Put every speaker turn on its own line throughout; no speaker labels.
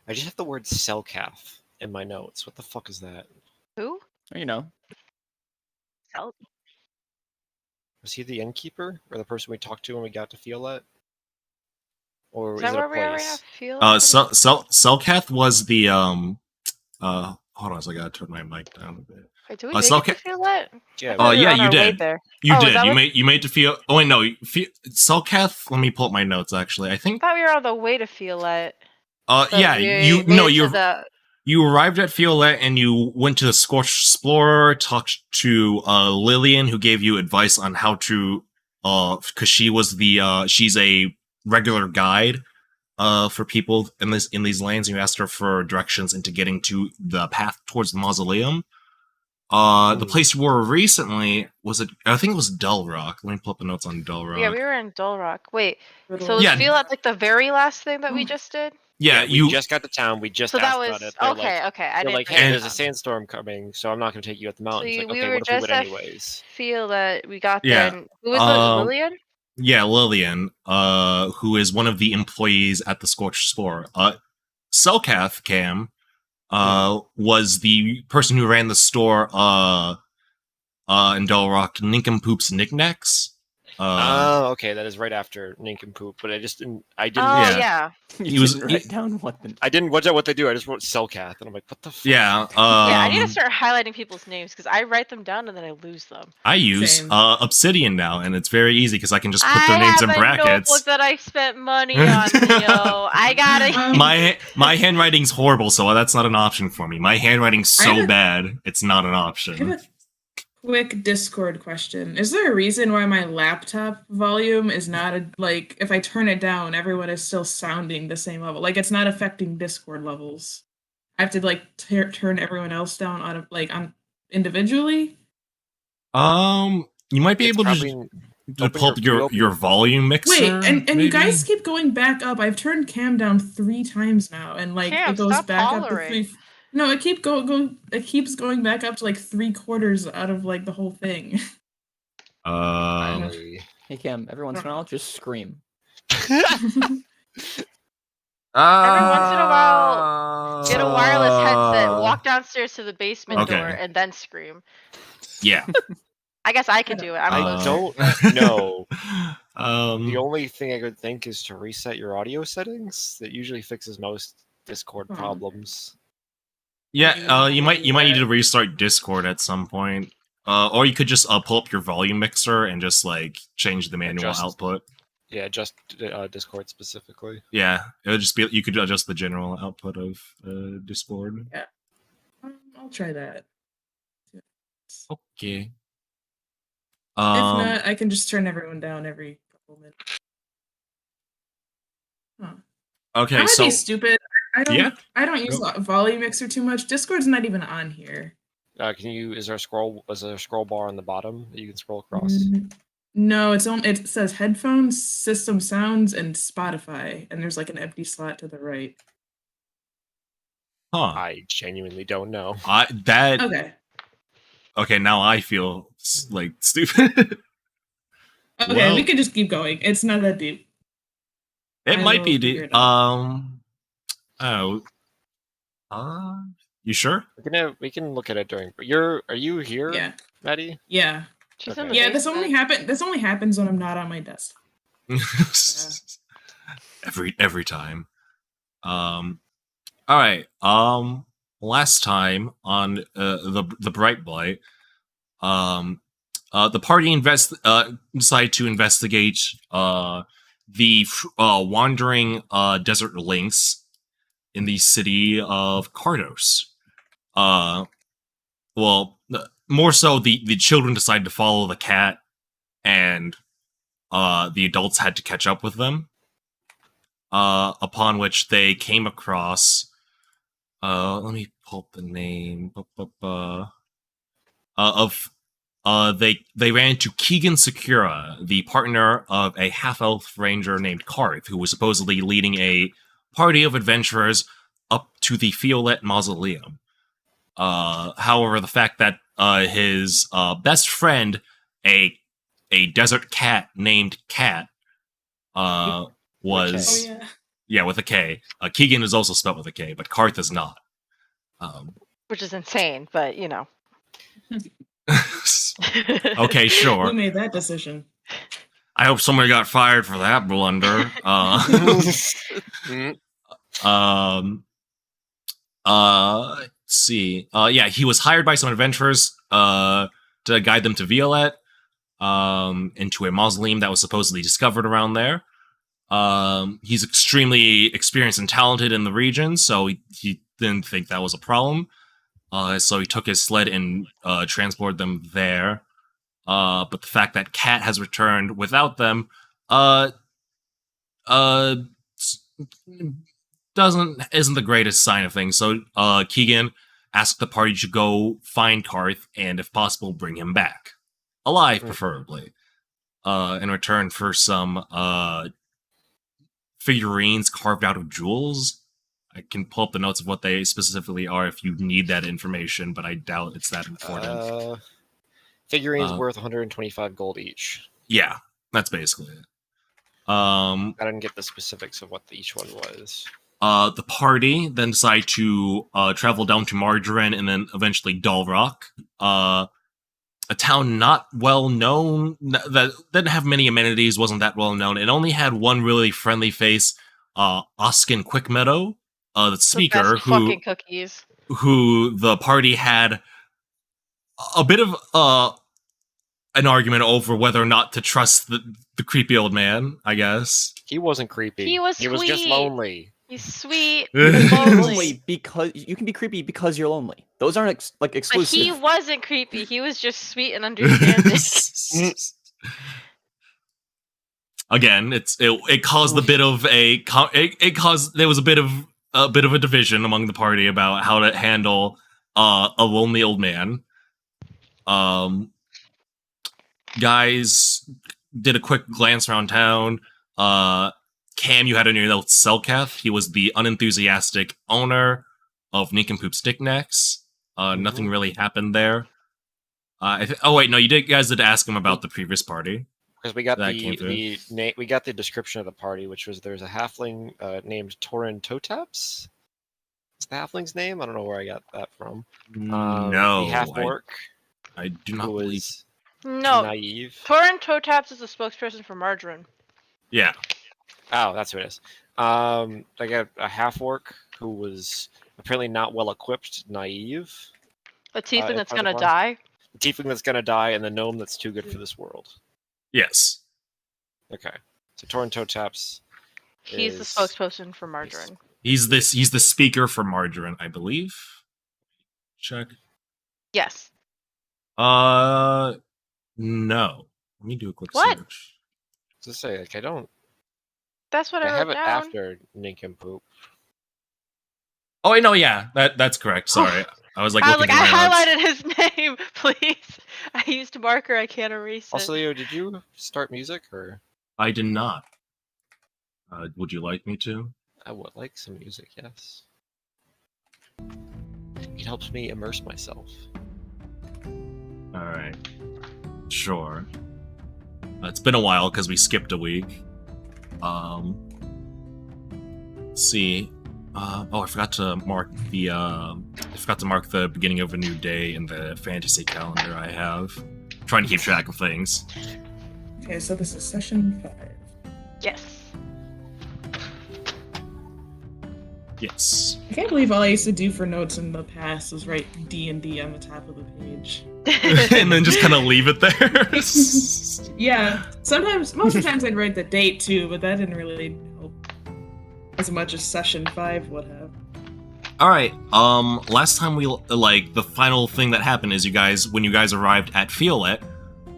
I just have the word Selcalf in my notes. What the fuck is that?
Who?
You know.
Sel-
Was he the innkeeper or the person we talked to when we got to Fiolet? Or
Is
is
that
it a
where we are right now?
place?
Feel
Selkath was the hold on, so I gotta turn my mic down a bit.
Wait, do we make it to feel it?
Yeah.
Yeah,
on
you
our way
did.
there.
You
Oh, is
did.
that
You
what-
made to feel. Oh wait, no. Selkath. Let me pull up my notes. Actually, I
I
think.
thought we were on the way to feel it.
Yeah.
You
You arrived at Fiolet and you went to the Scorched Explorer, talked to Lillian, who gave you advice on how to, because she's a regular guide for people in these lands. And you asked her for directions into getting to the path towards the mausoleum. The place you were recently I think it was Dull Rock. Let me pull up the notes on Dull Rock.
Yeah, we were in Dull Rock. Wait, so was
Yeah.
feel it like the very last thing that we just did?
Yeah, we just got to town. We just asked about it. They're
okay. I didn't.
like, hey, there's a sandstorm coming, so I'm not going to take you at the mountains.
So
like,
we
okay,
were
what if we
just
would anyways?
Feel that we got
Yeah.
there. And who was it? Lillian?
Yeah, Lillian, who is one of the employees at the Scorched Spore. Selkath Cam, was the person who ran the store, in Dull Rock, Nincompoops Knickknacks.
Okay, that is right after Nincompoop, but I didn't.
Yeah.
You didn't write down what the...
I didn't watch out what they do. I just wrote Selkath, and I'm like, what the fuck?
Yeah.
I need to start highlighting people's names because I write them down and then I lose them.
I use Obsidian now, and it's very easy because I can just put their names in brackets.
I have a notebook that I spent money on, Theo. I gotta.
My handwriting's horrible, so that's not an option for me. My handwriting's so bad, it's not an option.
Quick Discord question. Is there a reason why my laptop volume is not if I turn it down, everyone is still sounding the same level? Like it's not affecting Discord levels. I have to turn everyone else down on individually?
You might be able to pull up your volume mixer.
Wait, and you guys keep going back up. I've turned Cam down 3 times now, and it goes back up to 3. No, it keeps going back up to 3/4 out of the whole thing.
Hey Cam, every once in a while, just scream.
Every once in a while, get a wireless headset, walk downstairs to the basement door, and then scream.
Yeah.
I guess I could do it.
I don't know. The only thing I could think is to reset your audio settings. That usually fixes most Discord problems.
Yeah, you might need to restart Discord at some point, or you could just pull up your volume mixer and just change the manual output.
Yeah, just Discord specifically.
Yeah, it would just be you could adjust the general output of Discord.
Yeah, I'll try that.
Okay.
If not, I can just turn everyone down every couple minutes.
Okay,
I might be stupid. I don't use volume mixer too much. Discord's not even on here.
Is there a scroll bar on the bottom that you can scroll across?
No, it says headphones, system sounds, and Spotify, and there's an empty slot to the right.
Huh.
I genuinely don't know.
Okay.
Okay, now I feel stupid.
Okay, we can just keep going. It's not that deep.
It might be deep. You sure?
We can look at it during. Are you here?
Yeah,
Maddie.
Yeah. Yeah. This only happens when I'm not on my desk.
Every time. All right. Last time on the Bright Blight, the party decided to investigate the wandering desert lynx in the city of Cardos. More so, the children decided to follow the cat, and the adults had to catch up with them. Upon which they came across. Let me pull up the name. They ran into Keegan Sakura, the partner of a half-elf ranger named Karth, who was supposedly leading a party of adventurers up to the Fiolet Mausoleum. However, the fact that his best friend, a desert cat named Cat, was Yeah, with a K. Keegan is also spelled with a K, but Karth is not.
Which is insane, but
Okay, sure.
Who made that decision?
I hope somebody got fired for that blunder. Let's see. Yeah, he was hired by some adventurers to guide them to Violet, into a mausoleum that was supposedly discovered around there. He's extremely experienced and talented in the region, so he didn't think that was a problem. So he took his sled and transported them there. But the fact that Cat has returned without them, isn't the greatest sign of things. So Keegan asked the party to go find Karth and, if possible, bring him back alive, preferably, in return for some figurines carved out of jewels. I can pull up the notes of what they specifically are if you need that information, but I doubt it's that important.
Figurines worth 125 gold each.
Yeah, that's basically it.
I didn't get the specifics of what each one was.
The party then decide to travel down to Margarine and then eventually Dalrock, a town not well known, that didn't have many amenities, wasn't that well known. It only had one really friendly face, Oskin Quickmeadow, the speaker, who the party had a bit of an argument over whether or not to trust the creepy old man, I guess.
He wasn't creepy.
He was
just lonely.
He's sweet.
Lonely because you can be creepy because you're lonely. Those aren't exclusive.
But he wasn't creepy. He was just sweet and understanding.
Again, it caused a bit of there was a bit of a division among the party about how to handle a lonely old man. Guys did a quick glance around town. Cam, you had on your note Selkath. He was the unenthusiastic owner of Nincompoop Sticknecks. Nothing really happened there. Oh wait, no, you guys did ask him about the previous party.
Because we got we got the description of the party, which was there's a halfling named Torin Totaps. Is the halfling's name? I don't know where I got that from.
No,
the half-orc.
I do not believe.
No,
naive.
Torin Totaps is the spokesperson for Margarine.
Yeah.
Oh, that's who it is. I got a half-orc who was apparently not well equipped, naive.
The tiefling that's gonna die?
The tiefling that's gonna die, and the gnome that's too good for this world.
Yes.
Okay. So Torin Totaps.
He's the spokesperson for Margarine.
He's the speaker for Margarine, I believe. Check.
Yes.
No. Let me do a quick search.
To say, like, I don't.
That's what I
have
wrote
it
down.
after Nincompoop.
Oh wait, no, yeah, that's correct. Sorry, I was like,
I highlighted his name, please. I used a marker. I can't erase it.
Also, Leo, did you start music or?
I did not. Would you like me to?
I would like some music. Yes. It helps me immerse myself.
All right. Sure. It's been a while because we skipped a week. Let's see. I forgot to mark the beginning of a new day in the fantasy calendar I have. I'm trying to keep track of things.
Okay, so this is session 5.
Yes.
Yes.
I can't believe all I used to do for notes in the past was write D&D on the top of the page.
And then just kind of leave it there.
Yeah, most of the times I'd write the date too, but that didn't really help as much as session 5 would have.
All right. Last time the final thing that happened is when you guys arrived at Violet,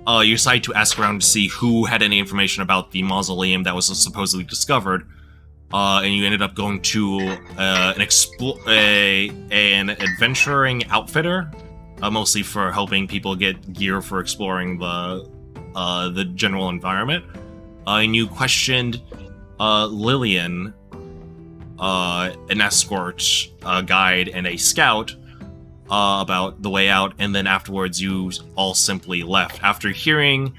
you decided to ask around to see who had any information about the mausoleum that was supposedly discovered. And you ended up going to an adventuring outfitter, mostly for helping people get gear for exploring the general environment. And you questioned Lillian, an escort, a guide, and a scout about the way out, and then afterwards you all simply left. After hearing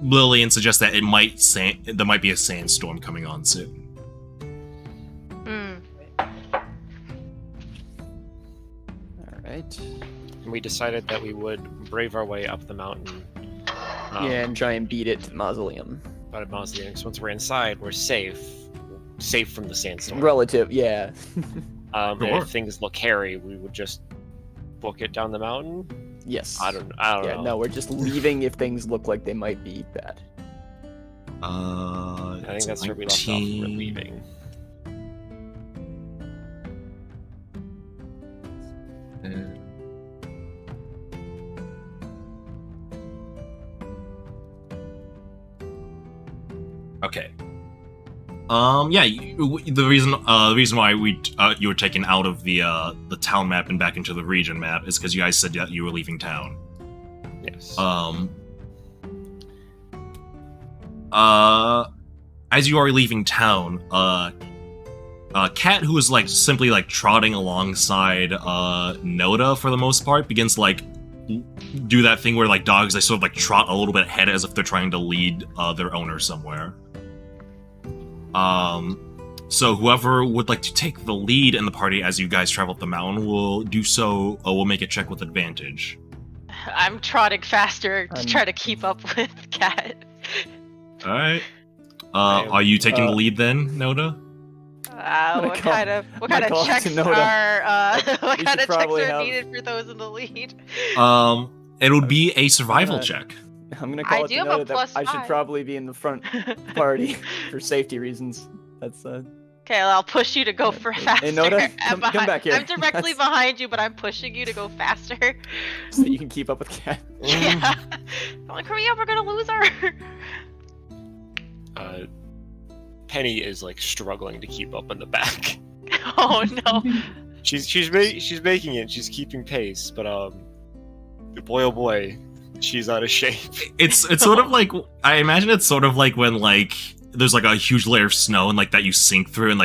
Lillian suggests that there might be a sandstorm coming on soon.
Alright.
We decided that we would brave our way up the mountain.
And try and beat it to the mausoleum.
But at mausoleum, because once we're inside, we're safe from the sandstorm.
Relative, yeah.
And if things look hairy, we would just book it down the mountain.
Yes.
I don't know.
No, we're just leaving if things look like they might be bad.
I think that's where we left off. We're leaving.
Okay. Yeah. The reason why you were taken out of the town map and back into the region map is because you guys said that you were leaving town.
Yes.
As you are leaving town, Cat, who is simply trotting alongside Noda for the most part, begins to do that thing where dogs, they sort of trot a little bit ahead as if they're trying to lead their owner somewhere. So whoever would like to take the lead in the party as you guys travel up the mountain will do so. Will make a check with advantage.
I'm trotting faster to try to keep up with Cat.
All right. Are you taking the lead then, Noda?
What kind of checks are needed for those in the lead?
It would be a survival check.
I'm gonna call it to Noda that I should probably be in the front party for safety reasons. That's
Okay, well, I'll push you to go for faster.
Hey, Noda, come back here.
I'm directly behind you, but I'm pushing you to go faster.
So you can keep up with Cat.
Yeah. I'm like, hurry up, we're gonna lose her.
Penny is struggling to keep up in the back.
Oh no.
She's making it. She's keeping pace, but boy oh boy, she's out of shape.
It's sort of like, I imagine it's sort of like when there's a huge layer of snow and that you sink through and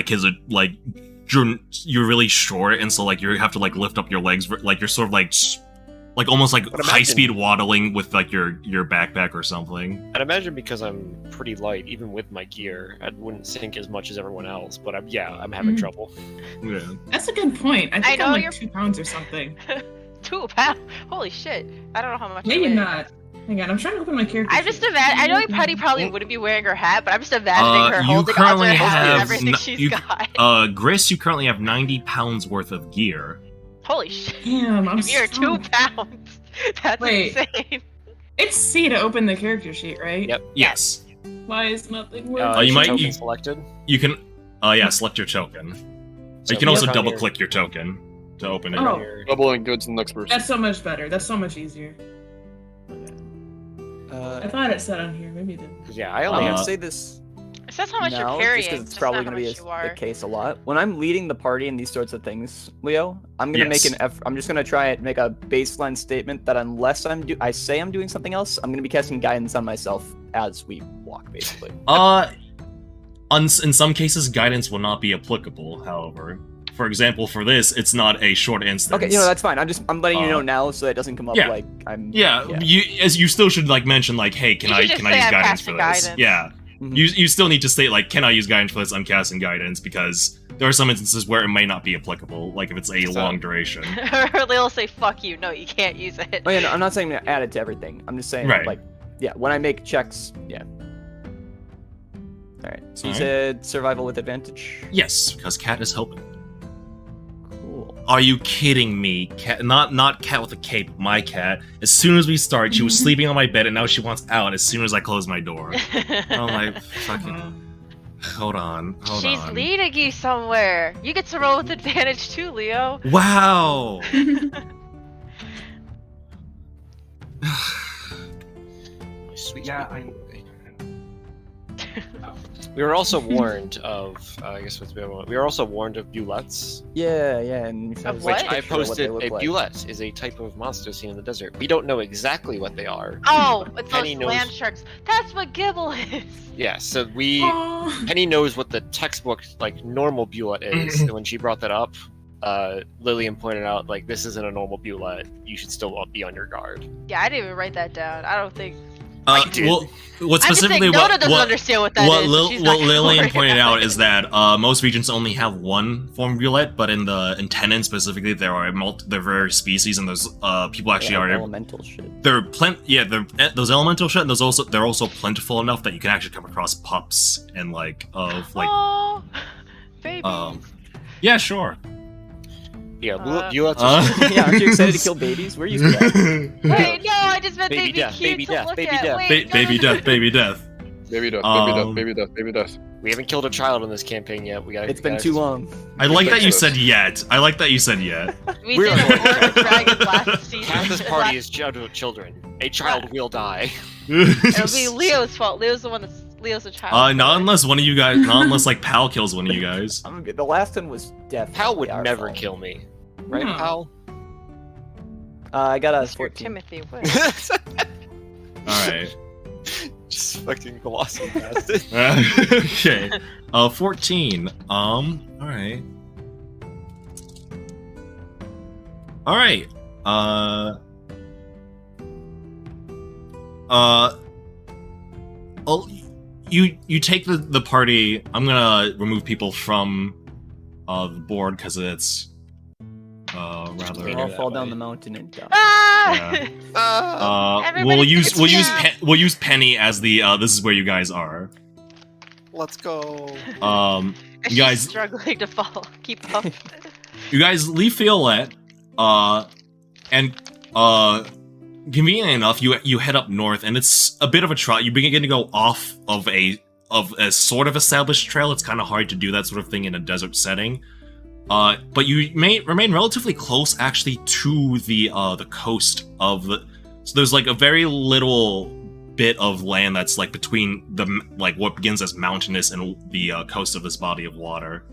you're really short and so you have to lift up your legs you're sort of almost high speed waddling with your backpack or something.
I'd imagine because I'm pretty light, even with my gear, I wouldn't sink as much as everyone else. But I'm having trouble.
Yeah,
that's a good point. I think I'm
you're
2 pounds or something.
2 pounds? Holy shit! I don't know how much.
Maybe not. Hang on, I'm trying to open my character.
I'm just imagining. I know Penny probably wouldn't be wearing her hat, but I'm just imagining her holding onto everything she's got.
Gris, you currently have 90 pounds worth of gear.
Holy shit!
Damn, I'm
You're
strong.
2 pounds. That's insane.
It's C to open the character sheet, right?
Yep.
Yes.
Why is nothing working?
You might
selected.
You can select your token.
So
you can also double click your token to open it.
Oh.
Doubling goods to the next person.
That's so much better. That's so much easier. I thought it said on here. Maybe it didn't.
Yeah, I only
have
have
to say this.
It says how much
now,
you're carrying.
just because it's probably going to be the case a lot. When I'm leading the party in these sorts of things, Leo, I'm going to make an effort. I'm just going to try and make a baseline statement that unless I say I'm doing something else, I'm going to be casting guidance on myself as we walk, basically.
In some cases, guidance will not be applicable. However, for example, for this, it's not a short instance.
Okay, that's fine. I'm letting you know now so it doesn't come up I'm.
Yeah, you still should mention hey, can I use guidance for this? Guidance. Yeah. Mm-hmm. You still need to state can I use guidance for this? I'm casting guidance because there are some instances where it may not be applicable, if it's a long duration.
Or they'll say fuck you. No, you can't use it.
Oh yeah, no, I'm not saying to add it to everything. I'm just saying when I make checks, All right. So you said survival with advantage.
Yes, because Cat is helping.
Cool.
Are you kidding me? Cat, not Cat with a cape, my cat. As soon as we start, she was sleeping on my bed, and now she wants out as soon as I close my door. I'm like, fucking... Hold on.
She's leading you somewhere. You get to roll with advantage too, Leo.
Wow!
Sweet. Yeah, we were also warned of, we were also warned of bullets.
Yeah, and
I posted a bullet is a type of monster seen in the desert. We don't know exactly what they are.
Oh, it's those land sharks. That's what Gibble is.
Yeah, so Penny knows what the textbook normal bullet is, and when she brought that up, Lillian pointed out this isn't a normal bullet. You should still be on your guard.
Yeah, I didn't even write that down. I don't think.
Well, what specifically
Nona doesn't understand what that is.
What Lillian pointed out is that most regions only have one form of violet, but in Tenon specifically, there are various species, and those people actually are
elemental shit.
Those elemental shit. And they're also plentiful enough that you can actually come across pups and
oh, babies.
Yeah, sure.
Yeah,
yeah, aren't you excited to kill babies? We're used to that.
Wait, no, I just meant
baby
they'd be
death,
cute
baby
to
death,
look
baby
at.
death.
Wait,
Baby death, baby death.
Baby death, baby death, baby death, baby death.
We haven't killed a child in this campaign yet.
It's been too long.
I like that you said yet.
We did a dragon last season.
Half this party is children. A child will die.
It'll be Leo's fault. Leo's a child.
Not unless one of you guys, not unless like Pal kills one of you guys.
The last one was death.
Pal would never kill me, right, Pal?
I got a
Mr.
14.
Timothy would.
Alright.
Just fucking colossal bastard.
Okay. 14. Alright. Alright. You take the party. I'm gonna remove people from the board because it's rather.
They all fall down the mountain and die.
Ah!
Yeah. We'll use Penny as the this is where you guys are.
Let's go.
You guys
struggling to fall. Keep up.
You guys leave Violet, and convenient enough, you head up north, and it's a bit of a trot. You begin to go off of a sort of established trail. It's kind of hard to do that sort of thing in a desert setting. But you may remain relatively close, actually, to the coast of the. So there's like a very little bit of land that's like between the what begins as mountainous and the coast of this body of water.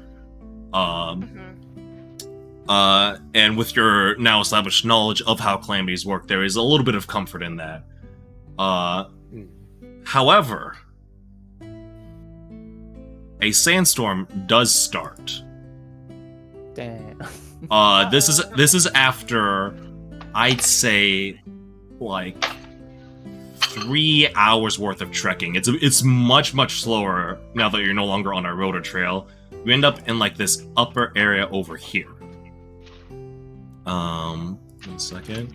And with your now established knowledge of how calamities work, there is a little bit of comfort in that. However, a sandstorm does start.
Damn.
This is after, I'd say, like 3 hours worth of trekking. It's much slower now that you're no longer on a road or trail. You end up in like this upper area over here. 1 second.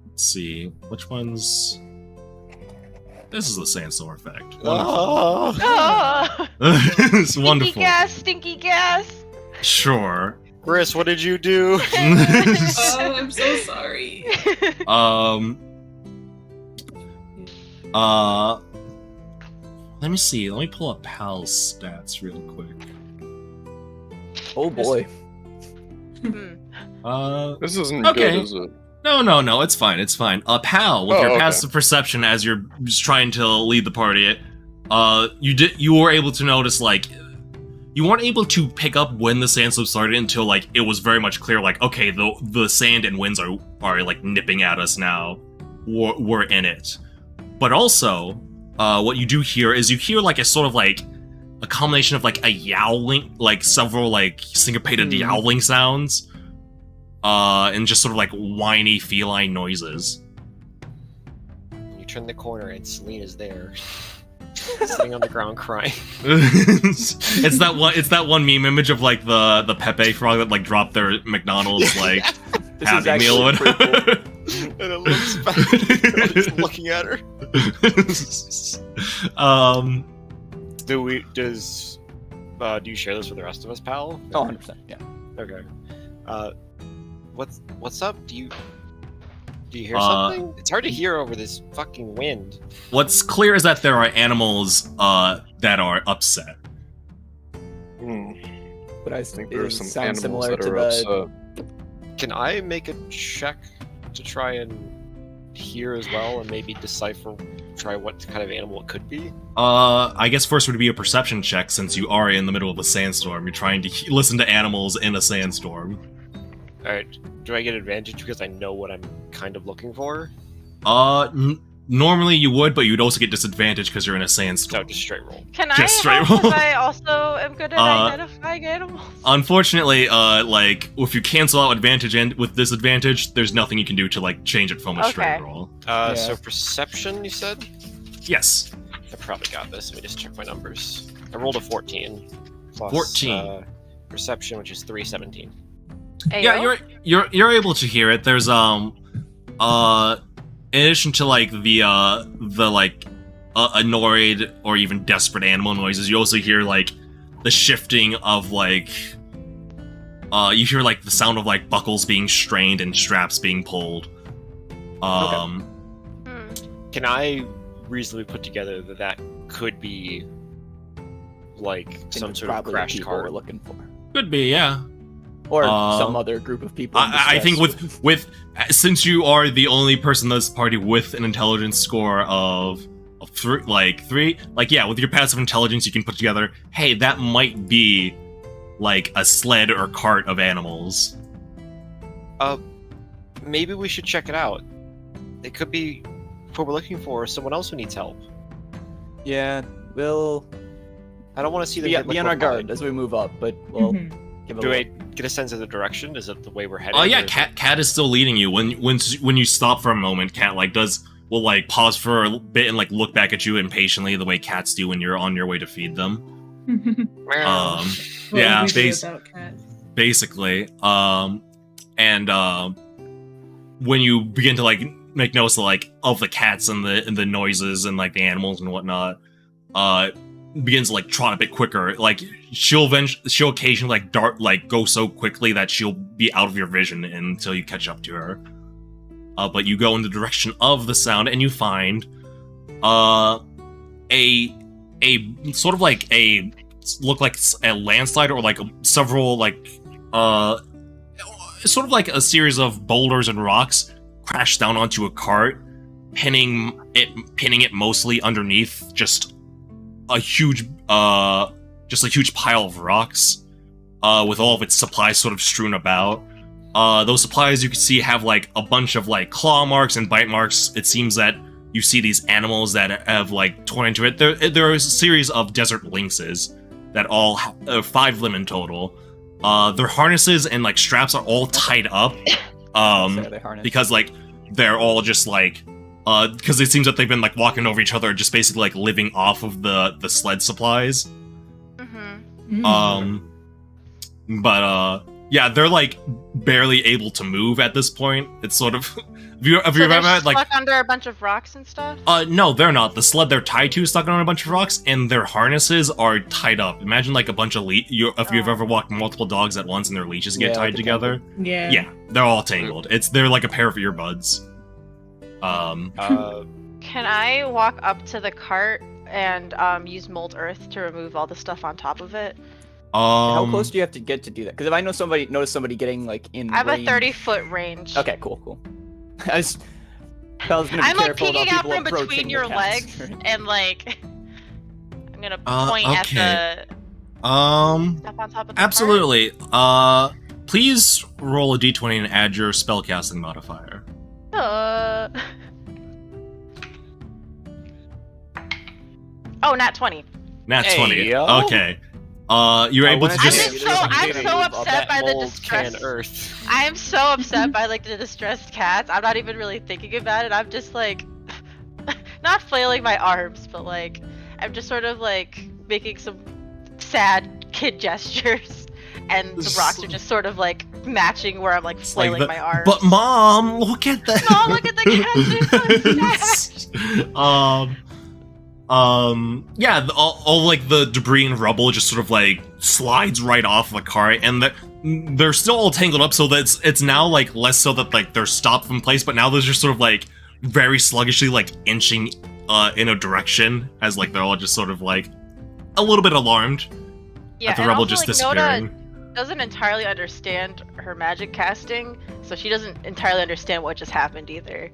Let's see which ones. This is the sandstorm effect. Wonderful. It's wonderful.
Stinky gas.
Sure.
Chris, what did you do?
Oh, I'm so sorry.
Let me see. Let me pull up Pal's stats real quick.
Oh boy.
This isn't
okay.
good, is it?
No, it's fine, Pal, with your passive perception as you're just trying to lead the party, you were able to notice, like, you weren't able to pick up when the sandstorm started until, like, it was very much clear, like, okay, the sand and winds are like, nipping at us now. We're in it. But also, what you do hear is you hear, like, a sort of, like, a combination of, like, a yowling, like, several, like, syncopated yowling sounds. And just sort of like whiny feline noises.
You turn the corner and Selena's there, sitting on the ground crying.
It's that one meme image of like the Pepe frog that like dropped their McDonald's like Happy Meal or whatever.
And it looks bad. I'm just looking at her. Do you share this with the rest of us, Pal?
Oh, 100%. Yeah.
Okay. What's up? Do you hear something? It's hard to hear over this fucking wind.
What's clear is that there are animals that are upset.
But I
think there are some animals
similar
that
to
are upset.
Can I make a check to try and hear as well, and maybe try what kind of animal it could be?
I guess first would be a perception check, since you are in the middle of a sandstorm. You're trying to listen to animals in a sandstorm.
Alright, do I get advantage because I know what I'm kind of looking for?
Normally you would, but you'd also get disadvantage because you're in a sandstorm.
So just straight roll.
Can
Just
I
straight
help
roll.
if I also am good at identifying animals?
Unfortunately, like, if you cancel out advantage and with disadvantage, there's nothing you can do to, like, change it from a straight roll.
So perception, you said?
Yes.
I probably got this. Let me just check my numbers. I rolled a 14. Plus,
14.
Perception, which is 317.
Yeah, you're able to hear it. There's in addition to like the like annoyed or even desperate animal noises, you also hear like the shifting of like you hear like the sound of like buckles being strained and straps being pulled.
Can I reasonably put together that could be like some sort of crashed car
we're looking for?
Could be, yeah.
Or some other group of people.
I think with since you are the only person in this party with an intelligence score of three, with your passive intelligence, you can put together, hey, that might be like a sled or cart of animals.
Maybe we should check it out. It could be what we're looking for, someone else who needs help.
Yeah, we'll.
I don't want to see them
be on our guard as we move up, but we'll.
Do I get a sense of the direction? Is it the way we're headed?
Oh yeah, Cat is still leading you. When you stop for a moment, Cat will pause for a bit and like look back at you impatiently, the way cats do when you're on your way to feed them. Yeah, basically. And when you begin to like make notice of the cats and the noises and like the animals and whatnot, begins to like trot a bit quicker. Like she'll occasionally go so quickly that she'll be out of your vision until you catch up to her. But you go in the direction of the sound and you find a sort of like a landslide or like several sort of like a series of boulders and rocks crash down onto a cart, pinning it mostly underneath just a huge pile of rocks, with all of its supplies sort of strewn about. Those supplies you can see have like a bunch of like claw marks and bite marks. It seems that you see these animals that have like torn into it. There are a series of desert lynxes that all have 5 of them in total. Their harnesses and like straps are all tied up, because like they're all just like. Because it seems that they've been like walking over each other, just basically like living off of the sled supplies. Yeah, they're like barely able to move at this point. It's sort of have you ever had like
stuck under a bunch of rocks and stuff?
No, they're not. The sled they're tied to is stuck on a bunch of rocks, and their harnesses are tied up. Imagine like a bunch of if you've ever walked multiple dogs at once and their leashes get tied together. Yeah, they're all tangled. They're like a pair of earbuds.
Can I walk up to the cart and use mold earth to remove all the stuff on top of it?
How close do you have to get to do that? Because if I notice somebody getting like in
I have
range...
a 30-foot range.
Okay, cool. I was gonna be
I'm like
careful
peeking
about
out from between your legs and like I'm gonna point at the stuff on top of the
absolutely. Please roll a d20 and add your spellcasting modifier.
Oh, nat 20.
Nat 20. Okay. You're able to just.
I'm so upset by the distressed. I am so upset by like the distressed cats. I'm not even really thinking about it. I'm just like, not flailing my arms, but like, I'm just sort of like making some sad kid gestures, and the rocks are just sort of like matching where I'm like flailing my arms.
But Mom, look at that.
Mom, look at the cats.
Yeah, all like the debris and rubble just sort of like slides right off of a cart, and they're still all tangled up, so that it's now like less so that like they're stopped from place, but now they're just sort of like very sluggishly like inching in a direction as like they're all just sort of like a little bit alarmed at the rubble just disappearing.
Noda doesn't entirely understand her magic casting, so she doesn't entirely understand what just happened either.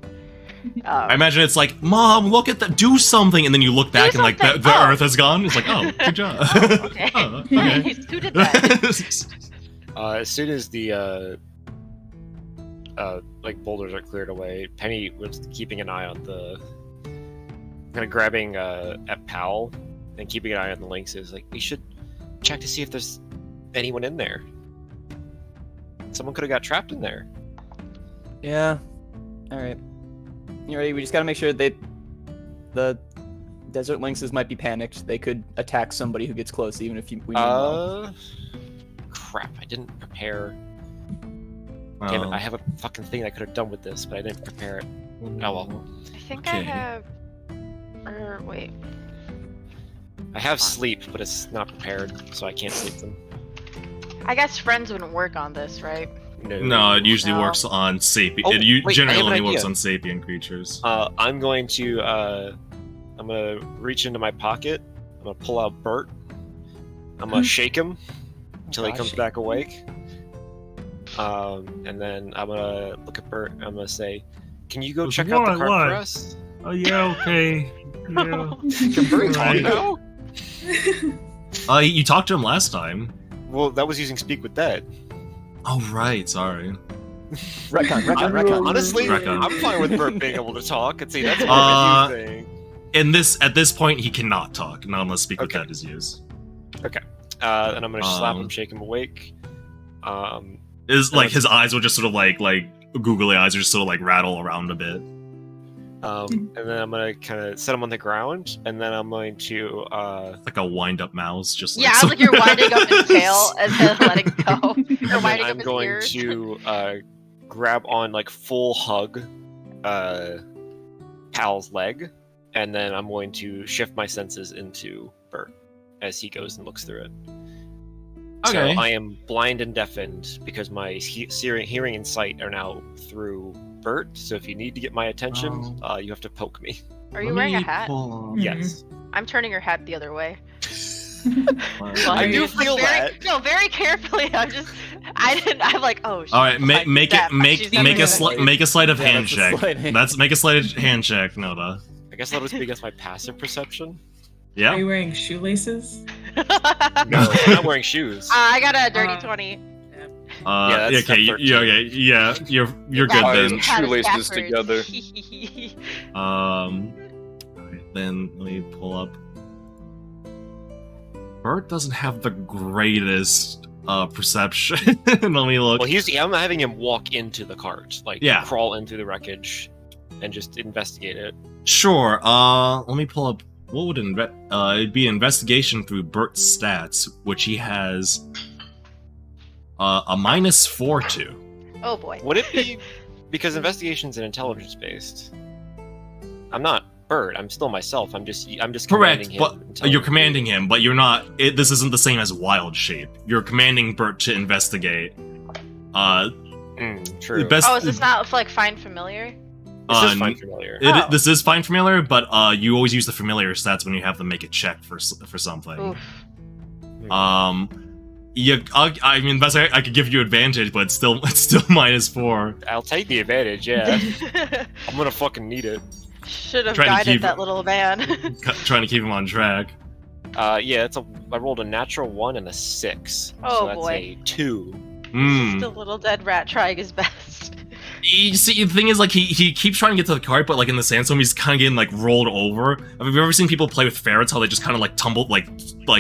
I imagine it's like, Mom, look at that, do something, and then you look back and like the earth is gone. It's like, oh, good job.
Okay. Nice. Who did that?
As soon as the like boulders are cleared away, Penny was keeping an eye on the kind of grabbing at Powell and keeping an eye on the links is like, we should check to see if there's anyone in there. Someone could have got trapped in there.
Yeah. All right. You ready? We just gotta make sure the desert lynxes might be panicked. They could attack somebody who gets close, even if we mean well.
Crap! I didn't prepare. Damn it! I have a fucking thing I could have done with this, but I didn't prepare it. Oh well.
I think I have. Wait.
I have sleep, but it's not prepared, so I can't sleep them.
I guess friends wouldn't work on this, right?
No, it usually works on sapient. Generally only works on sapient creatures.
I'm going to reach into my pocket. I'm gonna pull out Bert. I'm gonna shake him until he comes back awake. And then I'm gonna look at Bert. And I'm gonna say, "Can you go check out the cart for us?"
Oh yeah, okay. Yeah.
Can Bert talk now?
You talked to him last time.
Well, that was using Speak with Dead.
Oh right, sorry.
Retcon.
Honestly,
retcon.
I'm fine with Bert being able to talk. And see, that's more of a thing.
At this point, he cannot talk, not unless Speak with Dead is used.
Okay. And I'm gonna slap him, shake him awake.
Is like his eyes will just sort of like googly eyes, or just sort of like rattle around a bit.
And then I'm gonna kind of set him on the ground, and then I'm going to
like a wind-up mouse, just like
yeah, like you're winding up his tail and then letting go. You're winding up his ears.
I'm going to grab on like full hug Pal's leg, and then I'm going to shift my senses into Bert as he goes and looks through it.
Okay.
So I am blind and deafened because my hearing and sight are now through Bert. So if you need to get my attention, you have to poke me.
Are you wearing a hat?
Yes.
I'm turning your hat the other way.
I do feel that.
No, very carefully. I'm like, oh shit.
All right, make a sleight of hand check. Make a sleight of hand check, Noda.
I guess that'll be against my passive perception.
Yeah.
Are you wearing shoelaces?
No, I'm not wearing shoes.
I got a dirty 20.
Yeah, that's
okay, yeah, you're good then.
Shoelaces together.
Then let me pull up. Bert doesn't have the greatest perception. Let me look.
Well, I'm having him walk into the cart, crawl into the wreckage, and just investigate it.
Sure. Let me pull up. What would it'd be investigation through Bert's stats, which he has a -4 to.
Oh boy.
Would it be because investigation's an intelligence based? I'm not Bert. I'm still myself. I'm just
correct.
Commanding him.
But you're commanding him, but you're not. This isn't the same as wild shape. You're commanding Bert to investigate.
True.
Is this not like find familiar?
This is find familiar.
This is find familiar, but you always use the familiar stats when you have them make a check for something.
Oof.
Yeah, I mean, I could give you advantage, but it's still -4.
I'll take the advantage. Yeah, I'm gonna fucking need it.
Should have guided that little man.
Trying to keep him on track.
Yeah, I rolled a natural 1 and a 6.
Oh
so that's
boy.
a 2.
Just a little dead rat trying his best.
You see, the thing is, like, he keeps trying to get to the cart, but, like, in the sandstorm, he's kind of getting, like, rolled over. Have you ever seen people play with ferrets, how they just kind of, like, tumble, like,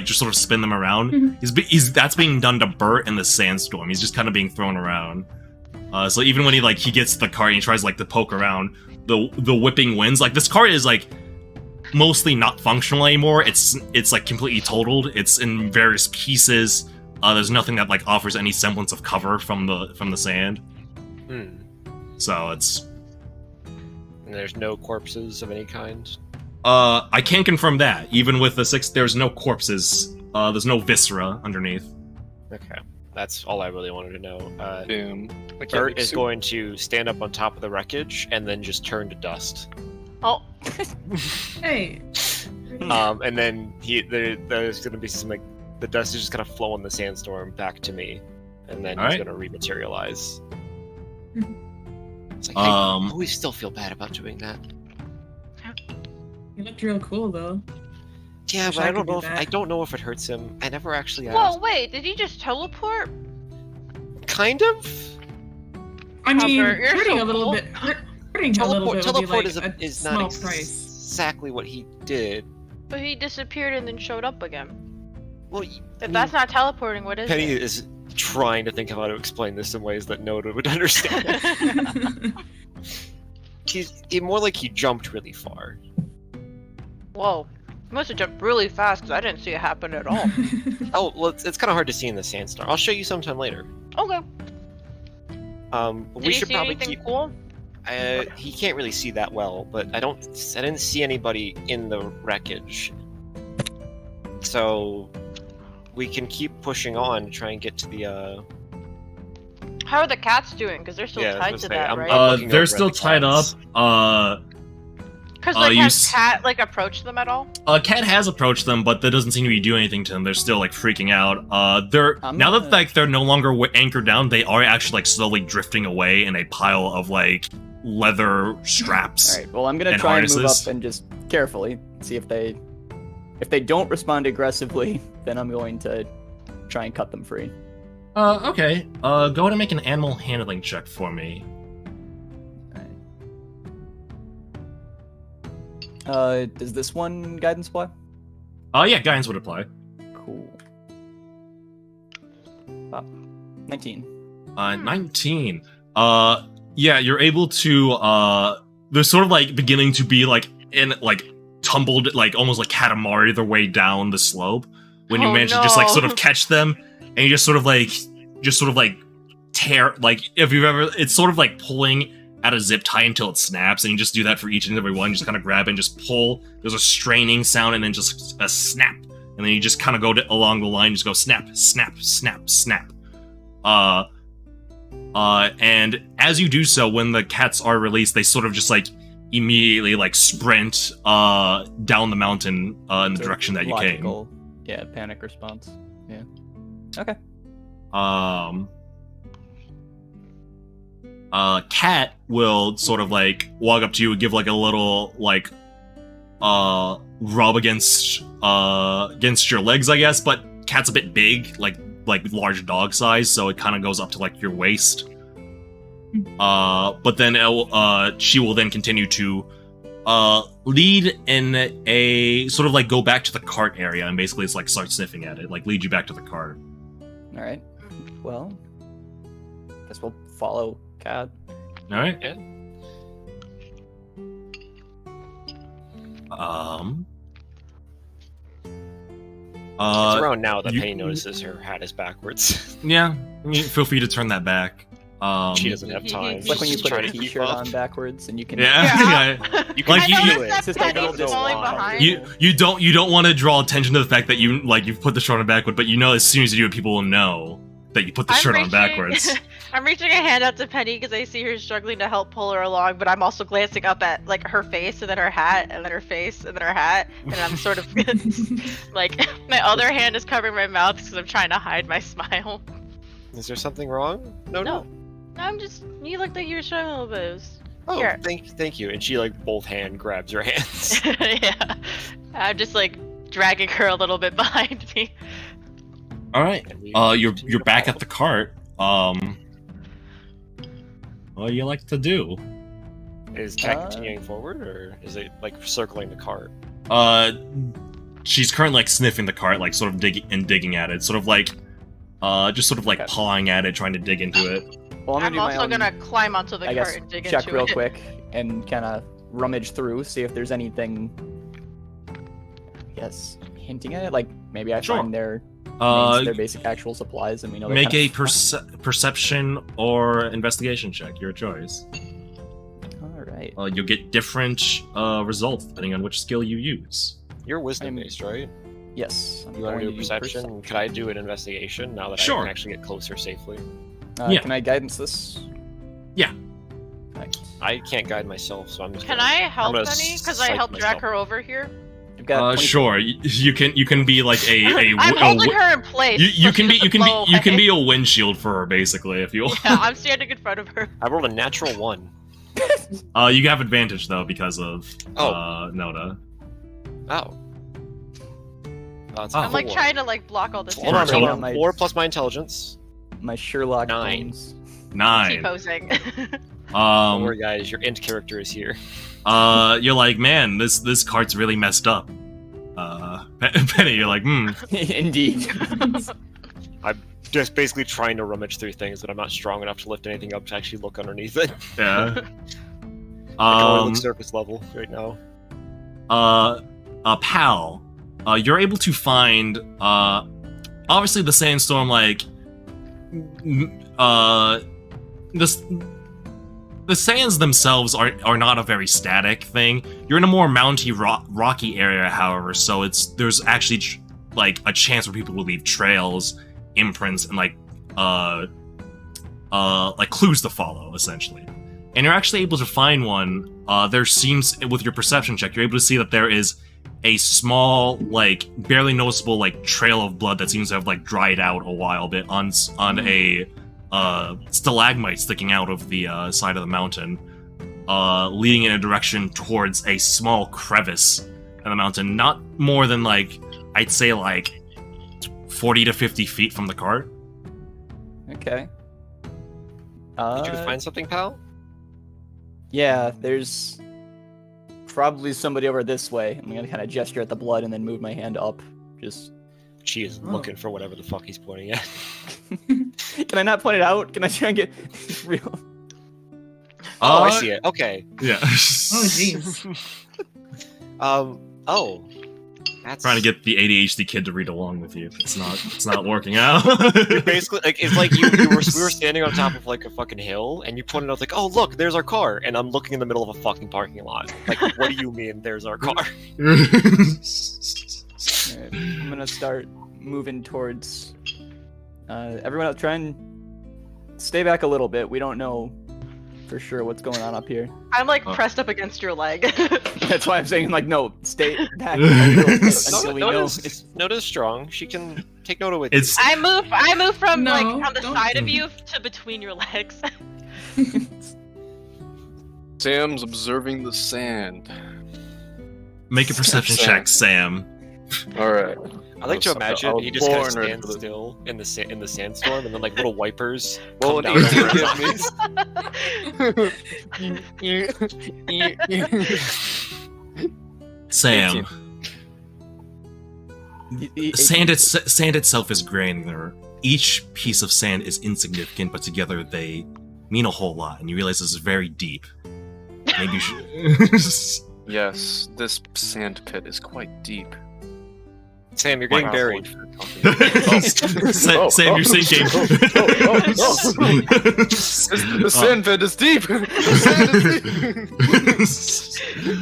just sort of spin them around?
Mm-hmm.
That's being done to Bert in the sandstorm. He's just kind of being thrown around. So even when he gets to the cart and he tries, like, to poke around, the whipping winds, like, this cart is, like, mostly not functional anymore. It's like, completely totaled. It's in various pieces. There's nothing that, like, offers any semblance of cover from the sand. So it's...
And there's no corpses of any kind?
I can't confirm that. Even with the 6, there's no corpses. There's no viscera underneath.
Okay. That's all I really wanted to know.
Damn.
Bert is going to stand up on top of the wreckage and then just turn to dust.
Oh.
Hey.
And then there's going to be some, like, the dust is just going to flow in the sandstorm back to me. And then he's going to rematerialize. It's like, I always still feel bad about doing that.
You looked real cool, though.
Yeah, but I don't know if it hurts him. I never actually asked.
Whoa, wait, did he just teleport?
Kind of?
I mean,
You're
hurting
so
a little
cool.
bit. Hurting a little bit.
Teleport
would be like
is
a
not
small price.
exactly what he did.
But he disappeared and then showed up again.
Well,
if that's not teleporting, what is
Penny
it?
is trying to think of how to explain this in ways that Noda would understand. More like he jumped really far.
Whoa. He must have jumped really fast because I didn't see it happen at all.
Oh, well, it's kind of hard to see in the sandstorm. I'll show you sometime later.
Okay.
We should probably keep.
Cool?
He can't really see that well, but I didn't see anybody in the wreckage. So we can keep pushing on to try and get to the.
How are the cats doing? Because they're still tied to that, right?
I'm
they're still tied up.
Because has Cat approached them at all?
Cat has approached them, but that doesn't seem to be doing anything to them. They're still freaking out. Now that they're no longer anchored down, they are actually slowly drifting away in a pile of leather straps.
All right. Well, I'm gonna try and move up and just carefully see if they don't respond aggressively, then I'm going to try and cut them free.
Okay. Go ahead and make an animal handling check for me.
Does this one guidance apply?
Yeah, guidance would apply.
Cool. 19.
19. Yeah, you're able to, they're sort of beginning to be tumbled, almost Katamari their way down the slope. When you manage to just sort of catch them, and you just sort of tear, if you've ever, it's sort of pulling at a zip tie until it snaps, and you just do that for each and every one. You just kind of grab it and just pull. There's a straining sound, and then just a snap, and then you just kind of go along the line, just go snap, snap, snap, snap. And as you do so, when the cats are released, they sort of just immediately sprint down the mountain in the direction that you came.
Yeah, panic response. Yeah. Okay.
Cat will sort of walk up to you and give a little rub against your legs, I guess. But Cat's a bit big, like large dog size, so it kind of goes up to your waist. But then she will then continue to lead in a sort of go back to the cart area, and basically it's start sniffing at it, lead you back to the cart.
All right. Well, guess we'll follow Cat.
All right.
Yeah. It's around now that Penny notices her hat is backwards.
Yeah, feel free to turn that back.
She doesn't have time.
It's like when you put a t-shirt on backwards and you can.
Yeah.
You can
do
it.
It's just falling behind.
You don't want to draw attention to the fact that you've put the shirt on backward, but as soon as you do it, people will know that you put the shirt on backwards.
I'm reaching a hand out to Penny because I see her struggling to help pull her along, but I'm also glancing up at her face and then her hat and then her face and then her hat, and I'm sort of my other hand is covering my mouth because I'm trying to hide my smile.
Is there something wrong? No.
I'm just, you look like you were struggling a little bit.
Oh,
here.
Thank you. And she both hand grabs your hands.
Yeah. I'm just dragging her a little bit behind me.
All right. You're back at the cart. What do you like to do?
Is Cat continuing forward, or is it circling the cart?
She's currently sniffing the cart, sort of digging at it, sort of just sort of pawing at it, trying to dig into it.
Well,
I'm also gonna climb onto the cart and dig into it.
Check real quick and kind of rummage through, see if there's anything. Yes, hinting at it. Maybe I find their basic actual supplies, and we know.
Make a perception or investigation check, your choice.
All right.
You'll get different results depending on which skill you use.
You're wisdom based, right?
Yes.
You want to do perception? Could I do an investigation now that I can actually get closer safely?
Yeah. Can I guidance this?
Yeah.
Nice.
I can't guide myself, so I'm just.
Can I help Penny? Because I helped drag her over here.
Sure. You can be
I'm holding her in place.
You can be a windshield for her, basically, if you.
Yeah, I'm standing in front of her.
I rolled a natural 1.
You have advantage though because of Noda.
Oh.
I'm trying to block all this.
Hold on, 4 plus my intelligence.
My Sherlock
9.
bones.
9.
T-posing.
Don't worry, guys. Your int character is here.
You're like, man, this cart's really messed up. Penny, you're like,
Indeed.
I'm just basically trying to rummage through things, but I'm not strong enough to lift anything up to actually look underneath it.
Yeah.
I can only look surface level right now.
Pal, you're able to find, obviously the sandstorm, like, the sands themselves are not a very static thing. You're in a more mounty, rocky area, however, so there's actually like a chance where people will leave trails, imprints, and like clues to follow, essentially. And you're actually able to find one. There seems, with your perception check, you're able to see that there is a small, like, barely noticeable, like, trail of blood that seems to have, like, dried out a while bit on a stalagmite sticking out of the side of the mountain, leading in a direction towards a small crevice in the mountain, not more than, like, I'd say, like, 40 to 50 feet from the cart.
Okay.
Did you find something, pal?
Yeah, there's probably somebody over this way. I'm gonna kind of gesture at the blood and then move my hand up.
She is looking for whatever the fuck he's pointing at.
Can I not point it out? Can I try and get real?
Oh, I see it. Okay.
Yeah.
Oh, jeez.
That's
Trying to get the ADHD kid to read along with you. It's not working out.
basically like it's like we were standing on top of like a fucking hill, and you pointed out like, oh look, there's our car, and I'm looking in the middle of a fucking parking lot. Like, what do you mean there's our car?
Right, I'm gonna start moving towards. Everyone else, try and stay back a little bit. We don't know for sure what's going on up here.
I'm like pressed up against your leg.
That's why I'm saying, like, no, stay back a little bit until we know.
Nota's strong. She can take Nota with
It's-
I move from like
No,
on the
don't.
side of you to between your legs.
Sam's observing the sand.
Make a perception check, Sam.
Alright.
I like to
I
imagine
was
he just kind of
born ready
stands
for this.
still in the sandstorm, and then like little wipers
Well,
come down over his eyes.
Sam.
18.
Sand itself is granular. Each piece of sand is insignificant, but together they mean a whole lot, and you realize this is very deep. Maybe you should...
Yes, this sand pit is quite deep.
Sam, you're getting buried.
Sam, you're sinking.
The sand pit is deep. The sand is deep.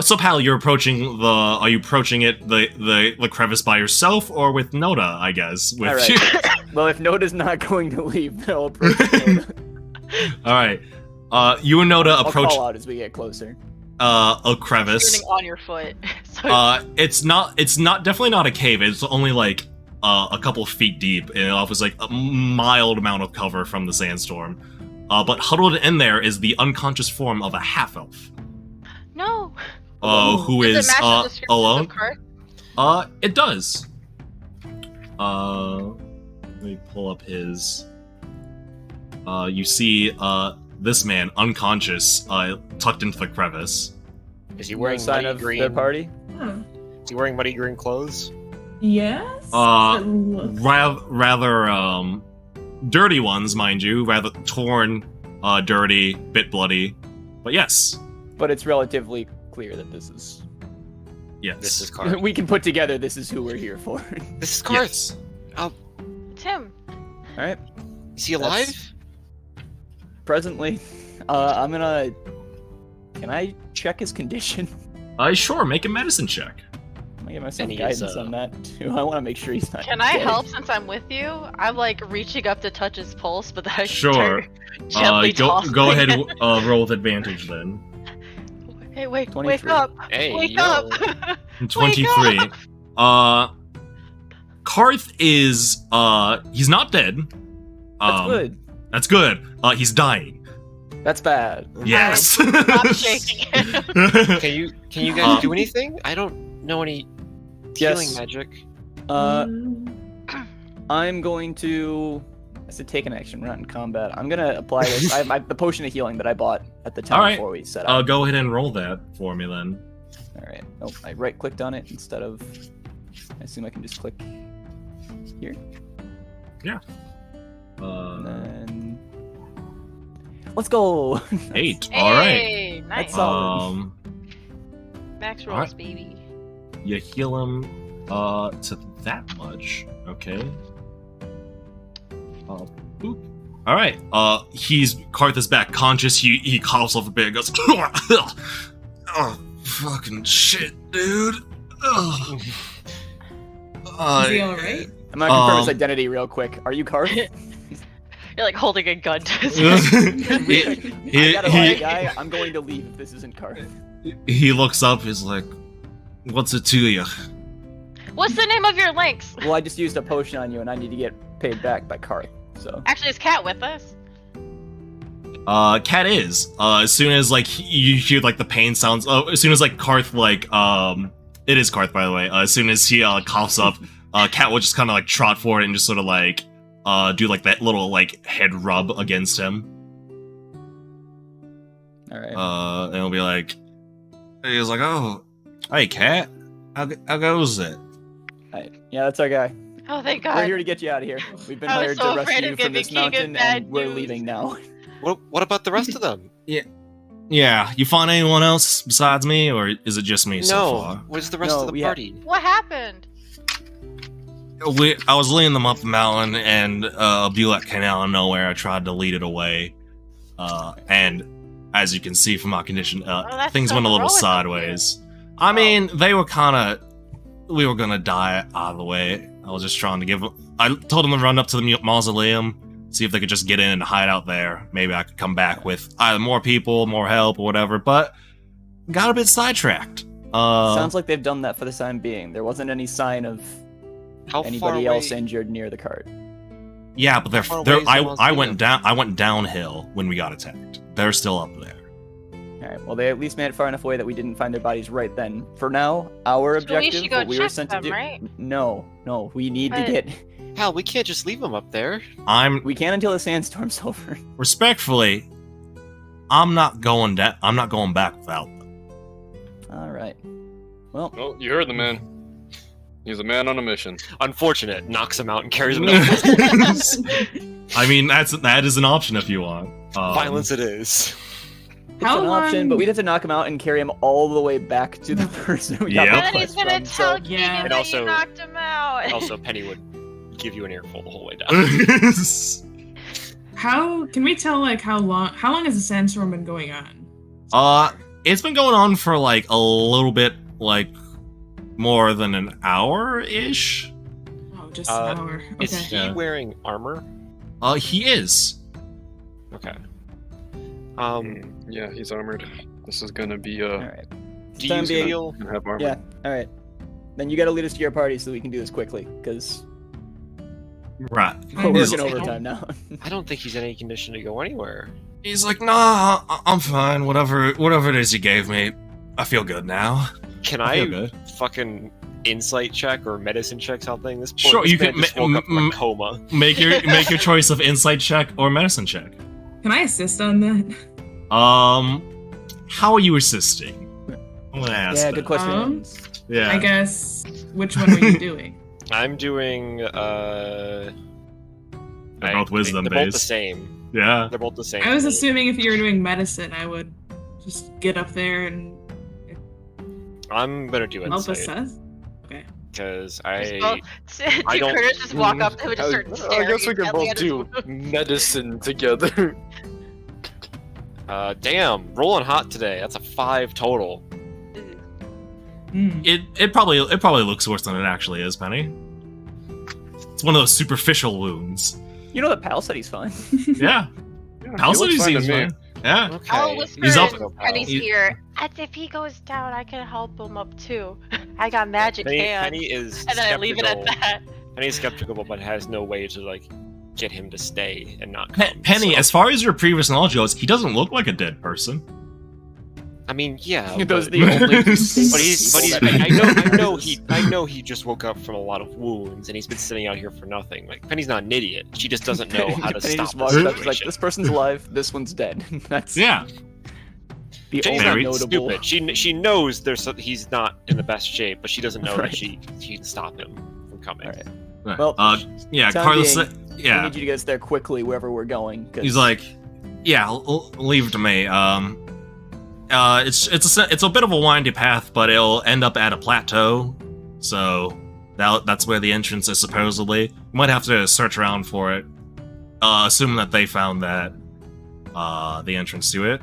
So Pal, are you approaching the crevice by yourself or with Noda, I guess?
All right. Well, if Noda's not going to leave, then I'll approach Noda.
All right. You and Noda approach
I'll call out as we get closer.
A crevice.
Turning on your foot. So
It's definitely not a cave. It's only like a couple feet deep, and it offers like a mild amount of cover from the sandstorm. But huddled in there is the unconscious form of a half-elf.
no.
Who
Does
is
it match the description
alone?
of Kurt?
It does. Let me pull up his. You see, this man unconscious, tucked into the crevice.
Is he wearing
sign
muddy
of
green?
the party?
Is he wearing muddy green clothes?
Yes.
Rather dirty ones, mind you, rather torn, dirty, bit bloody, but yes.
But it's relatively clear that this is.
Yes.
This is Karth.
We can put together. This is who we're here for.
This is Karth.
Yes.
It's him.
All right.
Is he alive?
That's- Presently, I'm gonna. Can I check his condition?
Sure, make a medicine check.
I'm gonna give myself
And he
guidance
is,
on that too. I want to make sure he's not.
Can I
dead.
help since I'm with you? I'm like reaching up to touch his pulse, but then I
Sure.
gently toss
Go
my
ahead,
hand.
roll with advantage then.
Hey, wake
23.
up!
Hey,
Wake
yo.
up!
23. Karth is he's not dead.
That's good.
That's good. He's dying.
That's bad.
Yes.
Stop shaking it.
Can you guys do anything? I don't know any healing
Yes.
magic.
I'm going to It's a take an action. We're not in combat. I'm gonna apply this. I have the potion of healing that I bought at the time before we set up.
Go ahead and roll that for me then.
All right. Oh, I right-clicked on it instead of. I assume I can just click here.
Yeah.
And then... Let's go.
8.
Hey,
All right.
Nice.
That's solid.
Max rolls,
Alright.
baby.
You heal him to that much. Okay. Boop. All right. Karth is back conscious. He coughs off a bit and goes, oh, fucking shit, dude.
Is he alright?
I'm gonna confirm his identity real quick. Are you Karth?
You're like holding a gun to his
I got a white guy. I'm going to leave if this isn't Karth.
He looks up. He's like, "What's it to you?"
What's the name of your links?
Well, I just used a potion on you, and I need to get paid back by Karth. So.
Actually, is Cat with us?
Cat is. As soon as like you hear like the pain sounds. As soon as like Karth it is Karth, by the way. As soon as he coughs up, Cat will just kind of like trot forward and just sort of like do like that little like head rub against him.
All right.
And he'll be like, he's like, "Oh, hey, Cat, how goes it?"
Right. Yeah, that's our guy.
Oh, thank God.
We're here to get you out of here. We've been
I was
hired
so
to
afraid
rescue you
of
from this
giving Keegan
mountain,
bad
and we're
news.
leaving now.
What about the rest of them?
Yeah, you find anyone else besides me, or is it just me so far?
Where's the rest of the party?
What happened?
I was leading them up the mountain, and a Blight came out of nowhere. I tried to lead it away, and as you can see from my condition, things went a little sideways. I mean, we were gonna die out of the way. I was just trying to I told them to run up to the mausoleum, see if they could just get in and hide out there. Maybe I could come back with either more people, more help, or whatever, but got a bit sidetracked.
Sounds like they've done that for the time being. There wasn't any sign of anybody else injured near the cart.
Yeah, but I went downhill when we got attacked. They're still up there.
Alright, well, they at least made it far enough away that we didn't find their bodies right then. For now, our objective, what we were sent to do...
Right?
No, we need to get...
Hal, we can't just leave them up there.
We can't until the sandstorm's over.
Respectfully, I'm not going back without them.
Alright. Well,
you heard the man. He's a man on a mission.
Unfortunate. Knocks him out and carries him.
I mean, that is an option if you want.
Violence it is.
It's an option, but we'd have to knock him out and carry him all the way back to the person we got
And then he's gonna tell Keegan that
also,
you knocked him out.
Also, Penny would give you an earful the whole way down.
How can we tell like how long has the sandstorm been going on?
It's been going on for like a little bit, like more than an hour-ish.
Oh, just an hour. Okay.
Is he wearing armor?
He is.
Okay.
Yeah, he's armored. This is gonna be
Alright.
Do you feel...
have armor.
Yeah, alright. Then you gotta lead us to your party so we can do this quickly, because...
Right.
We're working overtime now.
I don't think he's in any condition to go anywhere.
He's like, nah, I'm fine. Whatever it is you gave me, I feel good now.
Can I fucking insight check or medicine check something? This
sure, you can
woke up from a coma.
Make your choice of insight check or medicine check.
Can I assist on that?
How are you assisting? I'm gonna ask.
Yeah, good question.
Yeah.
I guess. Which one are you doing?
I'm doing.
They're both wisdom
they're
based.
both the same.
Yeah.
They're both the same.
I was assuming if you were doing medicine, I would just get up there and.
I'm gonna do
help
insight.
assess. Okay.
Because
I don't. Curtis just walk up to him and just start staring.
I guess we can
intently
both
at his
do
wound.
medicine together.
Damn, rolling hot today. That's a 5 total.
It probably looks worse than it actually is, Penny. It's one of those superficial wounds.
You know that Pal said he's fine.
Yeah. Pal said he seems fine. Yeah.
Okay.
I'll whisper
He's up.
and he's here. As if he goes down, I can help him up too. I got magic hands.
Penny is
and then I leave it at that.
Penny's skeptical, but has no way to like get him to stay and not come.
Penny, as far as your previous knowledge goes, he doesn't look like a dead person.
I mean, yeah.
Those are the only
I know he just woke up from a lot of wounds, and he's been sitting out here for nothing. Like Penny's not an idiot. She just doesn't know how to stop the situation.
Like, this person's alive. This one's dead. That's
yeah.
Penny's not stupid. She knows he's not in the best shape, but she doesn't know that she can stop him from coming.
All right.
Well, yeah, Carlos.
I need you to get us there quickly wherever we're going.
He's like, yeah, leave it to me. It's a bit of a windy path, but it'll end up at a plateau. So that's where the entrance is supposedly. You might have to search around for it, assuming that they found that the entrance to it.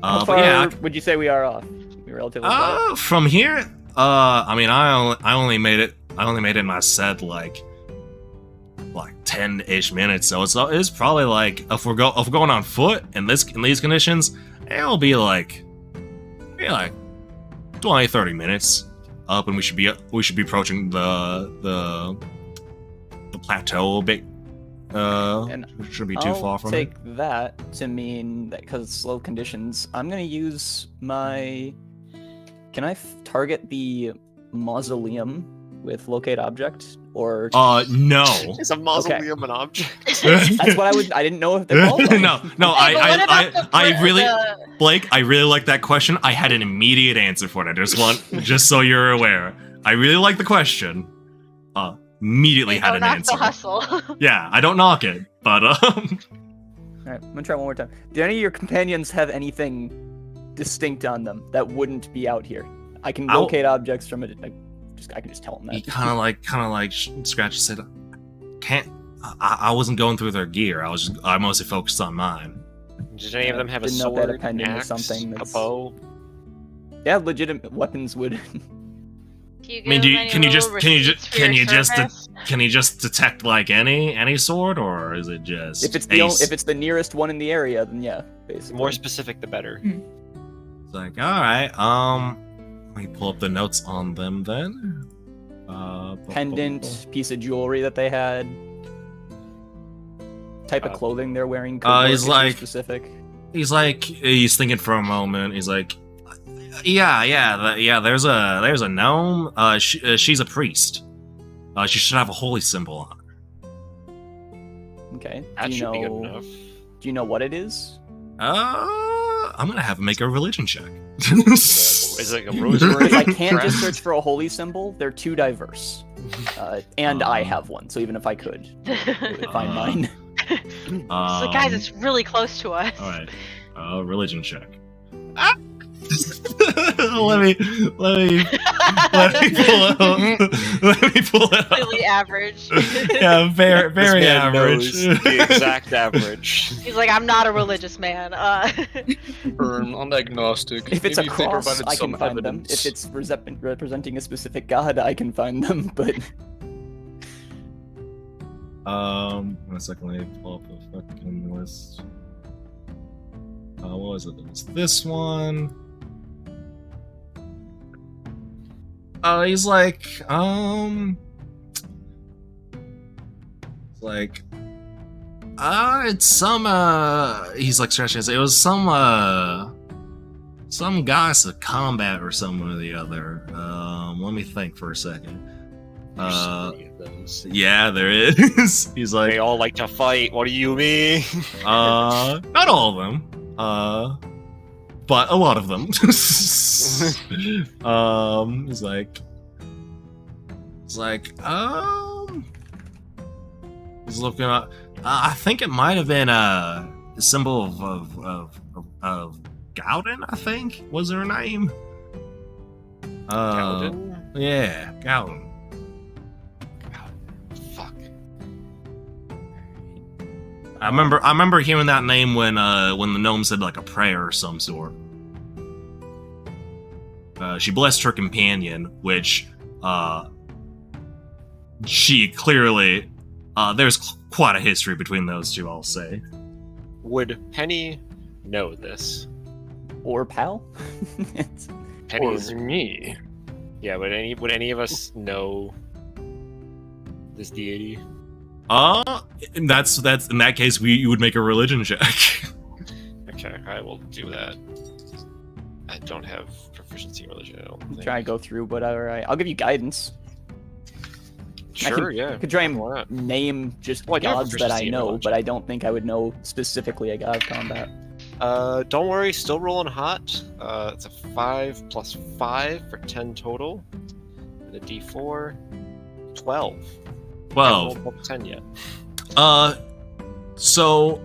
How far would you say we are off? Relatively far.
From here, I mean, I only made it in my set like 10-ish minutes, so it's probably like if we're going on foot in these conditions, it'll be like 20-30 minutes up, and we should be approaching the plateau a bit. And shouldn't be too far from it.
I'll take that to mean that because it's slow conditions, I'm gonna use my. Can I target the mausoleum with locate object, or
no?
Is a mausoleum an object?
That's what I didn't know if they called it.
No, I really, Blake, I really like that question. I had an immediate answer for it. Just so you're aware, I really like the question. Immediately had an answer.
The hustle.
Yeah, I don't knock it, but
All right, I'm gonna try one more time. Do any of your companions have anything distinct on them that wouldn't be out here? I can locate objects from it. I can just tell them that.
He kind of like scratched his head. I wasn't going through their gear. I mostly focused on mine.
Did any of them have a sword, an axe, a bow?
Yeah, legitimate weapons would.
I mean, can you just detect like any sword, or is it just
if it's the nearest one in the area, then yeah, basically.
The more specific, the better.
It's like, all right, let me pull up the notes on them then.
Pendant, piece of jewelry that they had, type of clothing they're wearing.
He's like
specific.
He's thinking for a moment. He's like, yeah. There's a gnome. She's a priest. She should have a holy symbol on her.
Okay.
That should be good enough.
Do you know what it is?
I'm gonna have him make a religion check.
Is it a rosary?
If I can't just search for a holy symbol, they're too diverse. And I have one, so even if I could find mine.
So guys, it's really close to us.
All right. Religion check. let me pull it up.
Completely average.
Yeah, very average.
The exact average.
He's like, I'm not a religious man.
I'm agnostic.
If it's a cross, I can find them. If it's representing a specific god, I can find them. But
1 second, let me pull up the fucking list. What was it? It was this one. He's like, it's some, he's like scratching his head. It was some goddess of combat or something or the other. Let me think for a second. Yeah, there is. He's like,
they all like to fight. What do you mean?
Not all of them. But a lot of them. He's like, he's looking up. I think it might have been a symbol of Gowden. I think was her name.
Gowden?
Yeah, Gowden.
Fuck.
I remember hearing that name when the gnome said like a prayer or some sort. She blessed her companion, which she clearly there's quite a history between those two, I'll say.
Would Penny know this?
Or Pal?
Penny's
or me.
Yeah, would any of us know this deity?
That's in that case you would make a religion check.
Okay, I will do that. I don't have proficiency in religion. I don't think.
Try and go through whatever. I'll give you guidance.
Sure, yeah.
I could try and name just gods that I know, but I don't think I would know specifically a god of combat.
Don't worry, still rolling hot. It's a 5 plus 5 for 10 total. And a d4, 12.
12.
I haven't 10 yet.
So,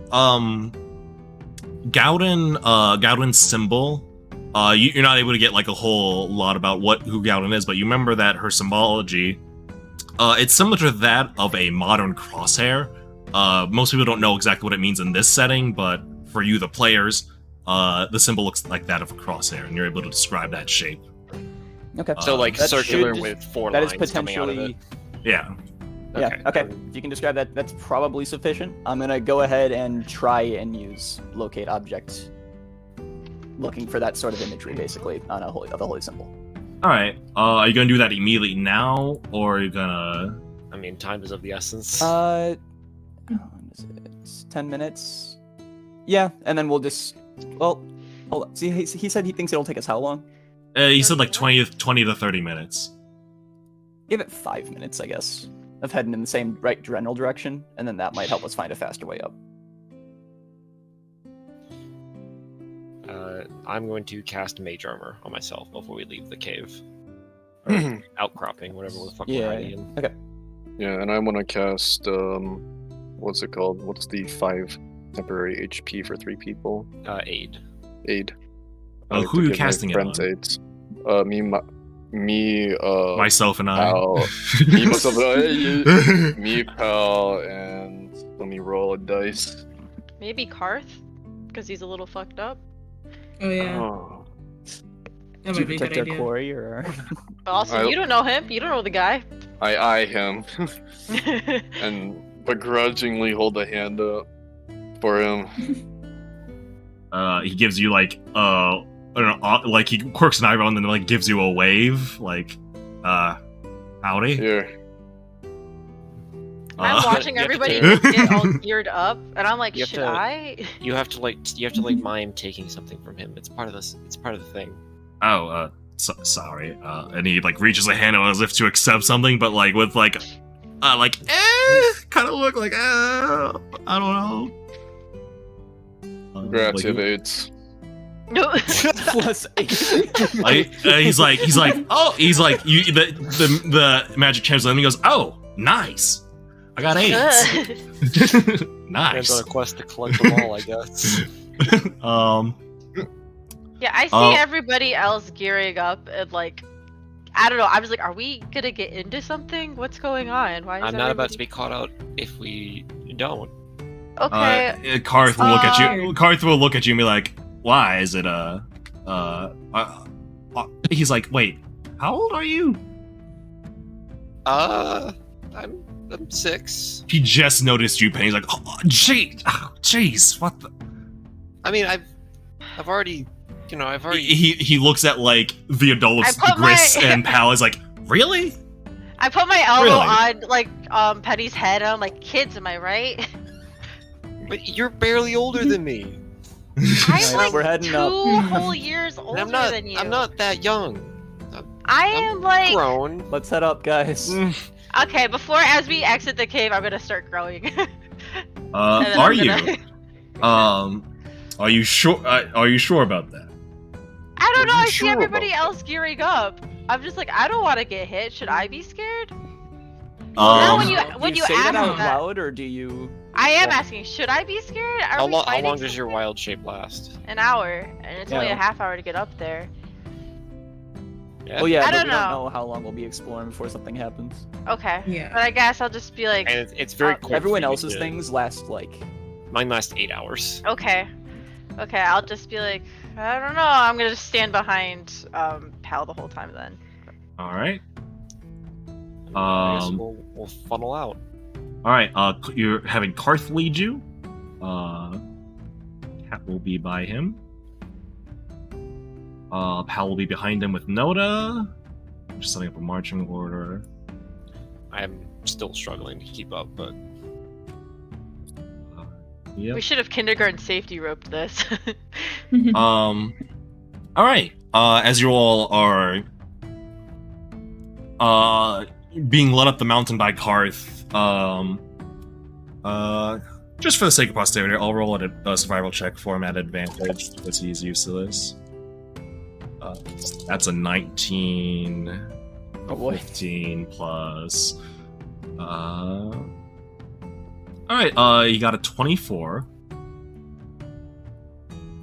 Gowden's symbol, you're not able to get like a whole lot about who Gowden is, but you remember that her symbology, it's similar to that of a modern crosshair. Most people don't know exactly what it means in this setting, but for you, the players, the symbol looks like that of a crosshair, and you're able to describe that shape.
Okay.
So like circular with 4 lines
that is potentially
coming out of it.
Yeah.
Yeah, okay. If you can describe that, that's probably sufficient. I'm gonna go ahead and try and use locate object, looking for that sort of imagery, basically, on the holy symbol.
Alright, are you gonna do that immediately now, or are you gonna...
I mean, time is of the essence.
How long is it? It's 10 minutes? Yeah, and then we'll just... Well, hold on. See, he said he thinks it'll take us how long?
He said like 20 to 30 minutes.
Give it 5 minutes, I guess, of heading in the same general direction, and then that might help us find a faster way up.
I'm going to cast Mage Armor on myself before we leave the cave. Or outcropping, whatever the fuck we're hiding in.
Okay.
Yeah, and I want to cast, what's it called? What's the 5 temporary HP for 3 people?
Aid.
Aid.
Who are you casting it on?
Aids. Me,
myself and I.
Pal, me, myself, me, Pal, and let me roll a dice.
Maybe Karth? Because he's a little fucked up.
Oh, yeah.
Oh.
That might be a good idea.
Corey, or...
But also, you don't know him. You don't know the guy.
I eye him. And begrudgingly hold a hand up for him.
He gives you like, I don't know, like he quirks an eyebrow and then like gives you a wave, like, howdy.
Here.
I'm watching everybody get all geared up, and I'm like, should I?
You have to mime taking something from him. It's part of this. It's part of the thing.
Oh, sorry. And he like reaches a hand out as if to accept something, but like with like, kind of look like, I don't know.
Grativates.
No.
Plus 8.
He's like, the magic translates, and he goes, oh, nice. I got 8. Nice.
I'm on a quest to collect them all, I guess.
Yeah, I see everybody else gearing up and like, I don't know. I was like, are we gonna get into something? What's going on? Why is
I'm not about to be caught out if we don't.
Okay.
Karth will look at you. Karth will look at you and be like, why is it he's like, wait, how old are you?
I'm 6.
He just noticed you, Penny. He's like, oh, jeez, what the?
I mean, I've already.
He looks at like the adults, Gris and Pal is like, really?
I put my elbow on like Penny's head. And I'm like, kids, am I right?
But you're barely older than me.
I'm like
we're heading
2
up.
whole years older than you.
I'm not that young.
I'm like
grown.
Let's head up, guys.
Okay, as we exit the cave, I'm gonna start growing.
Are you? Are you sure? Are you sure about that?
I don't know. I see everybody else gearing up. I'm just like, I don't want to get hit. Should I be scared? Now, when you
say
ask
that out loud, or do you?
I am asking. Should I be scared?
How long does your wild shape last?
An hour, and it's only a half hour to get up there.
Yeah.
Well, yeah,
I don't
we don't
know
know how long we'll be exploring before something happens.
Okay.
Yeah.
But I guess I'll just be like.
And it's very cool.
Everyone else's things last like.
Mine lasts 8 hours.
Okay. Okay, I'll just be like, I don't know. I'm gonna just stand behind Pal the whole time then.
All right.
I guess we'll funnel out.
All right. You're having Karth lead you. Cat will be by him. Pal will be behind him with Noda. I'm just setting up a marching order.
I'm still struggling to keep up, but
yep.
We should have kindergarten safety roped this.
All right. as you all are being led up the mountain by Karth, just for the sake of posterity, I'll roll a survival check for him at advantage because he's used to this. That's a 19.
Oh boy.
15 plus. Alright, you got a 24.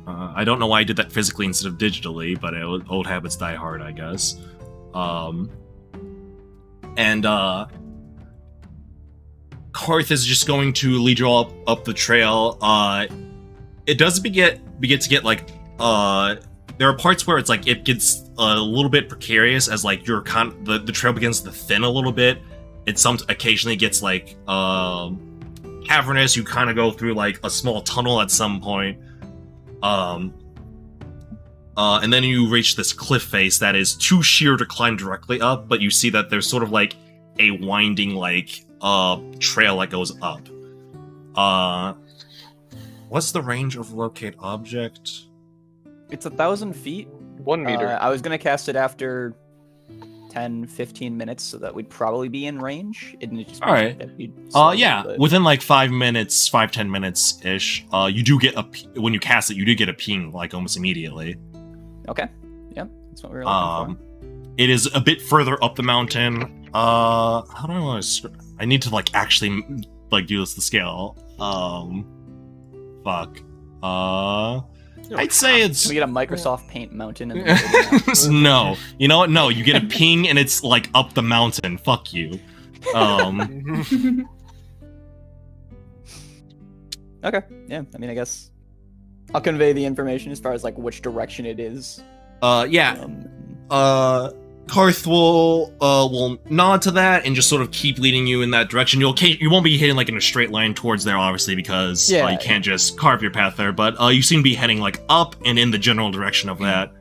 I don't know why I did that physically instead of digitally, but old habits die hard, I guess. And Karth is just going to lead you all up the trail. It does begin to get like there are parts where it's like it gets a little bit precarious as like your the trail begins to thin a little bit. It occasionally gets like cavernous. You kind of go through like a small tunnel at some point. And then you reach this cliff face that is too sheer to climb directly up, but you see that there's sort of like a winding like trail that goes up. What's the range of locate object?
It's 1,000 feet.
1 meter.
I was gonna cast it after 10-15 minutes, so that we'd probably be in range.
All right. Yeah, but within like 5 minutes, 5-10 minutes ish. You do get when you cast it, you do get a ping like almost immediately.
Okay. Yeah, that's what we were looking for.
It is a bit further up the mountain. How do I want to? I need to like actually like do this to scale. Fuck. I'd say it's.
Can we get a Microsoft Paint mountain?
No, you know what? No, you get a ping and it's like up the mountain. Fuck you.
Okay. Yeah. I mean, I guess I'll convey the information as far as like which direction it is.
Yeah. Karth will nod to that and just sort of keep leading you in that direction. You won't be heading like in a straight line towards there, obviously, because you can't just carve your path there. But you seem to be heading like up and in the general direction of that.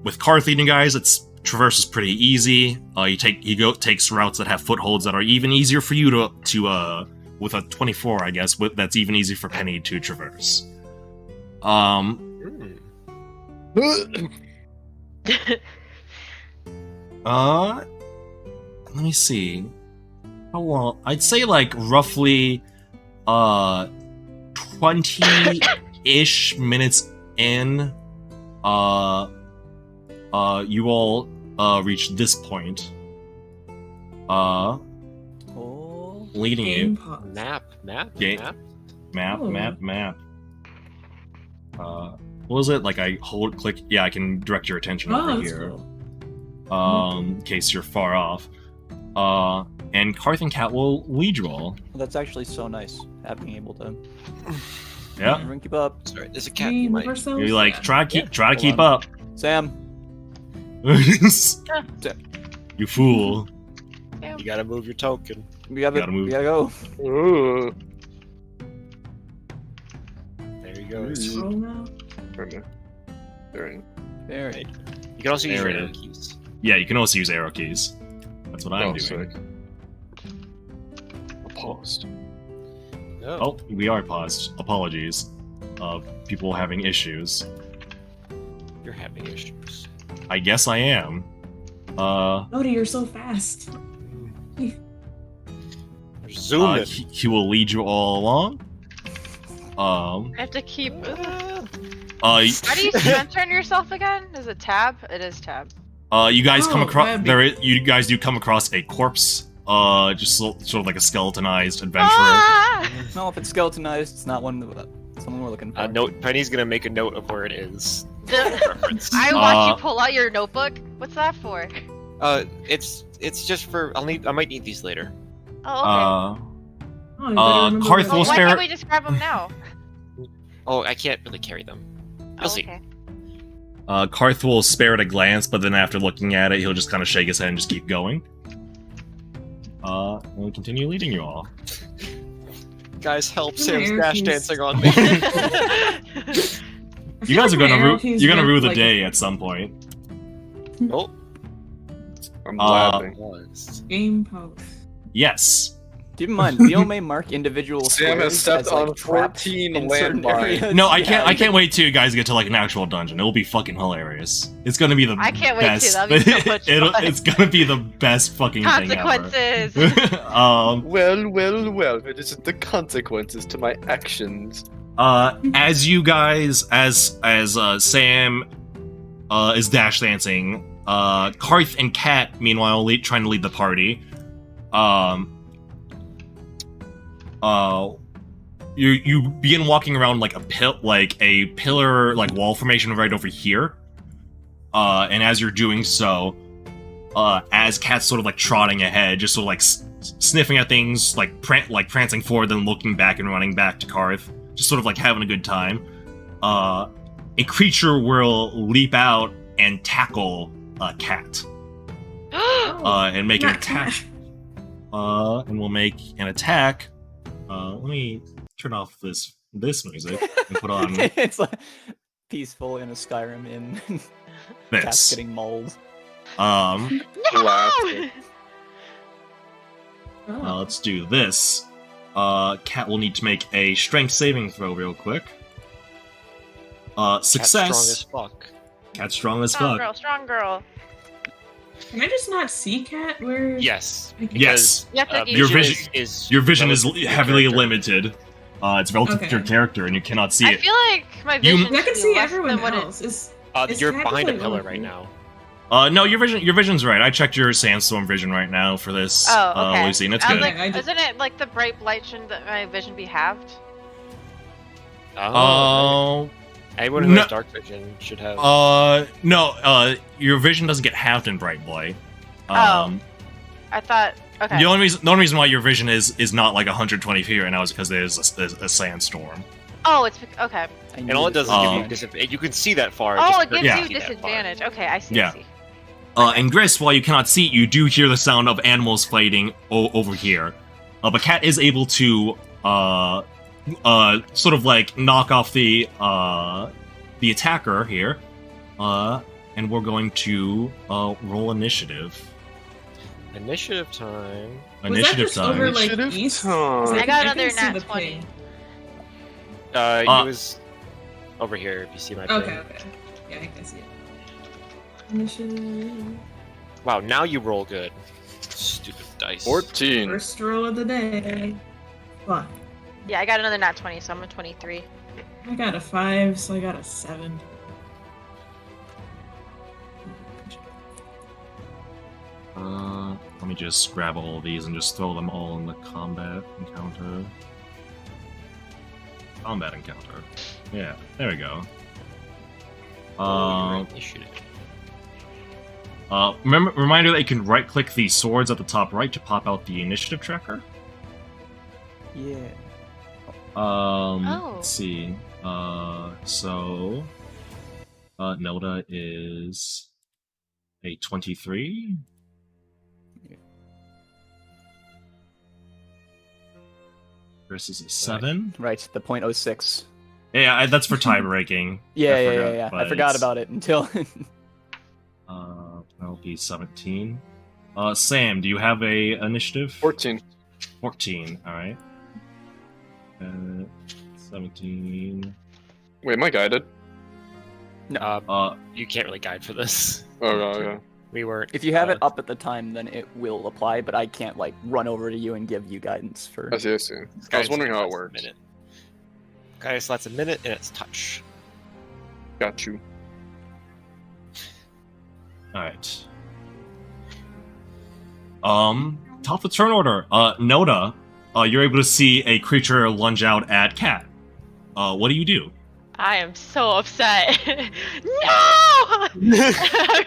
With Karth leading guys, traverse is pretty easy. He takes routes that have footholds that are even easier for you to with a 24, I guess. That's even easier for Penny to traverse. Let me see. How long? I'd say like roughly 20-ish minutes in, you all reach this point. Leading you.
Map.
What was it? Like I click. Yeah, I can direct your attention over here. Cool. In case you're far off. And Karth and Cat will lead you all.
Well, that's actually so nice, being able to.
Yeah.
Everyone keep up.
Sorry, there's a cat.
You're like try to keep up.
Sam.
You fool.
You gotta move your token.
We gotta go.
Ooh.
There you go.
There.
You can also use your arrow keys.
Yeah, you can also use arrow keys. That's what I'm doing.
Sick. Paused.
Oh, we are paused. Apologies. People having issues.
You're having issues.
I guess I am.
Odie, you're so fast.
Zoom it.
He will lead you all along.
I have to keep.
How
do you turn yourself again? Is it tab? It is tab.
You guys come across you guys do come across a corpse. Just sort of like a skeletonized adventurer.
Ah!
No, if it's skeletonized, it's not someone we're looking for.
Penny's gonna make a note of where it is.
I watch you pull out your notebook. What's that for?
It's just for. I might need these later.
Oh, okay.
Karth will
why can't we just grab them now?
Oh, I can't really carry them. You'll see.
Okay.
Karth will spare it a glance, but then after looking at it, he'll just kind of shake his head and just keep going. We'll continue leading you all.
Guys, help! Sam's dash dancing on me.
You guys are gonna rue the day at some point.
Oh,
I'm laughing.
Game post.
Yes.
Keep in mind, Leo may mark individual
Sam has stepped
as, like,
on
trapped
14
in certain
landmines.
areas.
No, I
Yeah.
can't wait till you guys get to like an actual dungeon. It'll be fucking hilarious. It's gonna be the
I can't wait
best.
to. That'll be so much fun.
It's gonna be the best fucking
Consequences.
thing ever.
Well, it is the consequences to my actions.
As you guys, as Sam is dash dancing, Karth and Kat meanwhile trying to lead the party. You begin walking around like a pillar like wall formation right over here. And as you're doing so, as Kat's sort of like trotting ahead, just sort of like sniffing at things, like prancing forward, then looking back and running back to Karth, just sort of like having a good time. A creature will leap out and tackle Kat, and make an attack. And we'll make an attack. Let me turn off this music and put on
It's like peaceful in a Skyrim in Cat's
this.
getting mauled.
No!
Let's do this. Kat will need to make a strength saving throw real quick. Success.
Cat's strong as fuck.
Cat's strong as
Strong
fuck.
girl, strong girl.
Can I just not see Cat? Where?
Yes.
Yes.
You have to
Your
use
vision
is
Your vision is
relative to your
heavily
character.
limited. It's relative to
Okay.
your character, and you cannot see
I
it.
feel like my
You-
vision
I can
is
see
less
everyone
than what
else. Is
You're
Cat
behind a
like
pillar
over
right
here?
now.
No, your vision's right. I checked your sandstorm vision right now for this.
Oh, okay.
Lucy, and it's
I was
good.
like, isn't it like the bright light shouldn't my vision be halved?
Oh. Anyone who
No.
has dark vision should have.
No. Your vision doesn't get halved in bright light.
I thought. Okay.
The only reason why your vision is not like 120 feet right now is because there's a sandstorm.
Oh, it's okay.
And all it does is give you disadvantage. You can see that far.
Oh,
just
it gives
can't
you
see that far.
disadvantage. Okay, I see.
Yeah.
I see.
And Gris, while you cannot see it, you do hear the sound of animals fighting over here. But Cat is able to sort of like knock off the attacker here. And we're going to roll initiative.
Initiative time.
Initiative
was that just over,
time.
like,
Initiative
east?
time.
I got
I
another
can see
nat
the
20.
ping.
It was over here. If you see my
Okay,
thing.
okay. Yeah, I can see it. Initiative.
Wow, now you roll good. Stupid dice.
14.
First roll of the day. Fuck.
Yeah, I got another nat 20, so I'm a 23.
I got a 5, so I got a 7.
Let me just grab all of these and just throw them all in the combat encounter. Combat encounter. Yeah, there we go.
Initiative.
Reminder that you can right-click the swords at the top right to pop out the initiative tracker.
Yeah.
Let's see. So Nelda is a 23. Chris is a 7.
Right, the .06.
Yeah, that's for tie breaking.
Yeah.
but
I forgot
it's-
about it until.
That'll be 17. Sam, do you have a initiative?
14.
14. All right. 17.
Wait, am I guided?
You can't really guide for this.
Oh, okay.
We weren't.
If you have it up at the time, then it will apply, but I can't, like, run over to you and give you guidance for...
I see. I was wondering how it works.
Guy slots a minute and it's touch.
Got you.
Alright. Top of the turn order. Noda, you're able to see a creature lunge out at Cat. What do you do?
I am so upset. No! I'm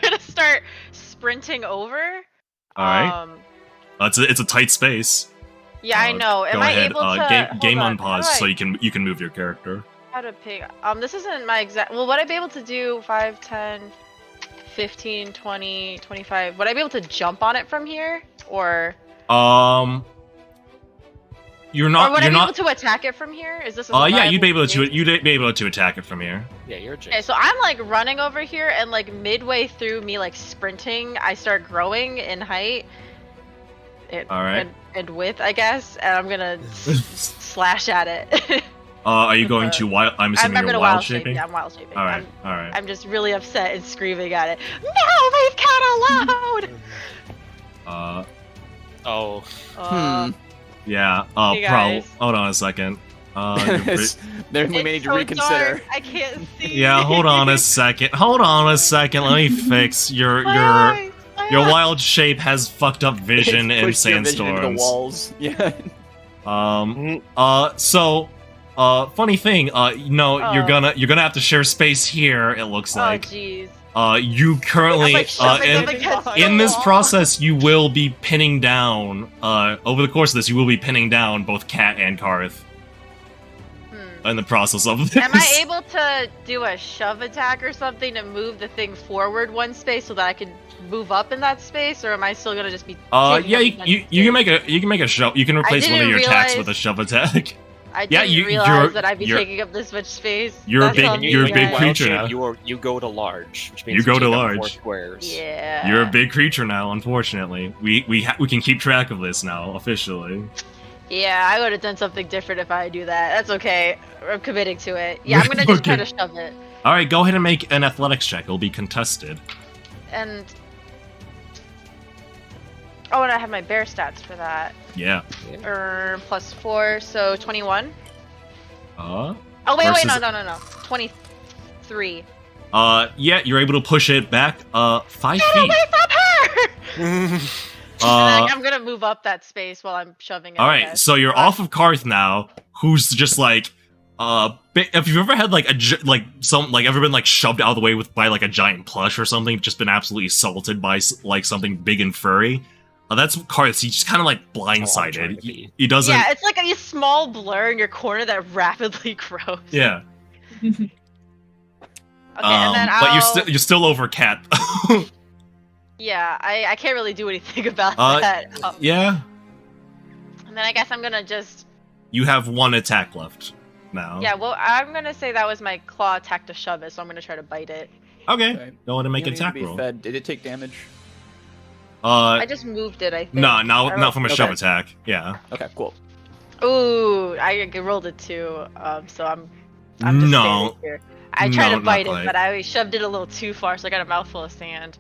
gonna start sprinting over.
Alright. It's a tight space.
Yeah, I know. Am
Go
I
ahead.
able to
Game
hold
unpause
How
so
do
you can move your character.
How to pick? This isn't my exact. Well, would I be able to do 5, 10, 15, 20, 25? Would I be able to jump on it from here, or?
You're not.
Or would
you're
I be
not.
able to attack it from here? Is this?
Yeah, you'd be able to attack it from here.
Yeah, you're a
Okay, so I'm like running over here, and like midway through me like sprinting, I start growing in height.
All right.
and width, I guess, and I'm gonna slash at it.
Are you going to wild? I'm assuming you're wild shaping.
Yeah, I'm wild shaping.
All right, all right.
I'm just really upset and screaming at it. No, leave cat alone.
Yeah.
Hey guys.
Hold on a second.
Then we need to reconsider.
Dark. I can't see.
Yeah, hold on a second. Let me fix your wild shape has fucked up vision in sandstorms.
Into the walls. Yeah.
Funny thing, you're gonna have to share space here. It looks like.
Oh jeez.
You currently in this process, you will be pinning down. Over the course of this, you will be pinning down both Kat and Karth. In the process of this.
Am I able to do a shove attack or something to move the thing forward one space so that I can move up in that space, or am I still gonna just be?
Yeah, you can make a shove. You can replace one of your attacks with a shove attack.
I didn't realize that I'd be taking up this much space.
You're a big creature now.
You go to large, which means
you go to large.
4 squares.
Yeah.
You're a big creature now. Unfortunately, we can keep track of this now officially.
Yeah, I would have done something different if I do that. That's okay. I'm committing to it. Yeah, I'm gonna just try to shove it.
All right, go ahead and make an athletics check. It'll be contested.
And and I have my bear stats for that.
Yeah.
+4, so 21.
Oh
wait, no. 23.
Yeah, you're able to push it back 5 feet.
Wait, stop her! I'm gonna move up that space while I'm shoving it.
All right, so you're off of Karth now, who's just like, if you've ever had ever been like shoved out of the way by like a giant plush or something, just been absolutely assaulted by like something big and furry. That's Karth. He's just kind of like blindsided. He doesn't.
Yeah, it's like a small blur in your corner that rapidly grows.
Yeah.
Okay, and then
but you're still over Cat.
Yeah, I can't really do anything about that.
Yeah.
And then I guess I'm gonna just...
You have 1 attack left now.
Yeah, well, I'm gonna say that was my claw attack to shove it, so I'm gonna try to bite it.
Okay. Go ahead and make an attack roll.
Fed. Did it take damage?
I just moved it, I think.
No, not from a shove attack. Yeah.
Okay, cool.
Ooh, I rolled a 2, so I'm just standing here. I tried to bite it, but I shoved it a little too far, so I got a mouthful of sand.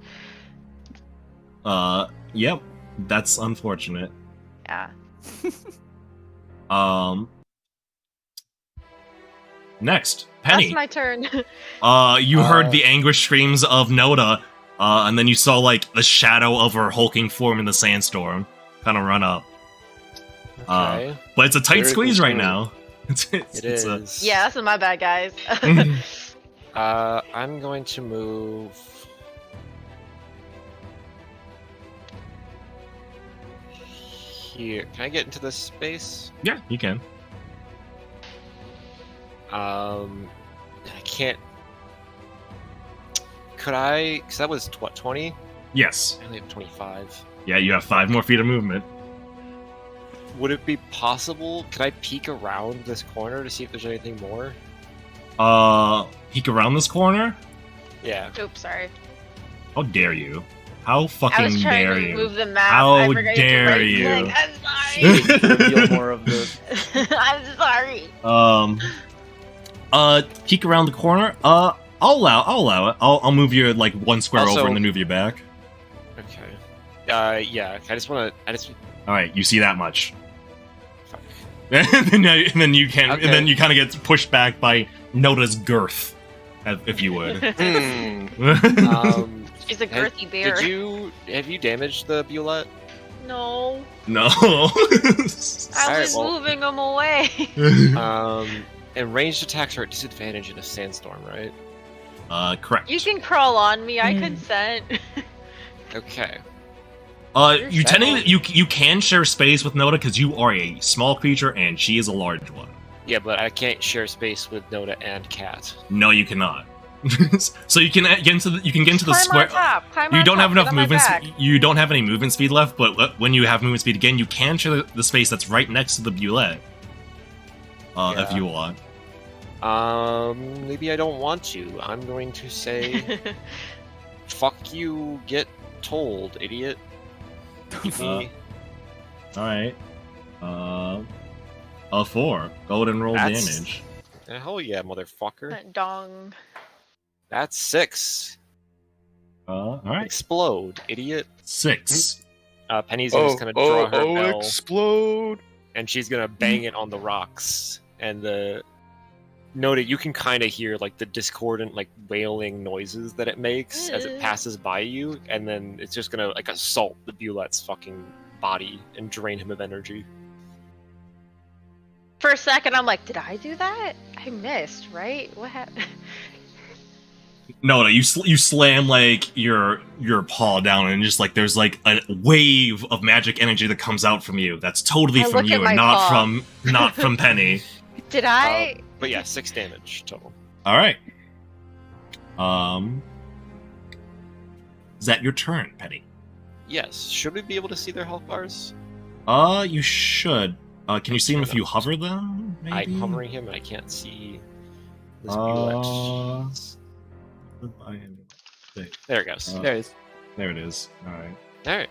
Yep. That's unfortunate.
Yeah.
Next, Penny.
That's my turn.
You heard the anguished screams of Noda, and then you saw, like, the shadow of her hulking form in the sandstorm kind of run up.
Okay.
But it's a tight squeeze right now.
It is.
Yeah, that's my bad, guys.
I'm going to move... Here. Can I get into this space?
Yeah, you can.
I can't... Could I... Because that was, what, 20?
Yes.
I only have 25.
Yeah, you have 5 more feet of movement.
Would it be possible... Could I peek around this corner to see if there's anything more?
Peek around this corner?
Yeah.
Oops, sorry.
How dare you? How fucking dare you?
I was trying to move the map.
How dare you?
I'm sorry.
Reveal more of the...
I'm sorry.
Peek around the corner. I'll allow it. I'll move you like 1 square over and then move you back.
Okay. Yeah. I just. All
right, you see that much. Fuck. and then you can, and then you kind of get pushed back by Noda's girth, if you would.
She's a girthy bear.
Have you damaged the Bulette?
No.
No.
I was moving them away.
And ranged attacks are at disadvantage in a sandstorm, right?
Correct.
You can crawl on me. I consent.
Okay.
You can share space with Noda because you are a small creature and she is a large one.
Yeah, but I can't share space with Noda and Cat.
No, you cannot. So you can get into the square.
You
don't have enough movement. You don't have any movement speed left. But when you have movement speed again, you can share the space that's right next to the Bulette. If you want.
Maybe I don't want to. I'm going to say, "Fuck you, get told, idiot."
Alright. A 4. Go ahead and roll damage.
Hell yeah, motherfucker.
Dong.
That's 6.
Alright.
Explode, idiot.
6.
Penny's just gonna draw her bell.
Explode!
And she's gonna bang it on the rocks. And note it, you can kind of hear like the discordant, like wailing noises that it makes as it passes by you, and then it's just gonna like assault the Bulette's fucking body and drain him of energy.
For a second, I'm like, did I do that? I missed, right? What happened?
No, you slam like your paw down, and just like there's like a wave of magic energy that comes out from you. That's totally from you and not from Penny.
Did I?
But yeah, 6 damage total.
All right. Is that your turn, Penny?
Yes. Should we be able to see their health bars?
You should. Can you see them if you hover them? Maybe?
I'm hovering him, and I can't see this Bulette. There it goes.
There it is.
There it is. All right.
All right.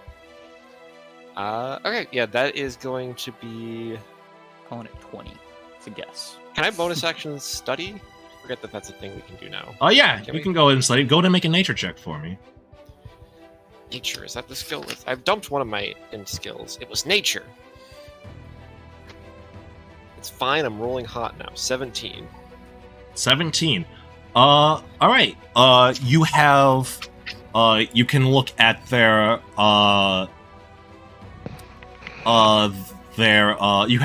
Okay. Yeah, that is going to be.
Calling it 20. It's a guess.
Can I bonus action study? Forget that that's a thing we can do now.
Oh yeah, you can go ahead and study. Go ahead and make a nature check for me.
Nature, is that the skill? I've dumped one of my skills. It was nature. It's fine. I'm rolling hot now. 17.
17. All right. You have. You can look at their. You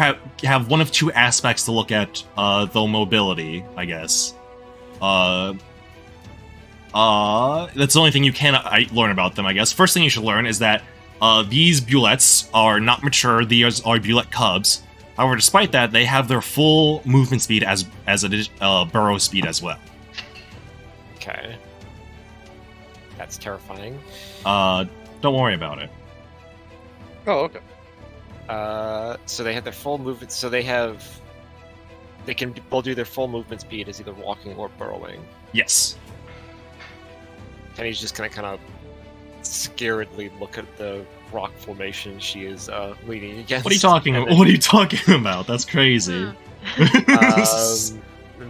have one of 2 aspects to look at. Though mobility, I guess. That's the only thing you can learn about them, I guess. First thing you should learn is that these Bulettes are not mature. These are Bulette cubs. However, despite that, they have their full movement speed as a burrow speed as well.
Okay. That's terrifying.
Don't worry about it.
Oh, okay.
So they have their full movement. So they can both do their full movement speed as either walking or burrowing.
Yes.
And he's just gonna kind of scaredly look at the rock formation she is leaning against.
What are you talking about? What are you talking about? That's crazy.
And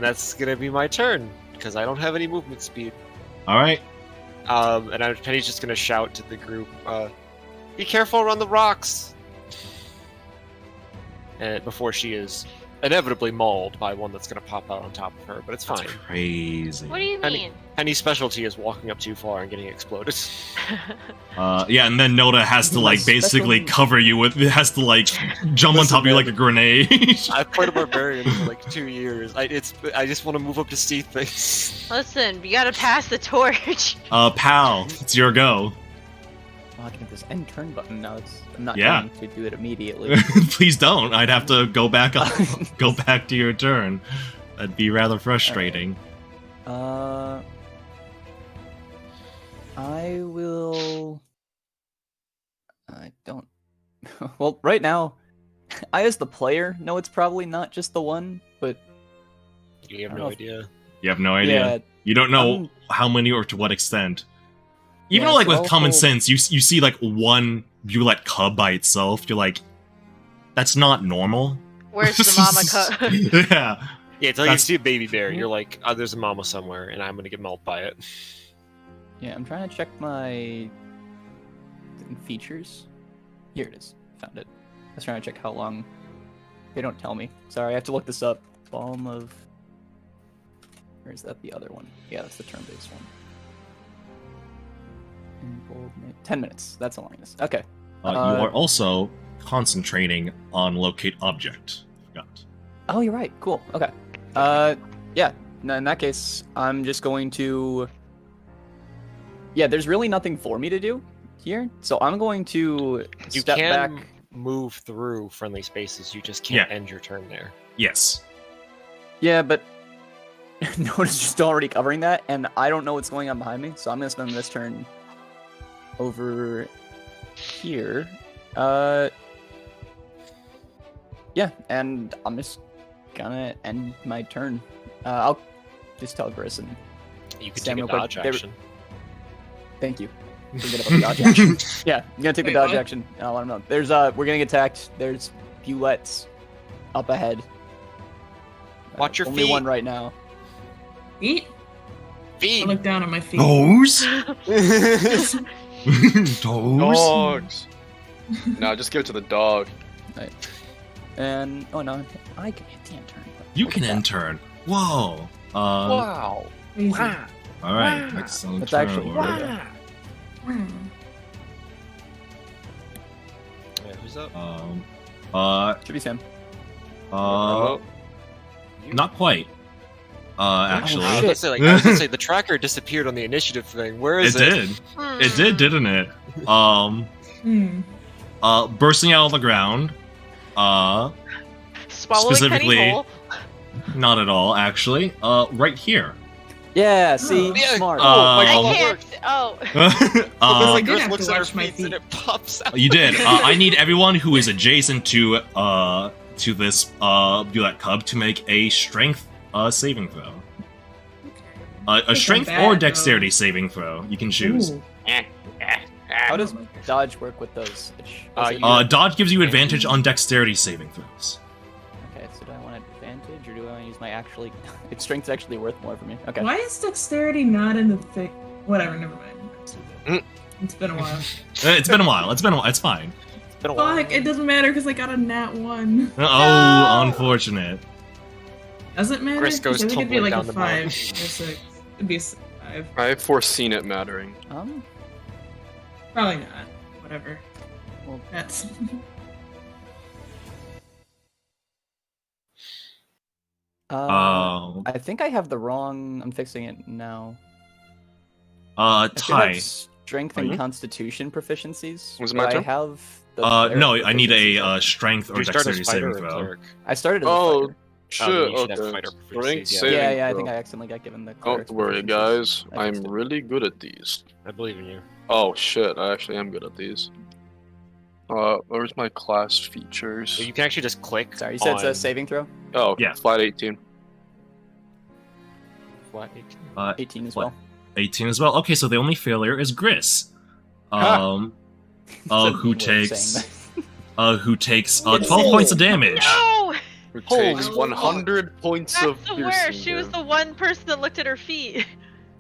that's gonna be my turn because I don't have any movement speed.
All right.
And Penny's just gonna shout to the group, "Be careful around the rocks!" And before she is inevitably mauled by one that's gonna pop out on top of her, but it's fine.
That's crazy.
What do you mean?
Penny's specialty is walking up too far and getting exploded.
Yeah, and then Noda has to like basically cover you with. It has to like jump on top of you like a grenade.
I've played a barbarian for like 2 years. I just want to move up to see things.
Listen, you gotta pass the torch.
Pal, it's your go.
Oh, I can hit this end turn button now. I'm not
Yeah.
going to do it immediately.
Please don't. I'd have to go back up, go back to your turn. That'd be rather frustrating.
I will. I don't. Well, right now, I as the player know it's probably not just the one, but
You have no idea.
You have no idea.
Yeah,
You don't know how many or to what extent. Even
Yeah,
though, like,
so
with
I'll
common
hold-
sense, you see, like, one Bulette cub by itself, you're like, that's not normal.
Where's the mama cub?
Yeah.
Yeah, until you
That's-
see a baby bear, you're like, oh, there's a mama somewhere, and I'm gonna get mauled by it.
Yeah, I'm trying to check my features. Here it is. Found it. I was trying to check how long. They don't tell me. Sorry, I have to look this up. Balm of. Or is that the other one? Yeah, that's the turn-based one. 10 minutes. That's how long it is. Okay.
You are also concentrating on locate object. Forgot.
Oh, you're right. Cool. Okay. Yeah. No, in that case, I'm just going to. Yeah, there's really nothing for me to do here, so I'm going to
You
step
can
back.
move through friendly spaces, you just can't
Yeah.
end your turn there.
Yes.
Yeah, but Noda's just already covering that, and I don't know what's going on behind me, so I'm gonna spend this turn over here. Yeah, and I'm just gonna end my turn. I'll just tell Gris and
You can
Sam
take a
real quick.
dodge action.
Thank you. Thinking about the dodge action. Yeah, I'm gonna take the dodge action, and I'll let him know. There's we're getting attacked. There's bullets up ahead.
Watch your
only
feet.
one right now.
Feet?
Feet.
I look down at my feet.
Those? Those?
Dogs. No, just give it to the dog.
Right. And oh no, I can hit the intern.
You can intern. Whoa.
Wow.
Crazy.
All right. Excellent.
That's actually
Yeah, who's up?
Should be Sam.
Not quite. Actually.
I was gonna say the tracker disappeared on the initiative thing. Where is it?
It did, didn't it? Bursting out of the ground.
Swallowing
specifically,
Penny whole.
not at all, actually. Right here.
Yeah, see,
Yeah,
smart.
I
God.
can't. Oh.
I did
Chris
have
looks
to
at her
watch my
feet and
feet.
it pops out.
You did. I need everyone who is adjacent to this Bullet Cub to make a strength saving throw. A strength
bad,
or dexterity saving throw. You can choose.
Ooh.
How does dodge work with those?
Dodge gives you advantage on dexterity saving throws.
Okay, so do I want advantage or do I want to use my actually? Its strength's actually worth more for me. Okay.
Why is dexterity not in the thing? Whatever, never mind. It's been a while.
It's been a while. It's fine.
It's been a while.
Fuck, it doesn't matter because I got a nat 1.
Oh, unfortunate.
Doesn't matter?
Chris goes
'Cause I think it'd be
tumbling
like
down
a
the
5
mountain.
or 6. It'd be 5.
I've foreseen it mattering.
Probably not. Whatever.
Well,
That's.
I think I have the wrong. I'm fixing it now. I should have
Ty.
strength and constitution proficiencies.
Was it my
but
turn?
I have. The
No,
cleric
I need
proficiencies.
a strength or
Do you start as
dexterity
fighter
saving
or
throw.
cleric?
I started as a
Oh,
fighter.
shit.
you should have
Okay.
fighter
Strength
proficiencies, yeah.
saving
Yeah, I
throw.
think I accidentally got given the.
Don't
cleric's
worry,
proficiencies.
guys.
I
I'm
fixed it.
really good at these.
I believe in you.
Oh shit, I actually am good at these. Where's my class features?
So you can actually just click.
Sorry, you said it's
on
a saving throw.
Oh,
Yeah.
flat 18.
flat 18.
18 as
What?
well.
18 as well. Okay, so the only failure is Gris.
That's a
Who
way of
takes
saying
12 points of damage.
No!
Who
Holy
takes
fuck.
100 points
That's
of
the
piercing.
worst. She was
damage.
the one person that looked at her feet.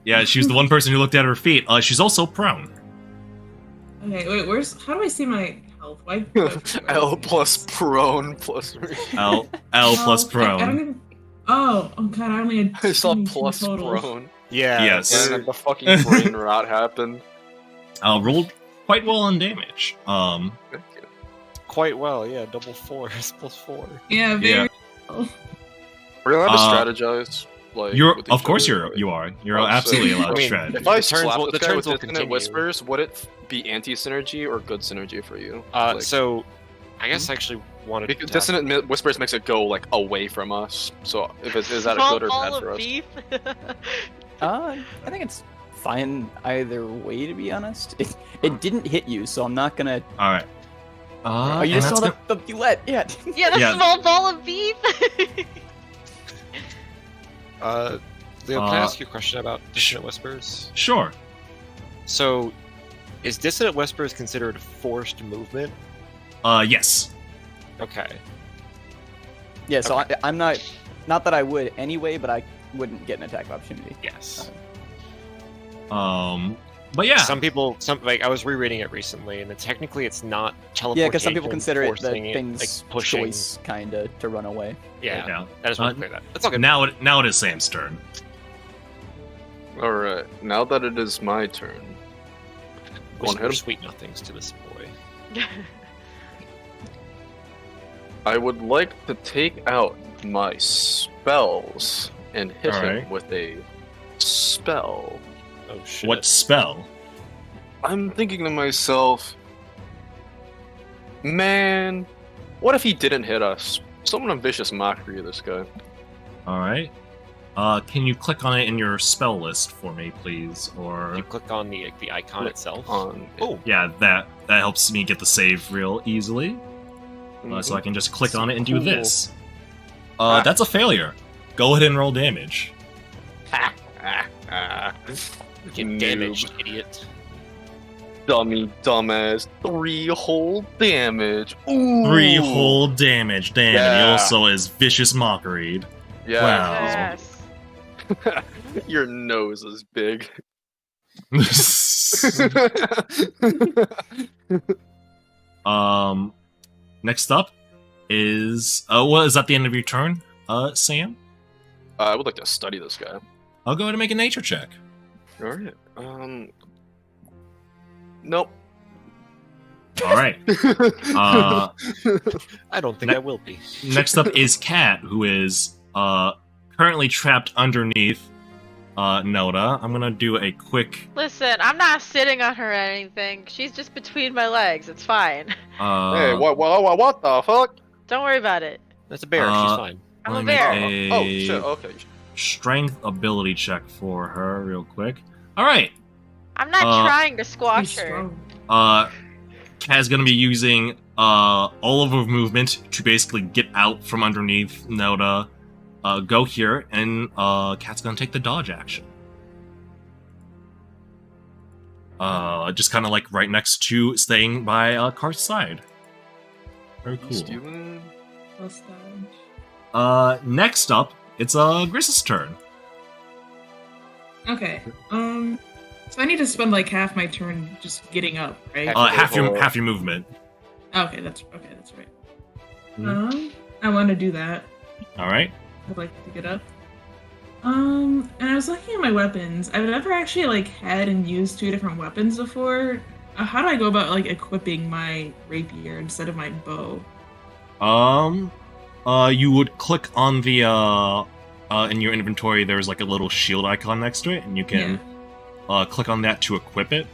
Yeah, she was the one person who looked at her feet. She's also prone.
Okay, wait, how do I see my health? Why?
L plus prone plus.
L plus
I don't
prone.
even. Oh god, I only had.
I saw
22
plus
total.
prone.
Yeah.
Yes.
And then the fucking brain rot happened.
Rolled quite well on damage.
Quite well, yeah. Double 4s plus 4.
Yeah, very. Well.
We're allowed to strategize. Like,
You're
with
of
each
course
other,
you
right?
are. You're
Oh,
absolutely
so-
allowed
I
to
mean,
shred.
If I
The turns
slap
will-
this
the
guy
turns
with
will
Infinite
continue.
Whispers, would it be anti-synergy or good synergy for you?
So, I guess I actually wanted
Because
to.
Dissonant Whispers makes it go like away from us. So if is that a
Small
good or
ball
bad
of
for us?
beef.
I think it's fine either way, to be honest. It didn't hit you, so I'm not gonna.
All right.
Oh, you
and
just saw
that's
the bullet. Yeah.
Yeah, the
Yeah.
small ball of beef.
Leo, can I ask you a question about Dissonant Whispers?
Sure.
So, is Dissonant Whispers considered forced movement?
Yes.
Okay.
Yeah, so I'm not that I would anyway, but I wouldn't get an attack of opportunity.
Yes.
But yeah.
Some people, I was rereading it recently, and technically it's not teleportation.
Yeah, because some people consider it the
forcing
thing's
like pushing.
choice, kinda, to run away.
Yeah. I just want to clear that. That's all good.
Now it is Sam's turn.
Alright, now that it is my turn. Go on, hit
Whisper
him.
sweet nothings to this boy.
I would like to take out my spells and hit him
Alright.
with a spell.
Oh shit.
What spell?
I'm thinking to myself, man, what if he didn't hit us? Someone vicious mockery of this guy.
All right. Can you click on it in your spell list for me, please? Or
You click on the icon itself.
On
Oh,
yeah, that helps me get the save real easily. So I can just click on it and do
Cool.
this. That's a failure. Go ahead and roll damage.
get damaged, idiot.
dumbass. 3 whole damage. Ooh.
3 whole damage. Damn,
Yeah.
and he also is vicious mockery.
Yeah.
Wow.
Yes.
Your nose is big.
Next up is well, is that the end of your turn, Sam?
I would like to study this guy.
I'll go ahead and make a nature check.
All right. Nope.
All right.
I don't think I will be.
Next up is Kat, who is currently trapped underneath Noda. I'm gonna do a quick.
Listen, I'm not sitting on her or anything. She's just between my legs. It's fine.
Hey, what the fuck?
Don't worry about it.
That's a bear. She's fine.
I'm a
let me
bear.
make
Oh shit. Okay.
Strength ability check for her, real quick. All right.
I'm not trying to squash her.
Kat's gonna be using all of her movement to basically get out from underneath Noda. Go here, and Kat's gonna take the dodge action. Just kind of like right next to staying by Karth's side. Very cool. Next up, it's Griss's turn.
Okay. So I need to spend like half my turn just getting up, right?
Half your movement.
Okay, that's right. I want to do that.
All right.
I'd like to get up. And I was looking at my weapons. I've never actually like had and used 2 different weapons before. How do I go about like equipping my rapier instead of my bow?
You would click on the in your inventory. There's like a little shield icon next to it, and you can click on that to equip it,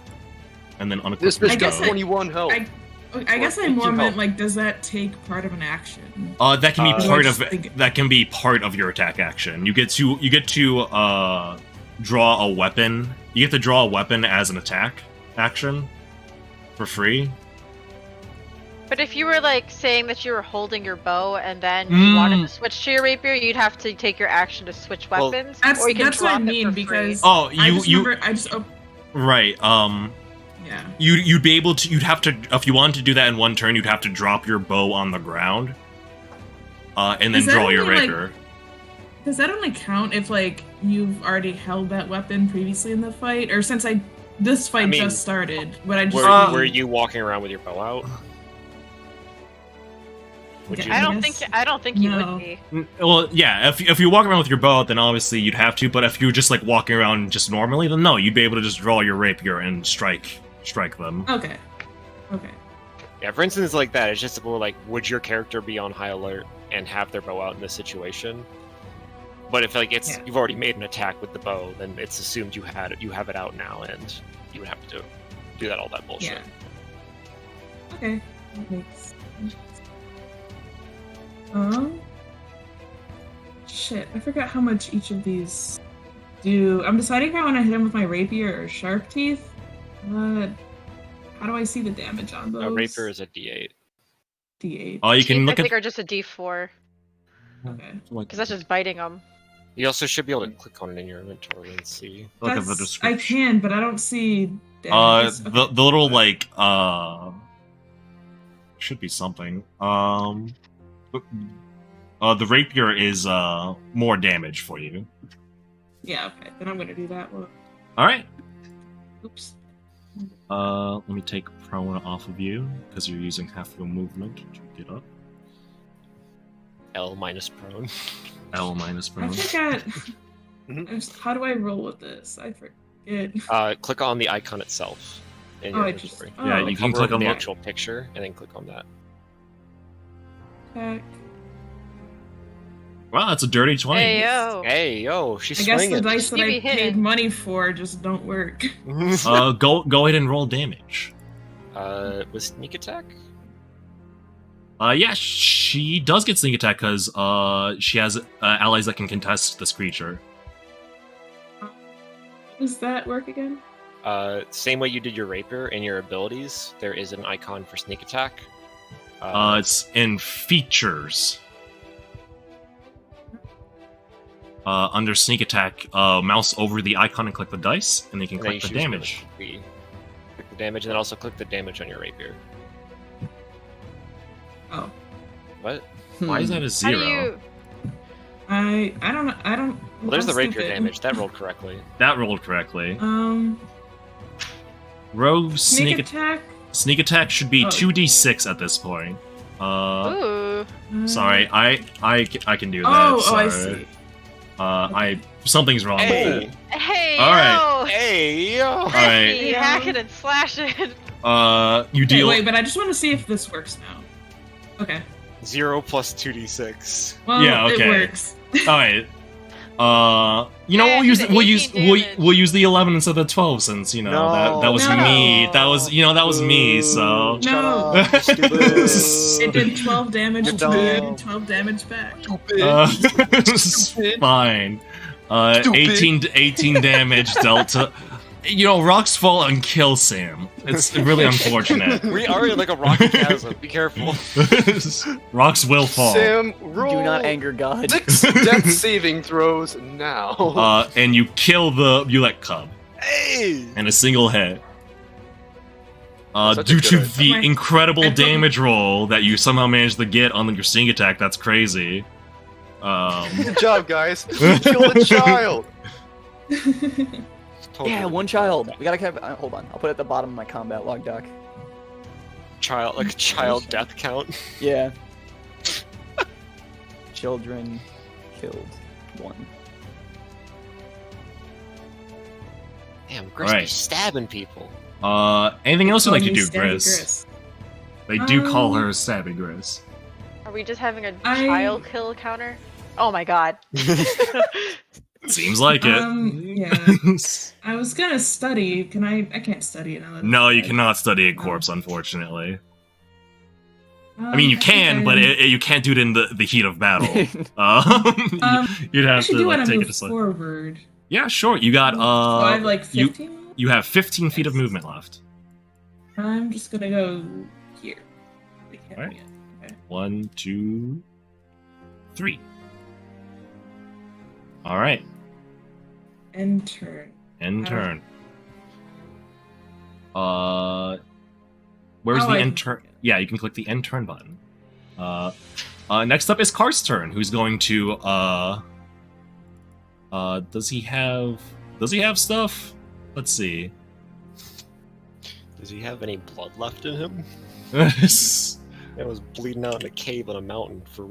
and then unequip.
This bitch got 21 health.
I guess I more meant like, does that take part of an action?
That can be part of your attack action. You get to draw a weapon. You get to draw a weapon as an attack action for free.
But if you were like saying that you were holding your bow and then you wanted to switch to your rapier, you'd have to take your action to switch weapons. Or you can
that's
drop
what I mean
it for
because
free.
Right.
Yeah.
You'd be able to. You'd have to, if you wanted to do that in one turn, you'd have to drop your bow on the ground, and then draw your rapier.
Does that only count if like you've already held that weapon previously in the fight, or since this fight just started? Would I just
were you walking around with your bow out?
I don't think you would be.
Well, yeah. If you walk around with your bow, then obviously you'd have to. But if you're just like walking around just normally, then no, you'd be able to just draw your rapier and strike them.
Okay.
Yeah, for instance, like that, it's just more like, would your character be on high alert and have their bow out in this situation? But if like you've already made an attack with the bow, then it's assumed you have it out now, and you would have to do all that bullshit.
Yeah. Okay. That makes sense. Shit, I forgot how much each of these do. I'm deciding if I want to hit him with my rapier or sharp teeth. How do I see the damage on those?
A rapier is a D8.
D8.
Oh, you can look
I think are just a D4.
Okay.
Because that's just biting them.
You also should be able to click on it in your inventory and see.
Look at the description.
I can, but I don't see
damage. The little like should be something. The rapier is more damage for you.
Yeah, okay. Then I'm gonna do that one.
Alright.
Oops.
Let me take prone off of you, because you're using half your movement to get up.
L minus prone.
L minus prone.
I forgot. How do I roll with this? I forget.
Click on the icon itself. In your inventory.
Yeah, you can click on
the actual picture, and then click on that.
Okay.
Wow, that's a dirty 20.
Hey
yo, she's
I
swinging.
guess the dice that I paid money for just don't work.
Go ahead and roll damage.
With sneak attack?
Yeah, she does get sneak attack because she has allies that can contest this creature.
Does that work again?
Same way you did your rapier in your abilities, there is an icon for sneak attack.
It's in features. Under sneak attack, mouse over the icon and click the dice, and then you can click the damage.
Click the damage, and then also click the damage on your rapier.
Oh.
What?
Why is that a 0?
How do you...
I don't know. I don't.
Well, there's the rapier
stupid.
damage. That rolled correctly.
That rolled correctly. Rogue sneak attack should be 2d6 at this point.
Ooh.
Sorry, I can do that.
Oh,
sorry.
I see.
Something's wrong with it.
Hey,
All right.
yo!
Hey, yo!
All right.
Hey, hack it and slash it.
You deal.
Wait, but I just want to see if this works now. Okay.
0 plus 2d6.
Well,
Yeah, okay.
it works.
All right. You know,
Yeah,
we'll use the 11 instead of the 12 since you know
No.
that was
No.
me. That was me. So
No. It did 12 damage
You're
to me
dumb.
and 12 damage back.
fine. 18 damage delta. You know, rocks fall and kill Sam. It's really unfortunate.
We are in like a rocky chasm. Be careful.
Rocks will fall.
Sam, roll
Do not anger God.
6 death saving throws now.
And you kill the Bulette cub
Hey!
in a single hit.
Such a
Due to
good
the
attack.
incredible damage roll that you somehow managed to get on your sneak attack, that's crazy.
Good job, guys. You killed a child.
Yeah, one child. We gotta have. Hold on. I'll put it at the bottom of my combat log doc.
Child, like a child death count.
Yeah. Children killed 1.
Damn, Gris
Right.
be stabbing people.
Anything else you'd like to
Call me
do,
Stabby
Gris? They do call her
Um,
Stabby Gris.
Are we just having a
I-
child kill counter? Oh my god.
Seems like it.
Yeah. I was gonna study. Can I can't study now.
No, you cannot study a corpse, unfortunately. I mean, you can, but you can't do it in the heat of battle. You'd have to like take it aside.
forward.
Yeah, sure. You got
So I have like
you
15.
you have 15 feet of movement left.
I'm just gonna go here.
Alright.
Okay.
1, 2, 3. All right.
End turn.
End
Oh.
turn. Where's
Oh,
the
I
end
can-
turn? Yeah, you can click the end turn button. Next up is Kar's turn, who's going to does he have stuff? Let's see.
Does he have any blood left in him?
It's
It was bleeding out in a cave on a mountain for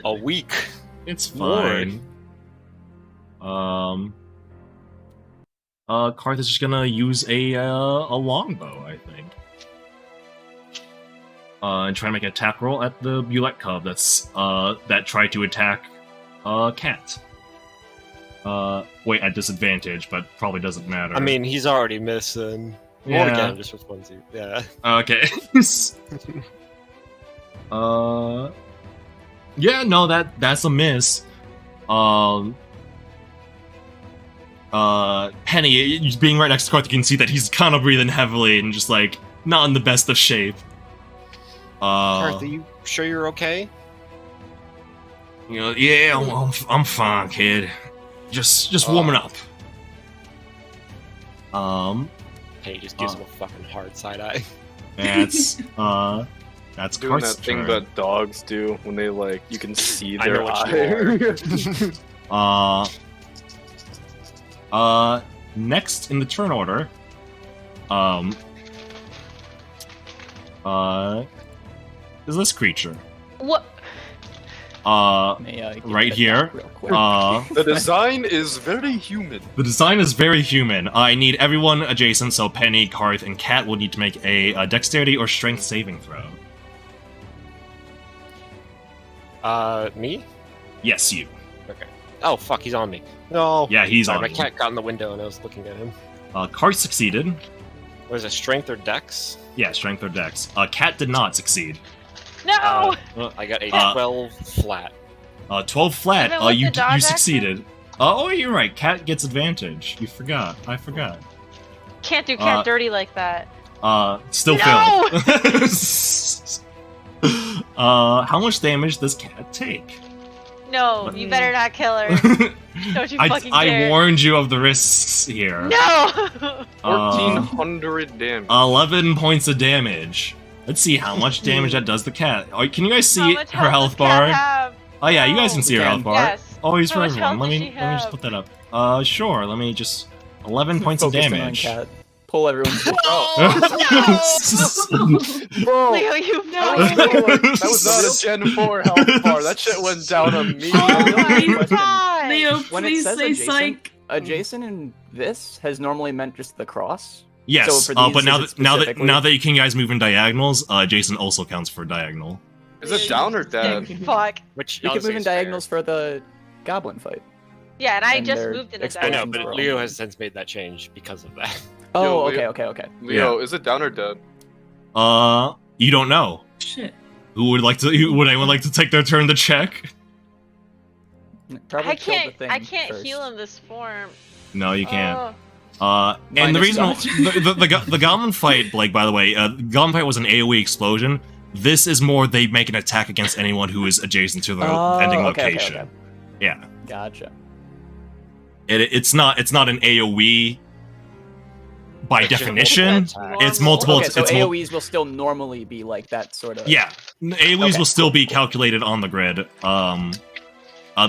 a week.
fine. Karth is just gonna use a longbow, I think. And try to make an attack roll at the Bulette cub that tried to attack Cat. Wait, at disadvantage, but probably doesn't matter.
I mean, he's already missing.
Yeah.
Roll again, just for funsies. Yeah.
Okay. Yeah, no, that's a miss. Penny, being right next to Karth, you can see that he's kind of breathing heavily and just like not in the best of shape.
Karth, are you sure you're okay?
You know, yeah, I'm fine, kid. Just warming up.
Penny just gives him a fucking hard side eye.
That's
Doing
Karth's
that thing
turn.
that dogs do when they like you can see
I
their
know what
eye.
Next in the turn order, is this creature.
What?
May I get
Right
that
here.
back real quick?
The design is very human.
The design is very human. I need everyone adjacent, so Penny, Karth, and Cat will need to make a dexterity or strength saving throw.
Me?
Yes, you.
Okay. Oh, fuck, he's on me. No.
Yeah, he's
Sorry,
on
my
you.
cat got in the window and I was looking at him.
Karth succeeded.
What is it, strength or dex?
Yeah, strength or dex. Cat did not succeed.
No!
I got a 12 flat.
12 flat.
And then what's
You
the dodge
succeeded. Oh, you're right. Cat gets advantage. You forgot. I forgot.
Can't do cat dirty like that.
Still
No!
failed. How much damage does Cat take?
No, you better not kill her. Don't you fucking dare.
I warned you of the risks here.
No!
1400 damage.
11 points of damage. Let's see how much damage that does the cat. Oh, can you guys see her health bar? Oh yeah, you guys can see her health bar.
Yes.
Always for everyone. Let me just put that up. Sure. Let me just 11 points of damage.
Pull everyone.
Bro, Leo, you know.
That was not a Gen 4 health bar. That shit went down immediately.
Oh my Leo,
when
please
it says
say
adjacent,
psych.
Adjacent in this has normally meant just the cross.
Yes,
so for
but now that you can guys move in diagonals, Jason also counts for diagonal.
Is it down or dead?
Fuck.
Which
you can move in diagonals for the goblin fight.
Yeah, and I just moved in a diagonal.
I know, but Leo has since made that change because of that.
Oh,
Yo,
okay.
Leo, is it down or dead?
You don't know.
Shit.
Would anyone like to take their turn to check?
Probably
I can't
first.
heal in this form.
No, you can't.
Oh.
And the reason the goblin fight, like, by the way, goblin fight was an AoE explosion. This is more they make an attack against anyone who is adjacent to the ending location.
Okay.
Yeah.
Gotcha.
It's not an AoE by definition. It's multiple.
Okay, so AoEs will still normally be like that sort of.
Yeah, AoEs will still be calculated on the grid.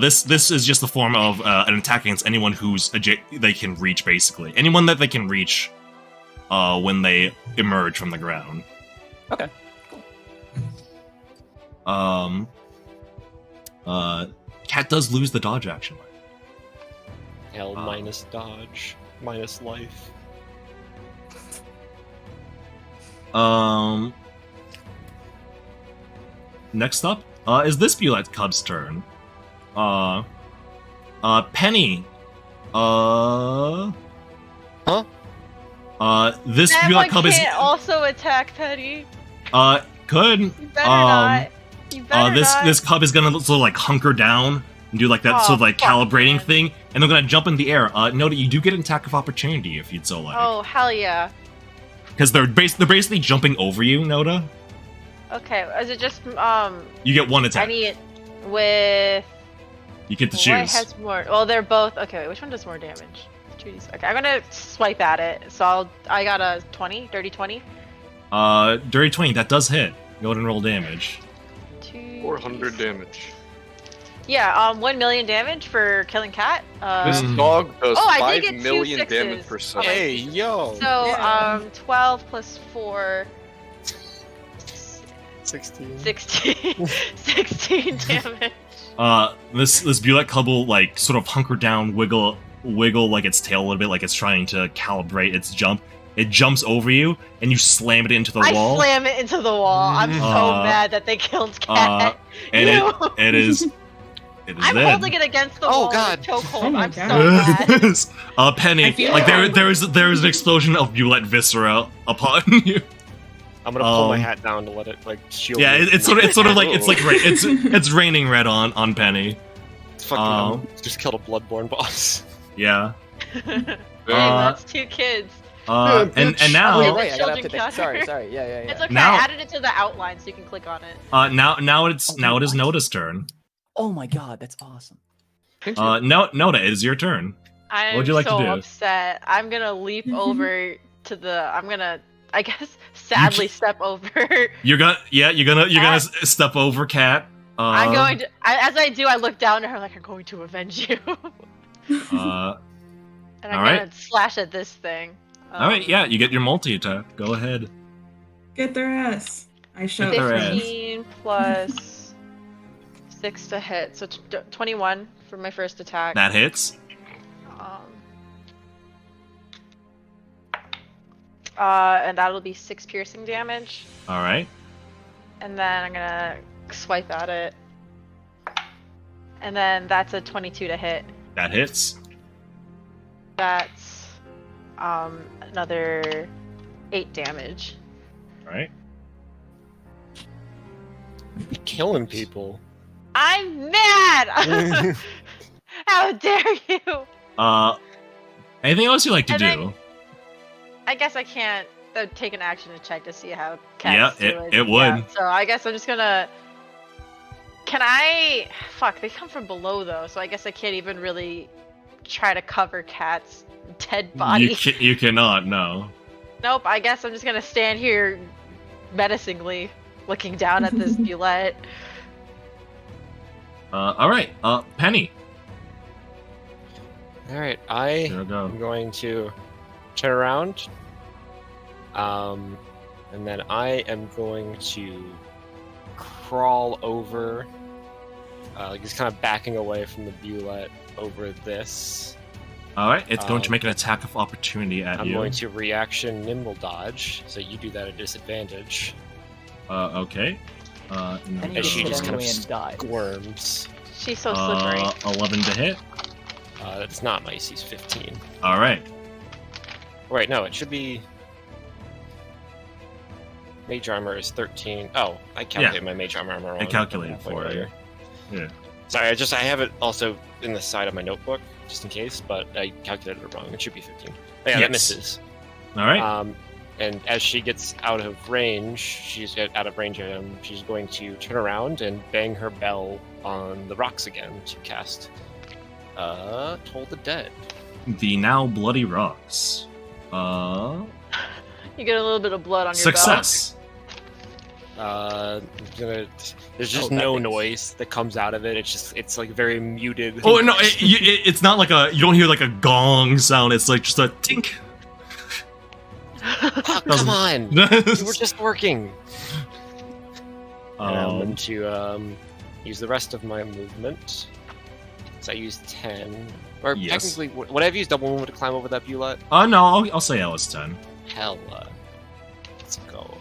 This is just the form of an attack against anyone who's they can reach, basically. Anyone that they can reach when they emerge from the ground.
Okay.
Cat does lose the dodge action.
Hell minus dodge, minus life.
Next up, is this Blight Cub's turn. Penny.
Huh?
This Blight Cub
can't also attack Penny.
Could.
You better not. You better not.
This cub is gonna sort of like hunker down and do like that sort of like calibrating
man.
thing, and they're gonna jump in the air. Note that you do get an attack of opportunity if you'd so like.
Oh hell yeah!
Because they're basically jumping over you, Noda.
Okay, is it just
You get one attack.
I need with.
You get to
What
choose.
has more? Well, they're both. Okay, wait, which one does more damage? 2d6. Okay, I'm gonna swipe at it. So I got a 20, dirty 20.
Dirty 20. That does hit. Go ahead and roll damage.
400 damage.
Yeah, 1 million damage for killing cat.
This dog does
I did
5
get
million
2
damage
sixes.
per second.
Hey, yo!
So, 12 plus 4...
16.
16 damage.
This Blight Cub will like sort of hunker down, wiggle like its tail a little bit, like it's trying to calibrate its jump. It jumps over you, and you slam it into the wall.
I slam it into the wall. I'm so mad that they killed cat.
And it is.
I'm
dead.
holding it against the wall.
Oh god!
Chokehold.
my
I'm so
God.
mad.
Penny, like there is an explosion of Blight viscera upon you.
I'm gonna pull my hat down to let it like shield.
Yeah,
me.
it's sort of like it's raining red on Penny.
It's fucking just killed a bloodborne boss.
Yeah.
Hey, that's 2 kids.
And now.
Oh, you're right. I gotta have to Sorry. Yeah.
It's okay.
Now-
I added it to the outline so you can click on it.
Now it is Noda's turn.
Oh my god, that's awesome.
Noda, it is your turn.
I'm
What'd you like to
so
do?
upset. I'm gonna leap over to the. I'm gonna, I guess, sadly step over.
You're gonna step over Cat.
I'm going to. As I do, I look down at her like I'm going to avenge you. And I'm gonna slash at this thing.
All right, yeah, you get your multi-attack. Go ahead.
Get their ass. I shot
Get their ass.
15 plus 6 to hit, so 21 for my first attack.
That hits.
And that'll be 6 piercing damage.
All right.
And then I'm gonna swipe at it. And then that's a 22 to hit.
That hits.
That's another 8 damage.
All right.
You're killing people.
I'm mad! How dare you!
Anything else you like to
And
do?
then- I guess I can't take an action to check to see how cats do
it would.
Yeah, so I guess I'm just gonna Can I... Fuck, they come from below, though, so I guess I can't even really try to cover Cat's dead body.
You cannot, no.
Nope, I guess I'm just gonna stand here menacingly, looking down at this Bulette.
Alright, Penny.
Alright, I am going to turn around. And then I am going to crawl over, like just kind of backing away from the Bulette over this.
Alright, it's going to make an attack of opportunity at you.
I'm going to reaction nimble dodge, so you do that at disadvantage.
Okay.
And she just kind of squirms.
She's so slippery.
11 to hit.
That's not my AC's 15.
Alright.
Wait, no, it should be... Mage armor is 13. Oh, I calculated my mage armor wrong.
I calculated for it. Yeah.
Sorry, I have it also in the side of my notebook, just in case, but I calculated it wrong. It should be 15. But yeah, that misses.
Alright.
And as she gets out of range, she's going to turn around and bang her bell on the rocks again to cast Toll the Dead.
The now bloody rocks.
You get a little bit of blood on your
success.
There's just no noise that comes out of it. It's like very muted.
Oh no, it's not like you don't hear like a gong sound. It's like just a tink.
Oh, come on! You were just working. And I'm going to use the rest of my movement. So I used 10. Or technically, would I have used double movement to climb over that Bulette?
No, I'll say I was 10.
Hella. Let's go.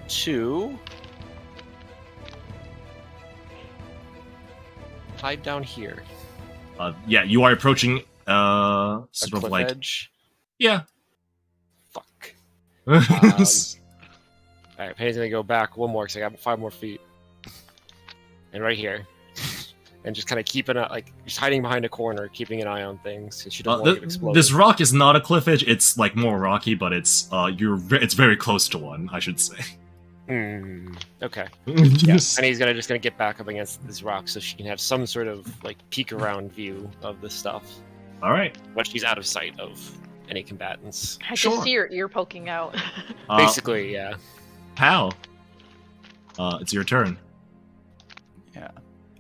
2. Hide down here.
Yeah, you are approaching sort of like
edge.
Yeah.
Fuck. Alright, Penny's gonna go back one more because I got 5 more feet. And right here. And just kind of keeping just hiding behind a corner, keeping an eye on things. She doesn't want to get exploded.
This rock is not a cliff edge. It's like more rocky, but it's it's very close to one, I should say.
Okay. Yes. And he's just gonna get back up against this rock so she can have some sort of like peek around view of this stuff.
All right.
But she's out of sight of any combatants.
I can see your ear poking out.
Basically, yeah.
Pal, it's your turn.
Yeah.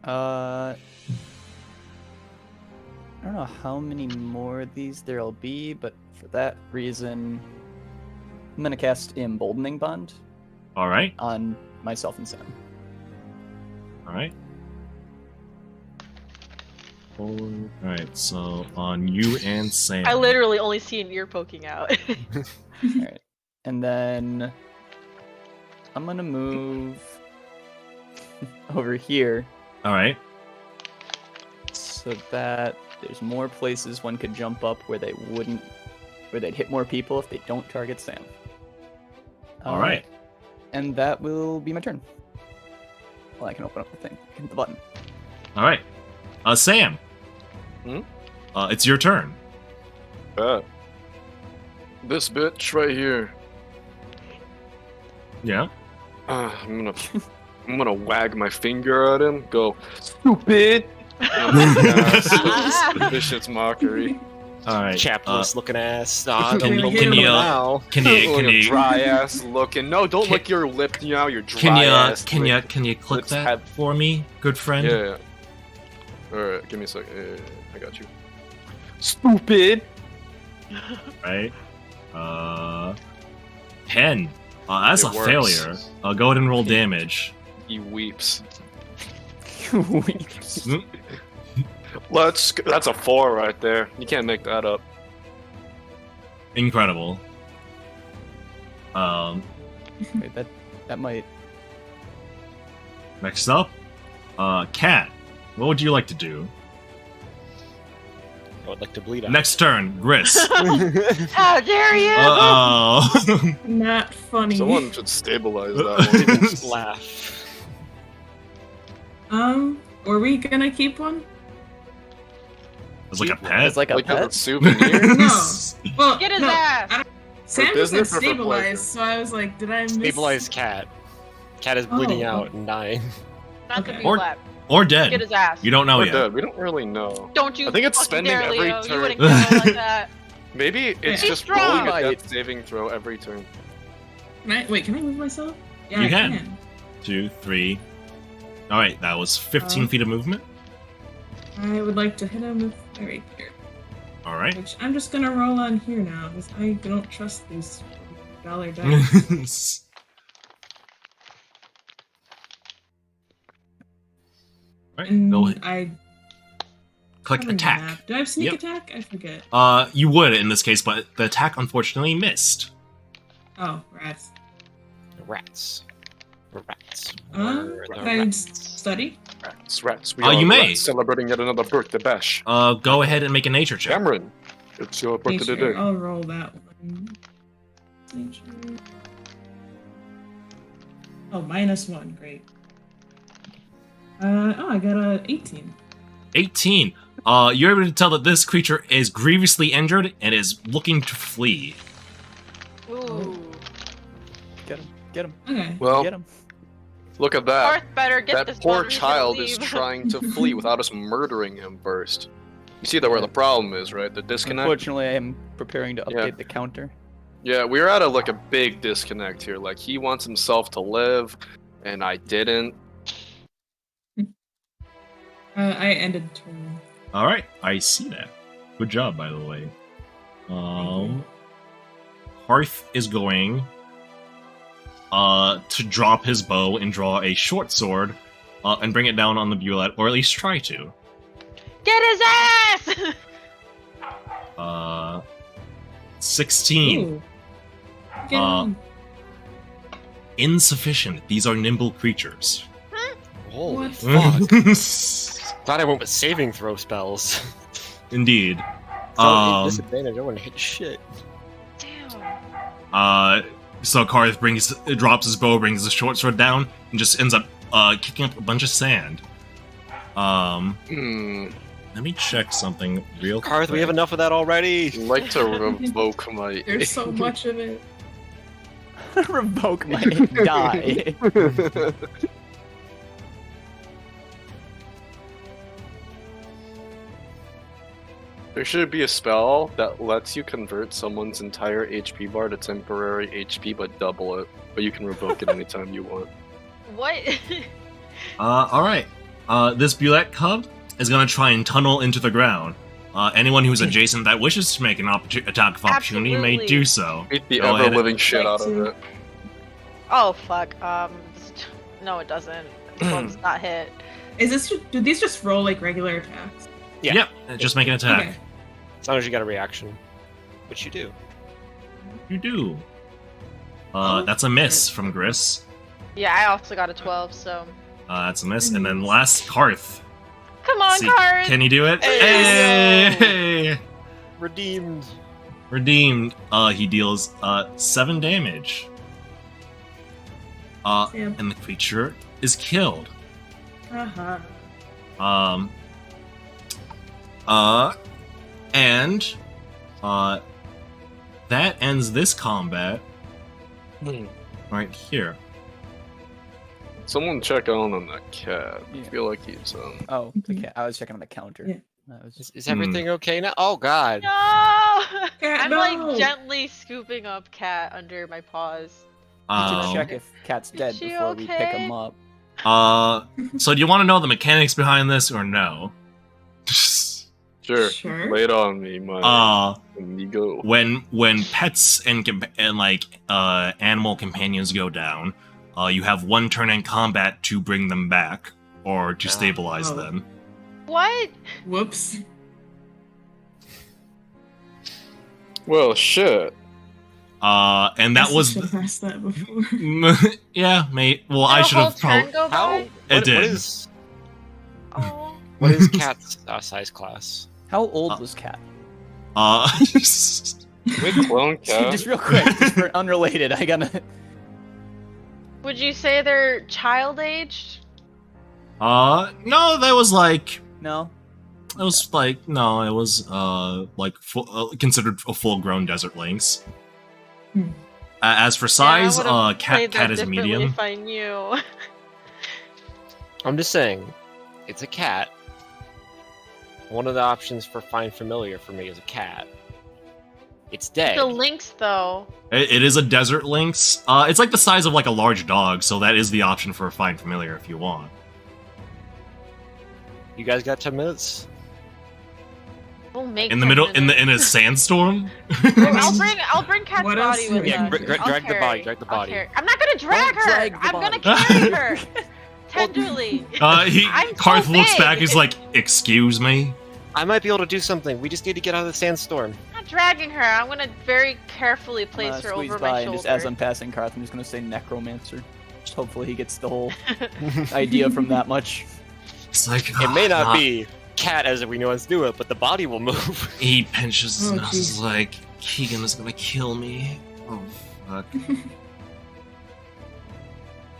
I don't know how many more of these there'll be, but for that reason, I'm gonna cast Emboldening Bond.
All right.
On myself and Sam.
All right. All right. So on you and Sam.
I literally only see an ear poking out.
All right. And then I'm gonna move over here.
All right.
So that there's more places one could jump up where they'd hit more people if they don't target Sam.
All right.
And that will be my turn. Well, I can open up the thing. Hit the button.
All right. Sam. It's your turn.
This bitch right here.
Yeah.
I'm gonna wag my finger at him. Go, stupid. Vicious mockery.
All right.
Chapless looking ass.
Can you
dry ass looking? No, don't lick your lip now. You're dry ass.
Can you click that for me, good friend?
Yeah. All right, give me a second. I got you. Stupid.
Right. 10. That's a failure. Go ahead and roll damage.
He weeps.
Weeps.
That's a 4 right there. You can't make that up.
Incredible.
Wait, that might.
Next up, Cat. What would you like to do?
I would like to bleed out.
Next turn, Gris.
How dare you!
Uh-oh.
Not funny.
Someone should stabilize that one.
Just laugh.
Were we gonna keep one?
It's like a pet?
It's like a pet?
A souvenir?
No. Well,
Get his ass!
Sam
business
said
or for
stabilize,
pleasure?
so I was like, did I miss?
Stabilize Cat. Cat is bleeding out and dying.
Not the
Okay.
Bulette.
Or dead.
Get his ass.
You don't know
We're
yet.
dead. We don't really know.
Don't you
I think it's
fucking
spending
dare,
every
Leo.
turn.
You wouldn't kill like that.
Maybe it's
He's
just
strong.
rolling a death saving throw every turn.
Can I move myself? Yeah,
You
I
can. 2, 3. Alright, that was 15 feet of movement.
I would like to hit him with right here.
Alright.
Which I'm just gonna roll on here now, because I don't trust these dollar dice.
Alright, go ahead.
I
Click attack.
Do I have sneak
Yep.
attack? I forget.
You would in this case, but the attack unfortunately missed.
Oh, rats.
Rats. Rats.
Can I study?
Rats. We
Oh,
are
you may.
rats celebrating yet another birthday bash.
Go ahead and make a nature check.
Cameron, it's your birthday
Nature.
today.
I'll roll that one. Nature. Oh, -1. Great. I got a 18.
18. You're able to tell that this creature is grievously injured and is looking to flee.
Ooh.
Get him.
Okay.
Well,
Get him.
look at that.
Arth better get
That
this
poor
one or he's gonna
child is
leave.
trying to flee without us murdering him first. You see that where the problem is, right? The disconnect?
Unfortunately, I am preparing to update the counter.
Yeah, we're at a big disconnect here. Like, he wants himself to live, and I didn't.
I ended turn.
Alright, I see that. Good job, by the way. Hearth is going to drop his bow and draw a short sword and bring it down on the Bulette, or at least try to.
Get his ass!
16.
Ooh. Get him.
Insufficient. These are nimble creatures.
Holy
What?
fuck. Glad I went with saving throw spells.
Indeed.
Disadvantage, I wouldn't hit shit.
Damn.
So Karth drops his bow, brings the short sword down, and just ends up kicking up a bunch of sand. Let me check something real quick.
Karth, we have enough of that already.
I'd like to revoke my...
There's so much of it.
Revoke my die.
There should be a spell that lets you convert someone's entire HP bar to temporary HP, but double it. But you can revoke it anytime you want.
What?
Alright. This Bulette cub is gonna try and tunnel into the ground. Anyone who's adjacent that wishes to make an attack of opportunity may
Absolutely.
do so.
Beat the
Go ahead.
ever-living shit out of it.
Oh fuck. No, it doesn't. This one's not hit.
Do these just roll like regular attacks?
Yeah.
Yep, just make an attack.
Okay.
As long as you got a reaction. Which you do.
You do. That's a miss from Gris.
Yeah, I also got a 12, so.
That's a miss. And then last, Karth.
Come on,
See,
Karth!
can you do it?
Hey!
Hey!
Redeemed.
Redeemed. He deals 7 damage.
Damn.
And the creature is killed.
Uh-huh.
And that ends this combat right here.
Someone check on that cat. I
Yeah.
feel like he's
Oh, okay. I was checking on the counter.
Yeah.
That was
Is everything okay now? Oh god.
No!
Cat,
I'm
no!
like gently scooping up Cat under my paws.
to
Um,
check if Cat's dead
she
before we pick
okay?
him up.
so do you want to know the mechanics behind this or no?
sure.
Sure.
Lay it on me, my amigo.
When pets and animal companions go down, you have 1 turn in combat to bring them back or to stabilize
Oh.
them.
What?
Whoops.
Well, shit.
And that
Guess I
was
should have asked that before.
yeah, mate. Well,
Did
I
a
should
whole
have
turn
probably.
go
How?
by?
It did.
Oh.
What is Cat's size class?
How old was Cat?
Wait, clone cat.
Just real quick, just for unrelated, I gotta.
Would you say they're child aged?
No, that was like.
No.
It was like no, it was like considered a full-grown desert lynx. As for size,
Yeah, I would've
cat
played that
is
differently
medium.
If I knew.
I'm just saying, it's a cat. One of the options for find familiar for me is a cat. It's dead.
The lynx, though.
It is a desert lynx. It's like the size of like a large dog, so that is the option for find familiar if you want.
You guys got 10 minutes?
We'll make
in the middle, in a sandstorm.
I'll bring Cat's
What
body
else?
with
Yeah,
us.
drag the body. Drag the body.
I'm not gonna drag
Don't
her.
drag the
I'm
body.
gonna carry her tenderly. I'm so
Karth looks
big.
back. He's like, "Excuse me."
I might be able to do something. We just need to get out of the sandstorm.
I'm not dragging her. I'm gonna very carefully place her
Squeeze
over
by,
my
and
shoulder.
just as I'm passing Karth, I'm just gonna say necromancer. Just hopefully he gets the whole idea from that much.
It's like
It may not be cat as we know us do it, but the body will move.
He pinches his
Oh,
nose.
jeez.
He's like, Keegan is gonna kill me. Oh fuck.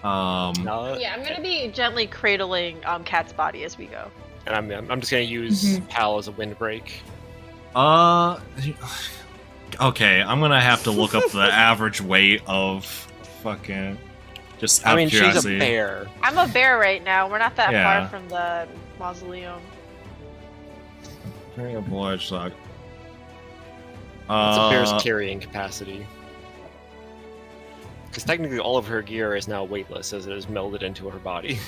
No,
Yeah, I'm gonna be gently cradling Cat's body as we go.
and I'm just gonna use Pal as a windbreak.
Okay, I'm gonna have to look up the average weight of fucking. Just out
I mean,
of curiosity.
she's a bear.
I'm a bear right now. We're not that
Yeah.
far from the mausoleum.
Carrying a large dog.
It's a bear's carrying capacity. Because technically all of her gear is now weightless as it is melded into her body.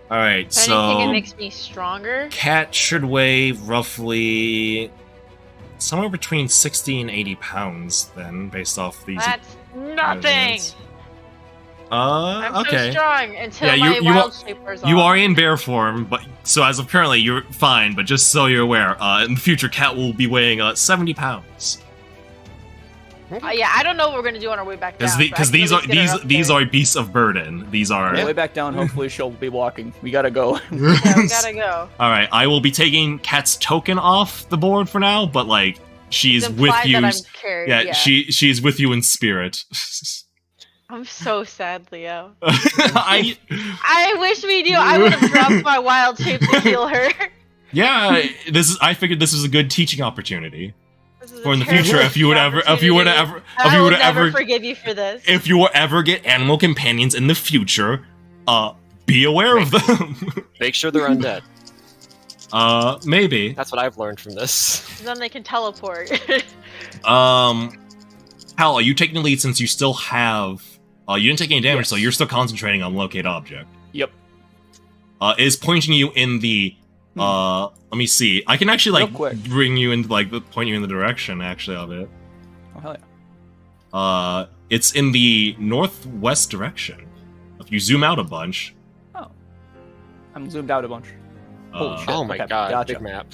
All right,
If anything, it
so
makes me stronger.
cat should weigh roughly somewhere between 60 and 80 pounds. Then, based off these.
That's nothing.
measurements. I'm
So
okay.
strong until
Yeah,
my
you
wild shape wears
You
off.
are in bear form, but so as of currently, you're fine. But just so you're aware, in the future, cat will be weighing 70 pounds.
Yeah, I don't know what we're gonna do on our way back down.
Because these are these are beasts of burden. These are.
On the way back down, hopefully she'll be walking. We gotta go.
Yeah, we gotta go.
All right, I will be taking Cat's token off the board for now, but like she's
It's
with
implied
you.
that I'm carried, yeah.
she's with you in spirit.
I'm so sad, Leo.
I
I wish we knew. I would have dropped my wild shape to heal her.
I figured this was a good teaching opportunity
This is a
for in the
terrible
future if you would ever
I will never forgive you for this.
if you will ever get animal companions in the future, be aware of them.
Make sure they're undead.
Maybe.
That's what I've learned from this.
Then they can teleport.
Hal, you taking the lead since you still have. You didn't take any damage,
Yes.
so you're still concentrating on locate object.
Yep.
Is pointing you in the. Let me see. I can actually
Real quick.
bring you in, point you in the direction actually of it.
Oh hell yeah.
It's in the northwest direction. If you zoom out a bunch.
Oh. I'm zoomed out a bunch. Holy shit.
Oh my
Okay,
god,
gotcha.
big map.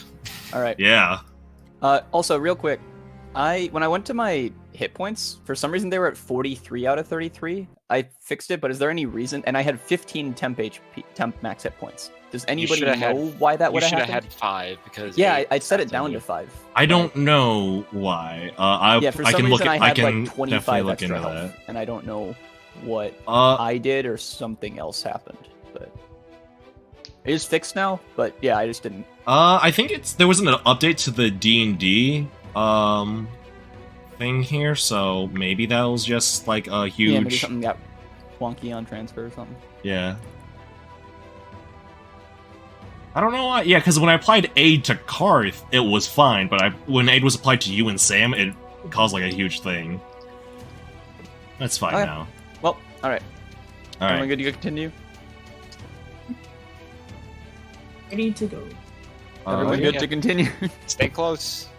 All right.
Yeah.
Also, real quick, when I went to my hit points, for some reason they were at 43 out of 33. I fixed it, but is there any reason? And I had 15 temp max hit points. Does anybody
shoulda had-
know why that
You
would have
should have
happened?
had 5 because
Yeah,
eight
I set it
stats on
down
you.
to 5.
I don't know why.
Yeah, for
I
some
can look
reason
at,
I
I
had
can
like 25
definitely look
extra
into
health,
that.
and I don't know what
Uh,
I did or something else happened. But it is fixed now. But yeah, I just didn't.
I think there was an update to the D&D thing here, so maybe that was just like a huge.
Yeah, maybe something got wonky on transfer or something.
Yeah. I don't know why. Yeah, because when I applied aid to Karth, it was fine, but when aid was applied to you and Sam, it caused like a huge thing. That's fine
Okay.
now.
Well, all right.
All
Everyone
right.
good to continue?
I need to go.
Everyone
yeah.
good to continue?
Stay close.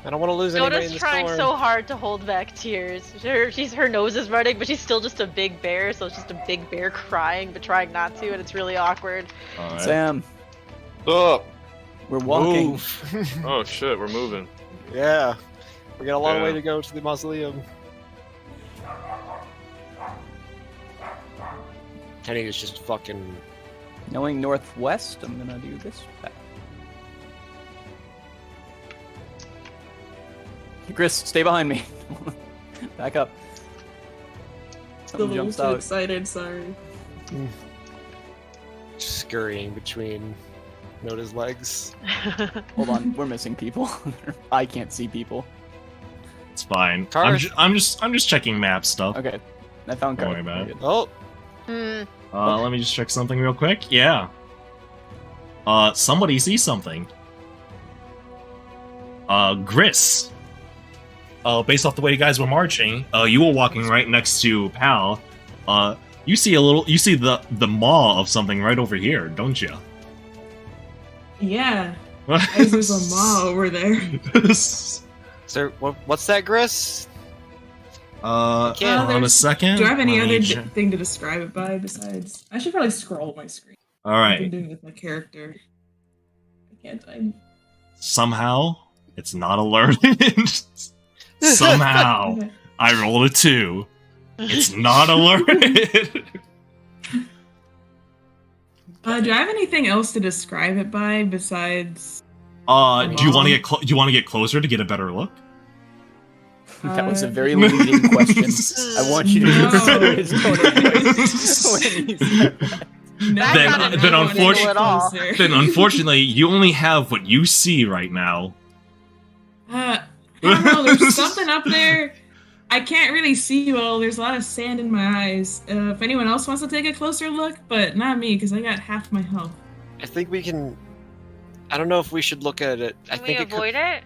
I don't want to lose anybody in
Yoda's
the
trying
storm.
so hard to hold back tears. Her nose is running, but she's still just a big bear, so it's just a big bear crying, but trying not to, and it's really awkward.
All right.
Sam,
Oh,
we're walking.
Move.
oh shit, we're moving.
Yeah. We got a long
Yeah.
way to go to the mausoleum. Kenny is just fucking.
Knowing northwest, I'm gonna do this path. Chris, stay behind me. Back up.
Still a
Something
little
jumps
too
out.
excited, sorry.
Scurrying between Noda's legs.
Hold on, we're missing people. I can't see people.
It's fine.
Karth.
I'm just checking map stuff.
Okay, I found
Don't worry
Karth.
about
Good.
Oh!
Let me just check something real quick. Yeah. Somebody sees something. Gris. Based off the way you guys were marching, you were walking right next to Pal. You see the maw of something right over here, don't you?
Yeah. There's a maw over there.
So, what's that, Gris?
Hold on a second.
Do I have any other thing to describe it by besides? I should probably scroll my screen.
All right.
I've been doing it with my character. I can't.
Somehow, it's not alerted. Somehow, I rolled a 2. It's not alerted.
Do I have anything else to describe it by besides?
Do you want to get closer to get a better look?
That was a very leading question. I want you to consider his tone of voice.
Then unfortunately, you only have what you see right now.
I don't know. There's something up there. I can't really see well. There's a lot of sand in my eyes. If anyone else wants to take a closer look, but not me, because I got half my health.
I think we can. I don't know if we should look at it.
Can we avoid it?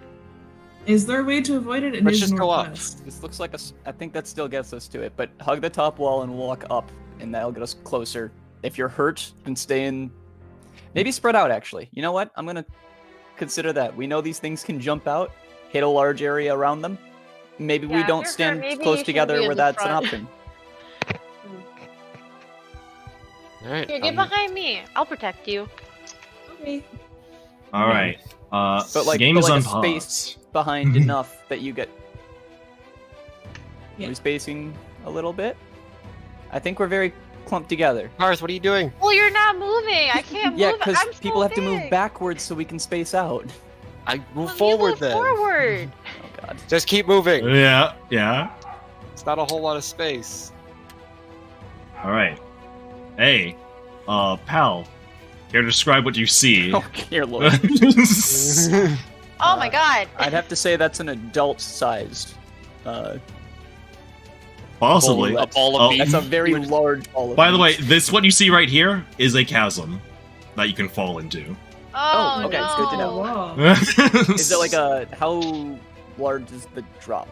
Is there a way to avoid it?
Let's just go up.
This looks like I think that still gets us to it, but hug the top wall and walk up, and that'll get us closer. If you're hurt, then stay in. Maybe spread out, actually. You know what? I'm going to consider that. We know these things can jump out, hit a large area around them. Maybe we don't stand close together where that's an option.
Alright.
Here, get behind me. I'll protect you.
Okay.
Alright.
But like,
game is on
space behind enough that you get spacing a little bit. I think we're very clumped together.
Garth, what are you doing?
Well, you're not moving. I can't move.
Yeah, because people have to move backwards so we can space out.
I move forward then.
Forward.
Oh god.
Just keep moving.
Yeah.
It's not a whole lot of space.
Alright. Hey, pal. Care to describe what you see?
Oh, dear lord.
Oh my god.
I'd have to say that's an adult-sized
possibly
a ball of beef.
That's a very large ball of
By the way, what you see right here is a chasm that you can fall into.
Oh,
okay,
no.
it's good to know.
Wow.
Is it like how large is the drop?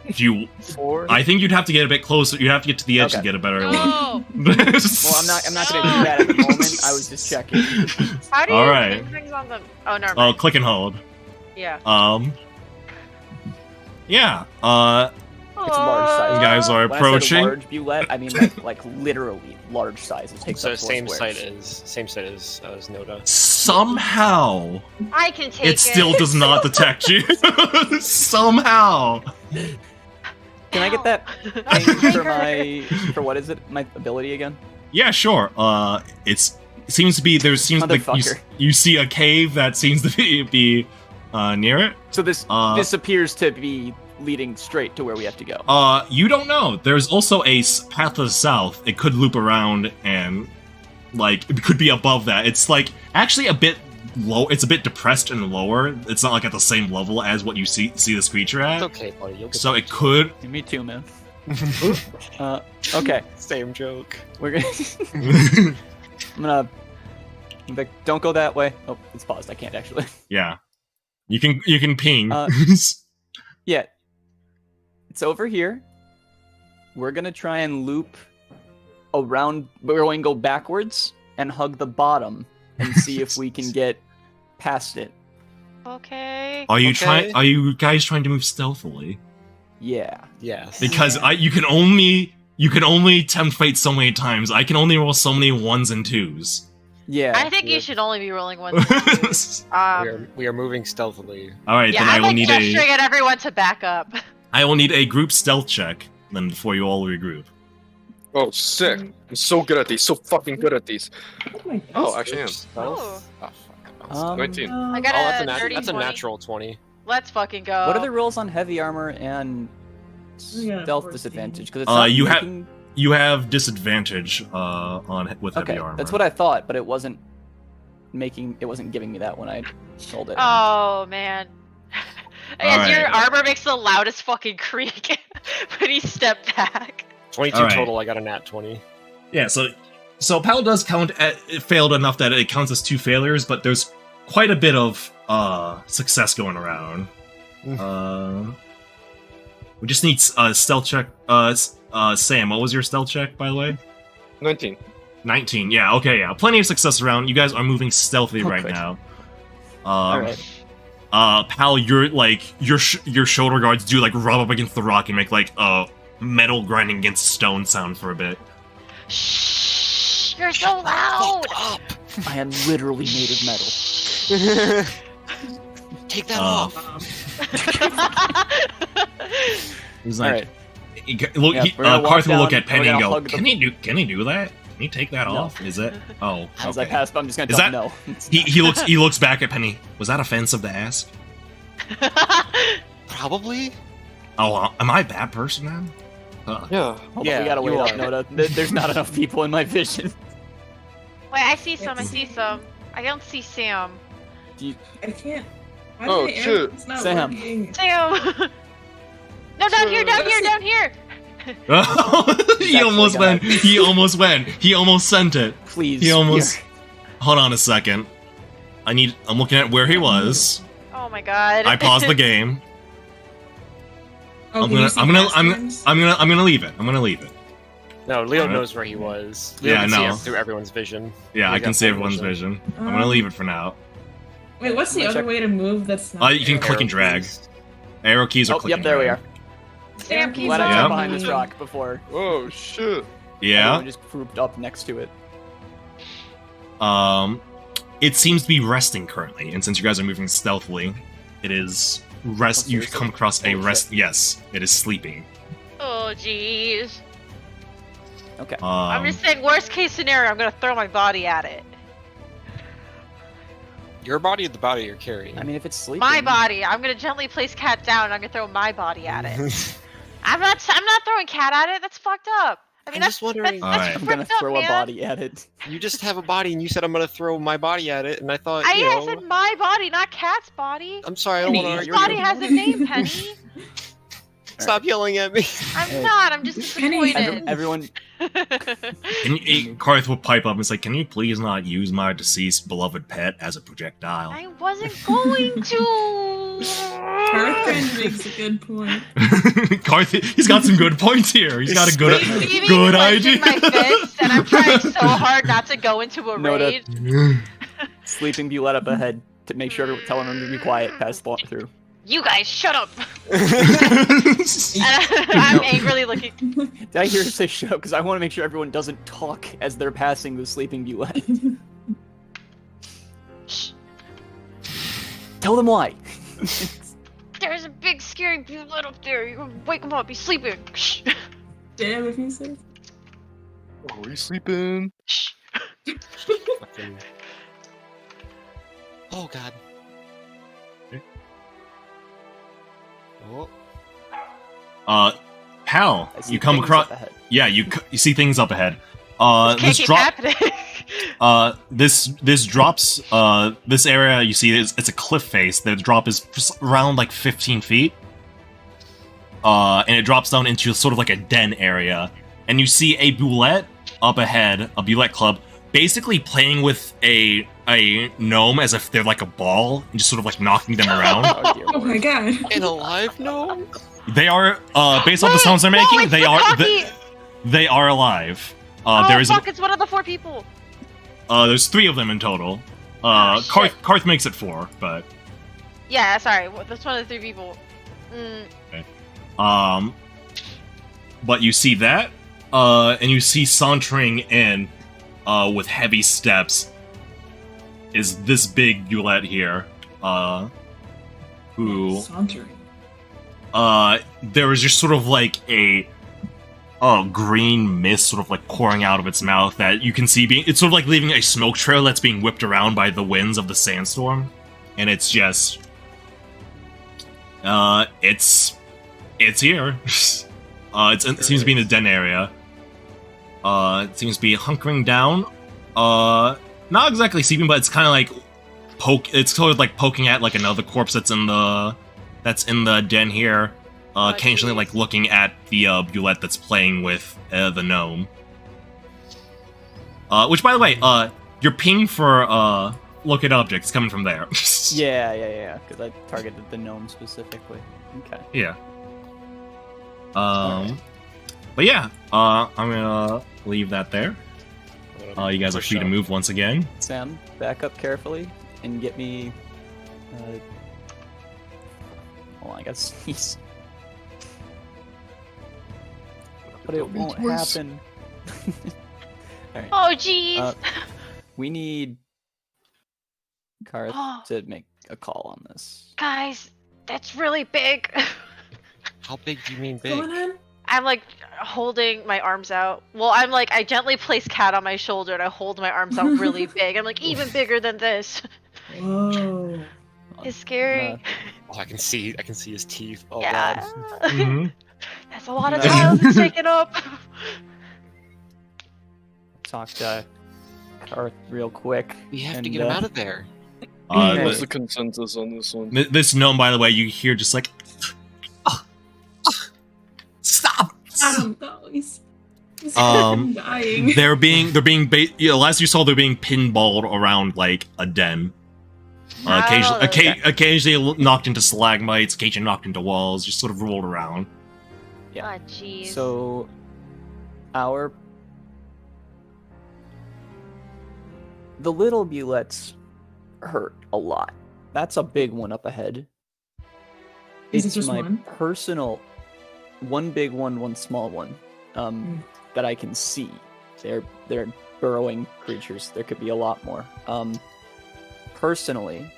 I think you'd have to get a bit closer. You'd have to get to the edge to get a better look.
No.
Well, I'm not gonna do that at the moment. I was just checking.
How do you do things on the? Oh, never mind.
Click and hold.
Yeah.
It's large size.
You guys are
When
approaching.
I said large Bulette, I mean like literally large size. It takes
So
up 4
same
squares.
site as Noda.
Somehow,
I can take
it still does not detect you. Somehow.
Can I get that thing for what is it? My ability again?
Yeah, sure. It seems to be you see a cave that seems to be near it.
So this appears to be leading straight to where we have to go.
You don't know. There's also a path to the south. It could loop around and it could be above that. It's actually a bit low. It's a bit depressed and lower. It's not at the same level as what you see this creature at.
It's okay, buddy. You'll get
So it could.
Me too, man. Okay.
Same joke.
We're gonna. I'm gonna. Don't go that way. Oh, it's paused. I can't actually.
Yeah. You can ping.
Yeah. It's over here. We're gonna try and loop around. We're going to go backwards and hug the bottom and see if we can get past it.
Okay.
Are you guys trying to move stealthily?
Yeah.
Yes.
Because you can only tempt fate so many times. I can only roll so many 1s and 2s.
Yeah.
I think you should only be rolling 1s and 2s.
We are moving stealthily.
All right, then I will need
gesturing at everyone to back up.
I will need a group stealth check then before you all regroup.
Oh, sick! I'm so good at these. So fucking good at these. Oh, actually, I am.
Oh.
Fuck. 19.
I got
That's a natural 20.
Let's fucking go.
What are the rules on heavy armor and stealth disadvantage? Because it's
you have disadvantage with heavy armor.
That's what I thought, but it wasn't giving me that when I rolled it.
Oh man. Your armor makes the loudest fucking creak when you step back.
22 total. I got a nat 20.
Yeah, so Pal does count it failed enough that it counts as 2 failures, but there's quite a bit of success going around. We just need a stealth check. Sam, what was your stealth check, by the way?
19.
19, yeah, okay, yeah. Plenty of success around. You guys are moving stealthily right now.
Alright.
Pal, your shoulder guards do like rub up against the rock and make like a metal grinding against stone sound for a bit.
Shh! You're so loud!
I am literally made of metal.
Take that off.
He's like,
Alright.
Look,
Yeah,
Karth will look at
down,
Penny and go,
hug
Can he do that? Can he take that off? Is it? Oh,
As I
okay.
pass, I'm just gonna
Is
tell
that-
him no.
He looks back at Penny. Was that offensive to ask?
Probably.
Oh, am I a bad person then?
Yeah.
Hold
Yeah,
on, we gotta
you
wait
are.
up, Noda. There's not enough people in my vision.
Wait, I see some. I see some. I don't see Sam.
I can't. Why
Oh,
did my
shoot.
It's not
Sam.
working.
Sam! No, down here, down here, down here!
He almost went. He almost went. He almost sent it.
Please.
He almost.
Here.
Hold on a second. I'm looking at where he was.
Oh my god.
I paused the game.
Oh,
I'm
can you see
gonna leave it. I'm gonna leave it.
No, Leo
Alright.
knows where he was. Leo
Yeah,
can
I
see
know.
it through everyone's vision.
Yeah,
We
I can
got
see
full
everyone's vision. I'm gonna
Um,
leave it for now.
Wait, what's the
I'm gonna
other
check-
way to move that's not
You can
arrow?
click and drag. Arrow keys are
Oh,
click
yep,
and
there we
drag.
are.
Sam, keep
Glad I
Yeah.
got
on.
behind this rock before.
Oh, shit.
Yeah.
Everyone just grouped up next to it.
It seems to be resting currently, and since you guys are moving stealthily, it is rest.
Oh,
You
seriously?
come across a
Oh,
rest.
shit.
Yes, it is sleeping.
Oh jeez.
Okay.
I'm just saying, worst case scenario, I'm gonna throw my body at it.
Your body or the body you're carrying?
I mean, if it's sleeping.
My body. I'm gonna gently place Cat down and I'm gonna throw my body at it. I'm not throwing Cat at it, that's fucked up. I mean,
I'm just wondering-
that's
I'm gonna
freaked up,
throw a
man.
body at it.
You just have a body, and you said I'm gonna throw my body at it, and I thought,
I said my body, not Cat's body.
I'm sorry, I don't want to
His
argue.
body has a name, Penny.
Stop yelling at me.
I'm not, I'm just
Penny,
disappointed.
Everyone,
Karth will pipe up and say, "Can you please not use my deceased beloved pet as a projectile?"
I wasn't going to.
Karth makes a good point.
Karth, he's got some good points here. He's got a good
Leaving
good
clenching
idea.
my fist, and I'm trying so hard not to go into a
Noted.
rage.
sleeping Bulette up ahead to make sure to tell him to be quiet. Pass the through.
You guys, shut up! And I'm angrily looking.
Did I hear him say shut up? Because I want to make sure everyone doesn't talk as they're passing the sleeping Bulette.
Shh.
Tell them why.
There's a big scary bullet up there. You're gonna wake him up. He's sleeping. Shh.
Damn, if he says.
Oh, are you sleeping?
Shh.
Fucking- Oh god. Oh.
Pal,
I see
you come
things
across.
up ahead.
Yeah, you see things up ahead.
Can't
This
keep
drop.
happening.
This drops. This area you see it's a cliff face. The drop is around like 15 feet. And it drops down into sort of like a den area, and you see a Bulette up ahead, a Bulette club, basically playing with a gnome as if they're like a ball, and just sort of like knocking them around.
Oh, dear
Oh
Lord.
my god.
An alive gnome?
They are, based off the sounds they're
No,
making,
it's
they
the
are
cocky-
they are alive.
Oh
There is
fuck! It's one of the 4 people.
there's 3 of them in total.
Oh, shit.
Karth makes it 4, but
Yeah, sorry. That's one of the 3 people.
but you see that, and you see sauntering in, with heavy steps, is this big Bulette here, who,
Sauntering.
there is just sort of like a green mist sort of like pouring out of its mouth that you can see it's sort of like leaving a smoke trail that's being whipped around by the winds of the sandstorm, and it's just it's here. It seems to be in the den area. It seems to be hunkering down, not exactly sleeping, but it's kind of like it's sort of like poking at like another corpse that's in the den here, occasionally
geez.
like looking at the Bulette that's playing with the gnome. Which, by the way, your ping for look at objects coming from there.
yeah. Because I targeted the gnome specifically. Okay.
Yeah. But yeah, I'm gonna leave that there. You guys are free to move once again.
Sam, back up carefully and get me. Hold on, I gotta sneeze. But it won't happen. Alright.
Oh, jeez.
We need Karth to make a call on this.
Guys, that's really big.
How big do you mean big?
I'm like holding my arms out. Well, I'm like, I gently place Cat on my shoulder and I hold my arms out really big. I'm like, even bigger than this.
Whoa.
It's scary.
Oh, I can see his teeth. Oh
yeah.
god.
Mm-hmm.
That's a lot of tiles to take it up.
Talk to Karth real quick.
We have to get him out of there.
What's the consensus on this one?
This gnome, by the way, you hear just like, stop.
He's dying.
They're being last you saw, they're being pinballed around like a den. Occasionally knocked into stalagmites, occasionally knocked into walls, just sort of rolled around.
Yeah.
Oh, jeez.
So, the little bullets hurt a lot. That's a big one up ahead.
Is it
It's
just
my
one?
personal, one big one, one small one, that I can see. They're burrowing creatures. There could be a lot more. Personally,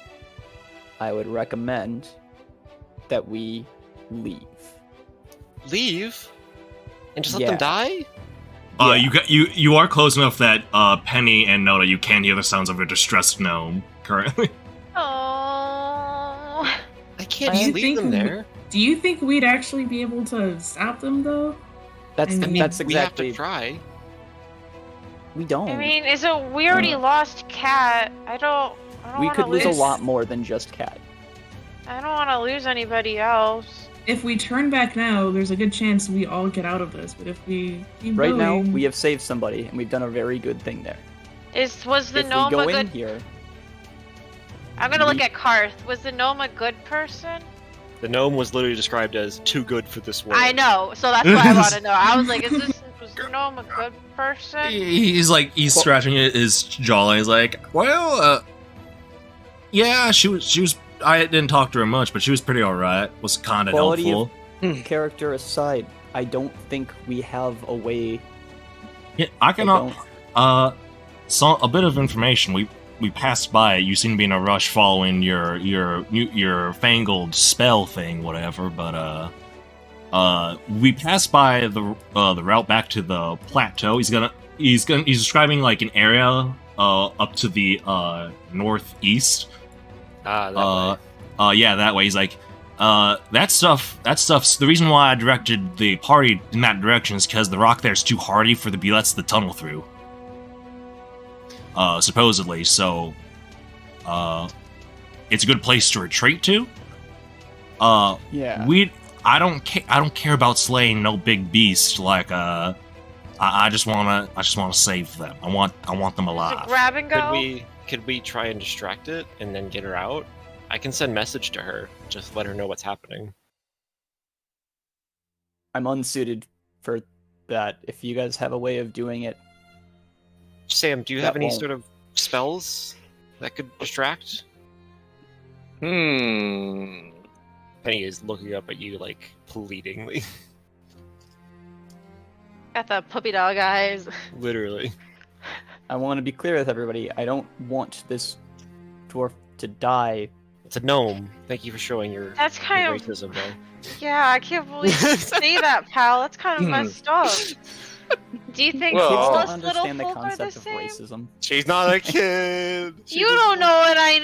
I would recommend that we leave.
Leave? And just let
Yeah.
them die?
You are close enough that Penny and Noda, you can hear the sounds of a distressed gnome currently.
Oh.
I can't just leave them there.
Do you think we'd actually be able to stop them though?
That's
I mean,
that's
We have to
exactly.
try.
We don't.
I mean, we already lost Cat. I don't
we
wanna
could lose a
lose-
lot more than just Cat.
I don't want to lose anybody else.
If we turn back now, there's a good chance we all get out of this. But if we keep
Right now,
going,
we have saved somebody, and we've done a very good thing there.
Was the
If
gnome
we go
a good?
in here,
I'm gonna look at Karth. Was the gnome a good person?
The gnome was literally described as too good for this world.
I know, so that's why I want to know. I was like, was the gnome a good person?
He's scratching his jaw. He's like, well, yeah, she was. I didn't talk to her much, but she was pretty alright. Was kind of
Quality
helpful.
character aside, I don't think we have a way.
Yeah, I cannot. So a bit of information. We passed by it. You seem to be in a rush following your fangled spell thing, whatever. But we passed by the route back to the plateau. He's describing like an area up to the northeast.
That way.
Yeah, that way. He's like, that stuff's the reason why I directed the party in that direction is because the rock there's too hardy for the bullets to tunnel through. Supposedly, so, it's a good place to retreat to.
Yeah.
I don't care about slaying no big beast. Like, I just wanna save them. I want them
Is
alive.
it grab and go?
Could we try and distract it and then get her out? I can send message to her. Just let her know what's happening.
I'm unsuited for that. If you guys have a way of doing it,
Sam, do you
That
have any
won't-
sort of spells that could distract?
Hmm.
Penny is looking up at you like pleadingly.
Got the puppy dog eyes.
Literally.
I want to be clear with everybody. I don't want this dwarf to die.
It's a gnome. Thank you for showing your,
That's kind
your
of
racism, though.
Yeah, I can't believe you say that, pal. That's kind of messed up. Do you think
Well,
Kids
all
don't
most little
understand the
folk are the
concept of
same?
racism.
She's not a kid.
You don't know what I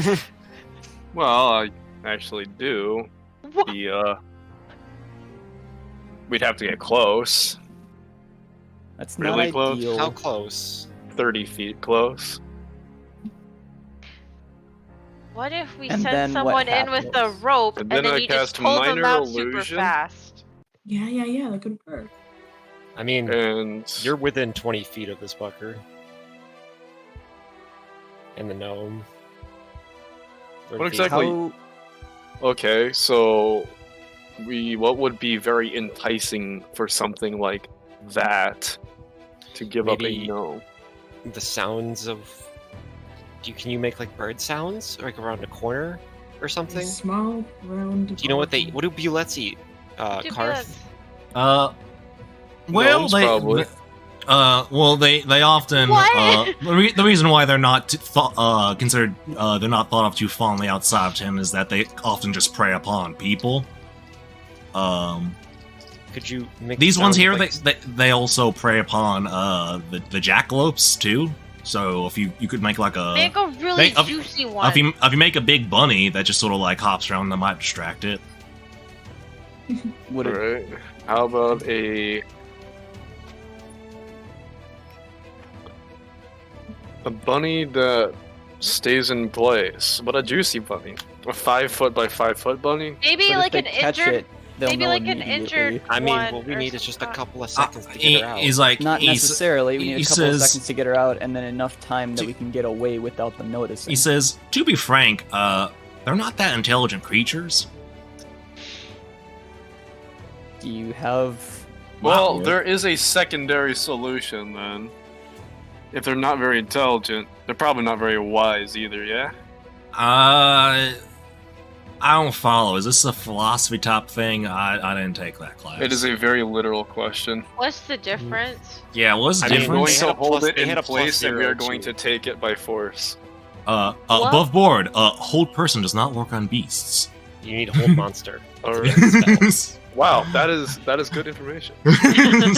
know.
Well, I actually do.
What?
We'd have to get close.
That's
Really
not
close?
ideal.
How close?
30 feet close.
What if we
And
send
then what
someone in with a
happens?
rope
And
and
then
then
I
you just
cast
pull them
minor
out super
illusion?
fast?
Yeah, that could work.
I mean,
and
you're within 20 feet of this fucker. And the gnome.
What exactly? Okay, so what would be very enticing for something like that to give up a gnome?
The sounds of. Can you make like bird sounds, or like around a corner, or something?
Small, round.
Do you know what do bullets eat? Karth?
Well, they often the reason why they're not considered they're not thought of too fondly outside of him is that they often just prey upon people.
Could you make
these ones here? Like... They also prey upon the jackalopes too. So if you could make like
make a really juicy one.
If you make a big bunny that just sort of like hops around, that might distract it.
Right. How about a bunny that stays in place, but a juicy bunny, a 5 foot by 5 foot bunny.
Maybe like an injured. Maybe like an injured.
I mean, what we need is just a couple of seconds to get her out.
He's like, not necessarily. We need a couple of seconds to get her out, and then enough time that we can get away without them noticing.
He says, to be frank, they're not that intelligent creatures.
Do you have?
Well, there is a secondary solution then. If they're not very intelligent, they're probably not very wise either, yeah?
I don't follow. Is this a philosophy type thing? I didn't take that class.
It is a very literal question.
What's the difference?
Yeah, what's the difference?
We're going to hold it in place and we are going to take it by force.
Above board, hold person does not work on beasts.
You need a hold monster.
Alright. Wow, that is good information.
I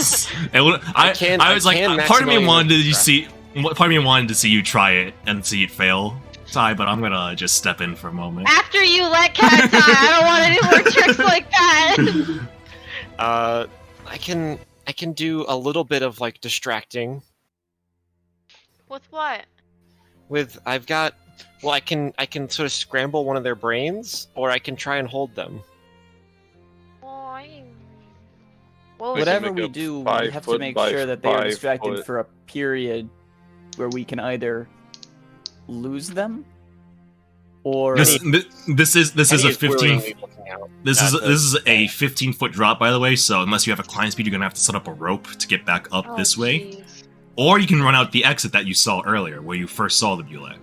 was like, part of me wanted to see you try it and see it fail, Ty, but I'm gonna just step in for a moment.
After you let Cat die, I don't want any more tricks like that.
I can do a little bit of like distracting.
With what?
I can sort of scramble one of their brains, or I can try and hold them.
Whatever we do, we have to make sure that they are distracted for a period where we can either lose them or
this is a 15. This is a 15-foot drop, by the way. So unless you have a climb speed, you're gonna have to set up a rope to get back up this way, or you can run out the exit that you saw earlier, where you first saw the Blight.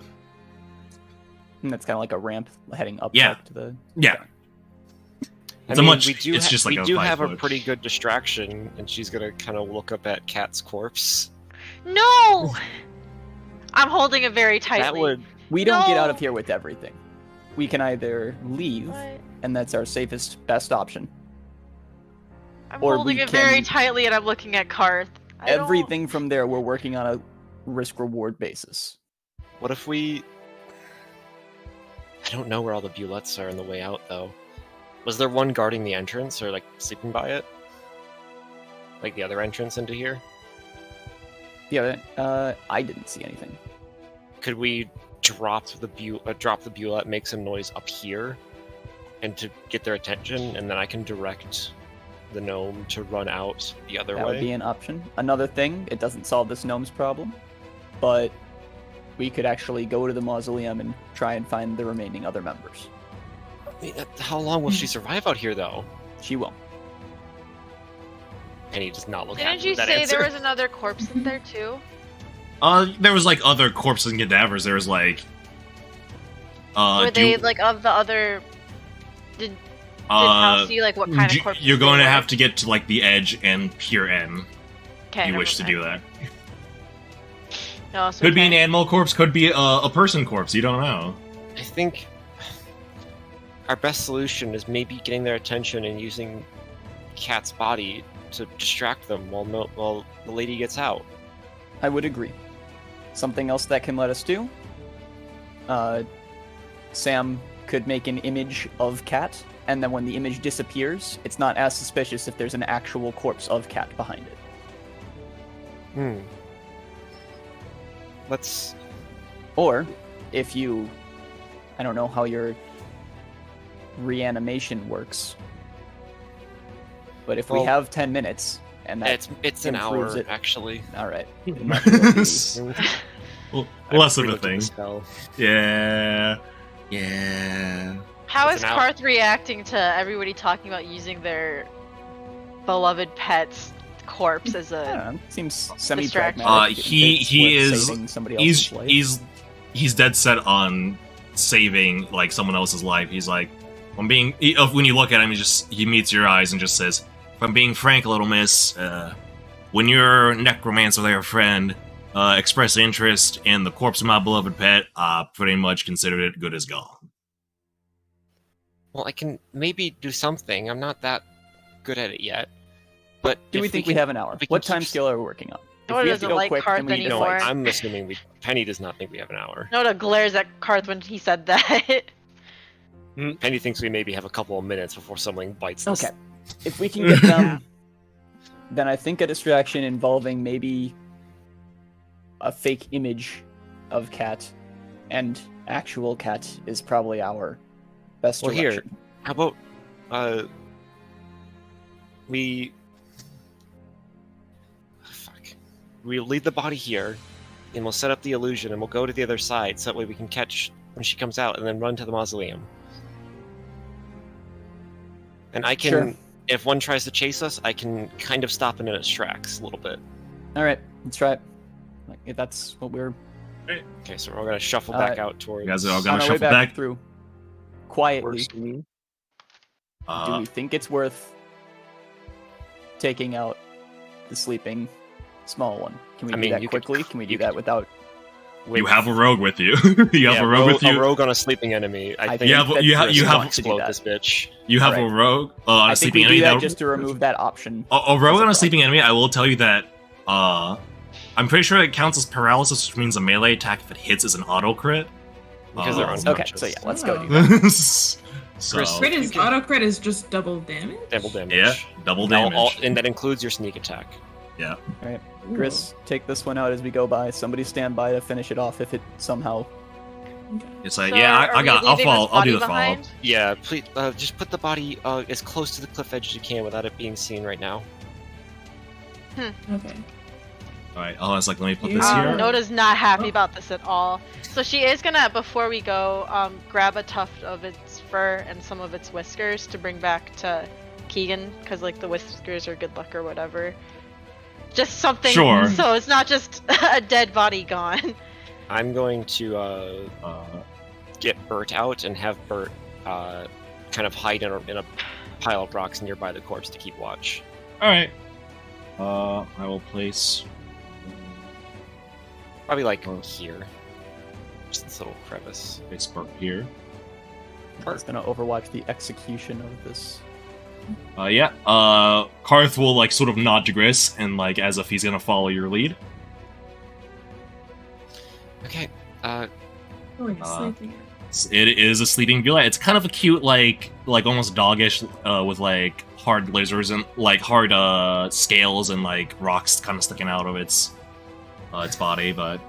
And that's kind of like a ramp heading up.
Yeah.
To the
I mean, we do have a pretty good distraction, and she's gonna kind of look up at Cat's corpse.
No! I'm holding it very tightly.
We don't get out of here with everything. We can either leave, and that's our safest, best option.
I'm holding it very tightly, and I'm looking at Karth.
Everything from there, we're working on a risk-reward basis.
What if we... I don't know where all the Bullets are on the way out, though. Was there one guarding the entrance, or like sleeping by it? Like the other entrance into here?
Yeah, I didn't see anything.
Could we drop the Bullet, make some noise up here, and to get their attention, and then I can direct the gnome to run out the other way?
That would be an option. Another thing, it doesn't solve this gnome's problem, but we could actually go to the mausoleum and try and find the remaining other members.
How long will she survive out here, though?
She won't.
And he does not look
happy with that answer. Didn't you say there was another corpse in there, too?
There was, like, other corpses and cadavers. There was, like...
Were they, like, of the other... Did Hal see, like, what kind of corpses
you're going to have to get to, like, the edge and peer in.
Okay,
you wish to do that.
No, so
could be an animal corpse, could be a person corpse. You don't know.
I think... our best solution is maybe getting their attention and using Cat's body to distract them while the lady gets out.
I would agree. Something else that can let us do? Sam could make an image of Cat, and then when the image disappears, it's not as suspicious if there's an actual corpse of Cat behind it.
Let's...
Or, if you... I don't know how your reanimation works, but if we have 10 minutes, And that
it's an hour, actually.
All right.
Well, less of a thing. Yeah.
How is Karth reacting to everybody talking about using their beloved pet's corpse as a
seems semi-pragmatic?
He's dead set on saving like someone else's life. He's like, when you look at him, he meets your eyes and just says, "If I'm being frank, little miss, when your necromancer there friend expressed interest in the corpse of my beloved pet, I pretty much considered it good as gone."
Well, I can maybe do something. I'm not that good at it yet. But
do we think we have an hour? What time scale are we working on?
Noda doesn't like Karth anymore.
No, I'm assuming Penny does not think we have an hour.
Noda glares at Karth when he said that.
Penny thinks we maybe have a couple of minutes before someone bites us.
Okay. If we can get them, then I think a distraction involving maybe a fake image of Cat and actual Cat is probably our best direction.
Here, how about we'll leave the body here, and we'll set up the illusion, and we'll go to the other side, so that way we can catch when she comes out, and then run to the mausoleum. And I can, if one tries to chase us, I can kind of stop it in its tracks a little bit.
All right, let's try it. If that's what we're.
Okay, so we're gonna shuffle back out towards.
You guys are all gonna shuffle back
through quietly. Do we think it's worth taking out the sleeping small one? Can we do that quickly? Can we do that without?
You have a rogue with you. You have a rogue with you.
A rogue on a sleeping enemy. I think
you have
explode this bitch.
You have a rogue on a sleeping enemy.
That just to remove that option.
A rogue on a sleeping enemy. I will tell you that. I'm pretty sure it counts as paralysis, which means a melee attack if it hits is an auto crit.
Because they're unconscious.
Okay, so yeah, let's go do that.
Auto crit is just double damage.
Double damage.
Yeah, double damage.
And that includes your sneak attack.
Yeah.
All right, Gris, take this one out as we go by. Somebody stand by to finish it off if it somehow.
It's like, I'll follow. I'll do the follow.
Yeah, please, just put the body as close to the cliff edge as you can without it being seen right now.
Okay.
Alright, let me put this here.
Noda's not happy about this at all. So she is gonna, before we go, grab a tuft of its fur and some of its whiskers to bring back to Keegan, because like the whiskers are good luck or whatever. Just something, so it's not just a dead body gone.
I'm going to get Bert out and have Bert kind of hide in a pile of rocks nearby the corpse to keep watch.
Alright. I will place...
Probably like here. Just this little crevice.
Place Bert here.
Bart's gonna overwatch the execution of this.
Karth will like sort of nod to Gris and like as if he's gonna follow your lead.
Okay.
It is a sleeping Blight. It's kind of a cute, like almost doggish, with like hard lasers and like hard scales and like rocks kind of sticking out of its body, but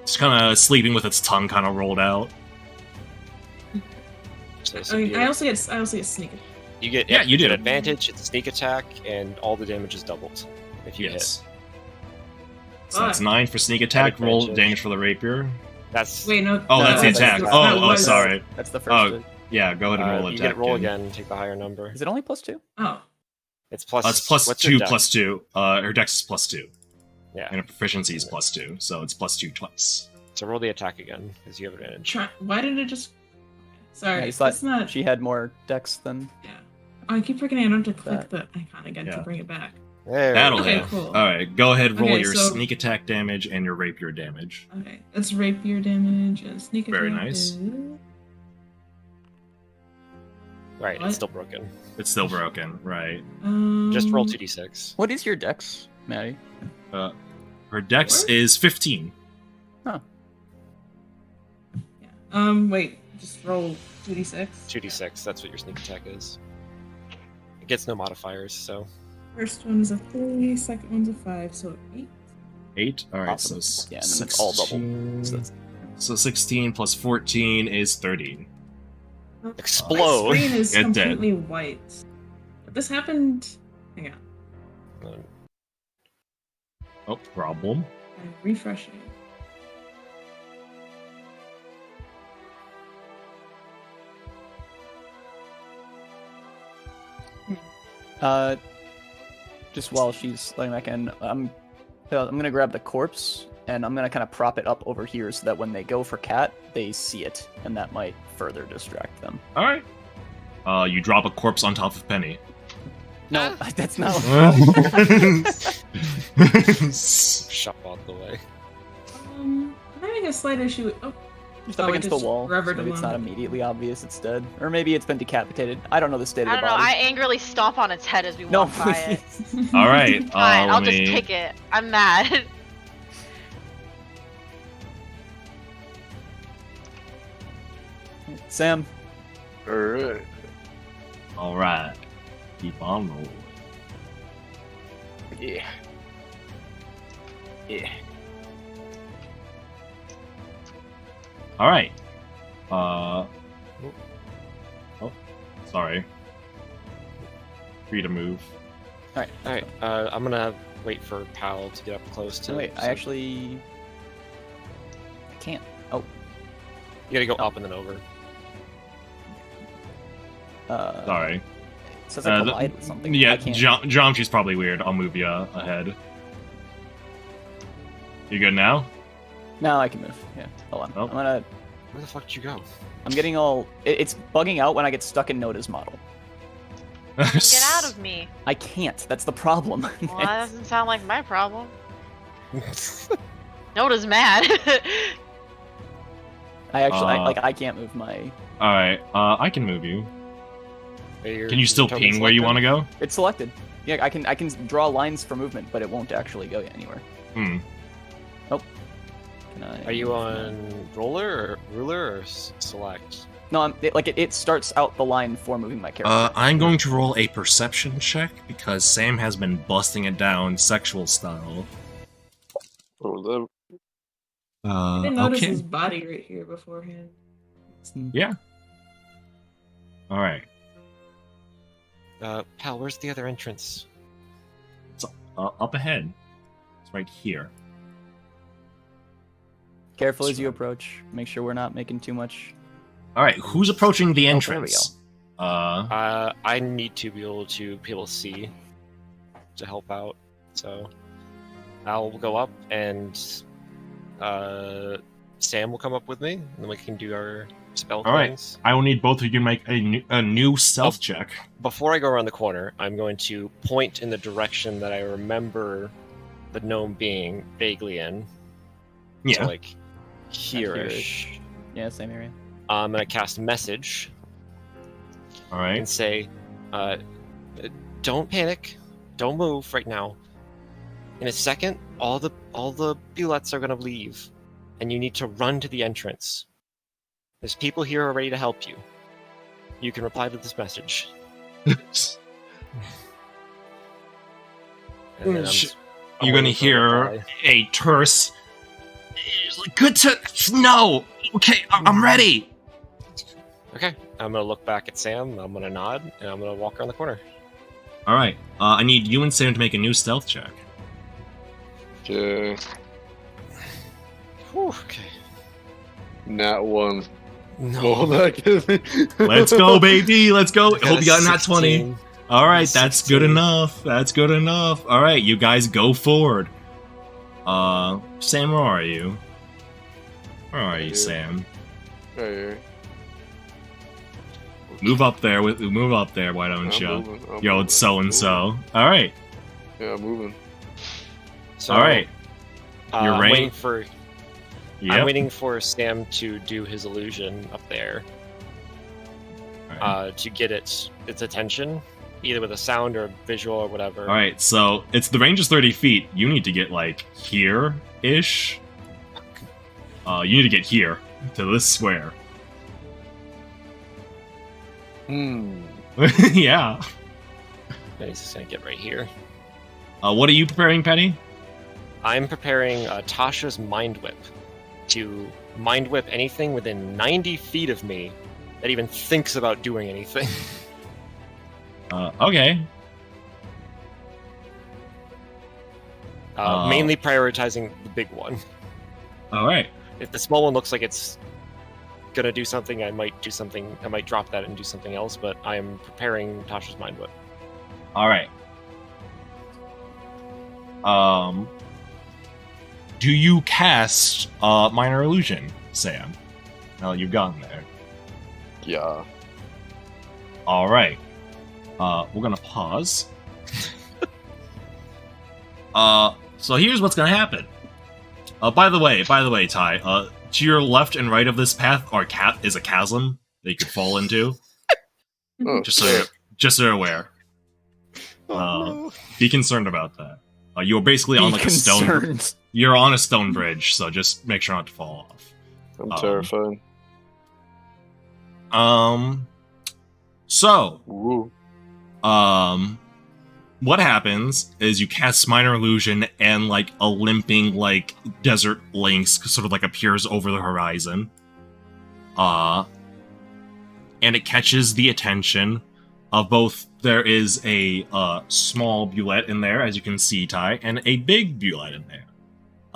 it's kind of sleeping with its tongue kind of rolled out.
I also get sneak attack.
You get you get advantage. It's a sneak attack, and all the damage is doubled if you hit.
So that's 9 for sneak attack. Roll damage for the rapier.
That's
that's the attack. Sorry.
That's the first.
Yeah, go ahead and roll attack.
You get roll again and take the higher number.
Is it only +2?
Oh.
It's plus.
It's +2. Her dex is +2.
Yeah.
And her proficiency is +2, so it's +2 twice.
So roll the attack again, because you have advantage.
Why didn't it just... Sorry,
it's not... She had more dex than...
Yeah. Oh, I keep forgetting I don't have to click the icon again to bring it back.
That'll hit. Cool. Alright, go ahead, roll your sneak attack damage and your rapier damage.
Okay, that's rapier damage and sneak attack.
Very nice.
Right, it's still broken.
It's still broken, right.
Just roll 2d6.
What is your dex, Maddie?
Her dex is 15.
Huh.
Yeah. Wait, just roll 2d6?
2d6, that's what your sneak attack is. It gets no modifiers, so...
First one is a 3, second one's a 5, so 8.
8? Alright,
awesome.
So
yeah, and then it's all double.
So 16 plus 14 is 30.
Explode!
My screen is completely white. But this happened... Hang on.
Oh, problem.
I'm refreshing.
Just while she's letting back in, I'm gonna grab the corpse and I'm gonna kind of prop it up over here so that when they go for Cat, they see it, and that might further distract them.
All right. You drop a corpse on top of Penny.
No, that's not.
Shut out the way.
I'm having a slight issue. Oh.
Just up against the wall. So maybe it's not immediately obvious it's dead. Or maybe it's been decapitated. I don't know the state of the body.
I don't know. I angrily stomp on its head as we walk by it.
Alright.
Fine, I'll just kick it. I'm mad.
Sam.
Alright.
Alright. Keep on rolling.
Yeah. Yeah.
Alright. Oh, sorry. Free to move.
Alright.
Alright, I'm gonna wait for Pal to get up close to...
Wait, I actually... I can't. Oh.
You gotta go up and then over.
Sorry.
It says I collide with something.
Yeah, geometry's probably weird. I'll move you ahead. You good now?
No, I can move. Yeah, hold on.
Oh.
I'm gonna...
Where the fuck did you go?
I'm getting all... It's bugging out when I get stuck in Noda's model.
Get out of me.
I can't. That's the problem.
Well, that doesn't sound like my problem. Noda's mad.
I actually... I can't move my...
Alright, I can move you. Can you still ping where you want to go?
It's selected. Yeah, I can draw lines for movement, but it won't actually go anywhere.
Hmm.
Oh.
Are you on ruler or select?
No, it starts out the line for moving my character.
I'm going to roll a perception check because Sam has been busting it down sexual style.
I didn't notice his body right here beforehand.
Yeah. Alright.
Pal, where's the other entrance?
It's up ahead. It's right here.
Careful as you approach. Make sure we're not making too much...
Alright, who's approaching the entrance?
There we
go. I need to be able to see to help out. So I'll go up and Sam will come up with me, and then we can do our spell things.
I will need both of you to make a new stealth check.
Before I go around the corner, I'm going to point in the direction that I remember the gnome being vaguely in.
Yeah.
So, like, here-ish.
Yeah, same area.
I'm going to cast Message.
Alright.
And say, don't panic. Don't move right now. In a second, all the bullets are going to leave, and you need to run to the entrance. There's people here who are ready to help you. You can reply to this message.
You're gonna hear a terse. Good to know. Okay, I'm ready.
Okay, I'm gonna look back at Sam. I'm gonna nod, and I'm gonna walk around the corner.
All right. I need you and Sam to make a new stealth check.
Okay.
Whew, okay.
Nat 1.
No.
Let's go, baby. Let's go. Hope you got nat 20.
16.
All right, that's good enough. That's good enough. All right, you guys go forward. Sam, where are you? Where are you, Sam?
Right here.
Move up there. Move up there. Why don't you? Yo, it's so and so. All right.
Yeah, I'm moving.
So,
all right. You're
I'm
ready.
waiting for. Yep. I'm waiting for Sam to do his illusion up there. Right. To get its attention, either with a sound or a visual or whatever.
All right. So the range is 30 feet. You need to get like here-ish. You need to get here to this square. Yeah.
He's just gonna get right here.
What are you preparing, Penny?
I'm preparing Tasha's Mind Whip to Mind Whip anything within 90 feet of me that even thinks about doing anything.
Okay.
Mainly prioritizing the big one.
All right.
If the small one looks like it's gonna do something, I might do something. I might drop that and do something else. But I am preparing Tasha's Mind Whip.
All right. Do you cast Minor Illusion, Sam? Now that you've gotten there.
Yeah.
All right. We're gonna pause. So here's what's gonna happen. By the way, Ty. To your left and right of this path is a chasm that you could fall into.
Oh,
just so you're aware. Be concerned about that. You're basically on like a stone. You're on a stone bridge, so just make sure not to fall off.
I'm terrified.
So,
Ooh.
what happens is you cast Minor Illusion and like a limping like desert lynx sort of like appears over the horizon. And it catches the attention of both. There is a small Bulette in there, as you can see, Ty, and a big Bulette in there.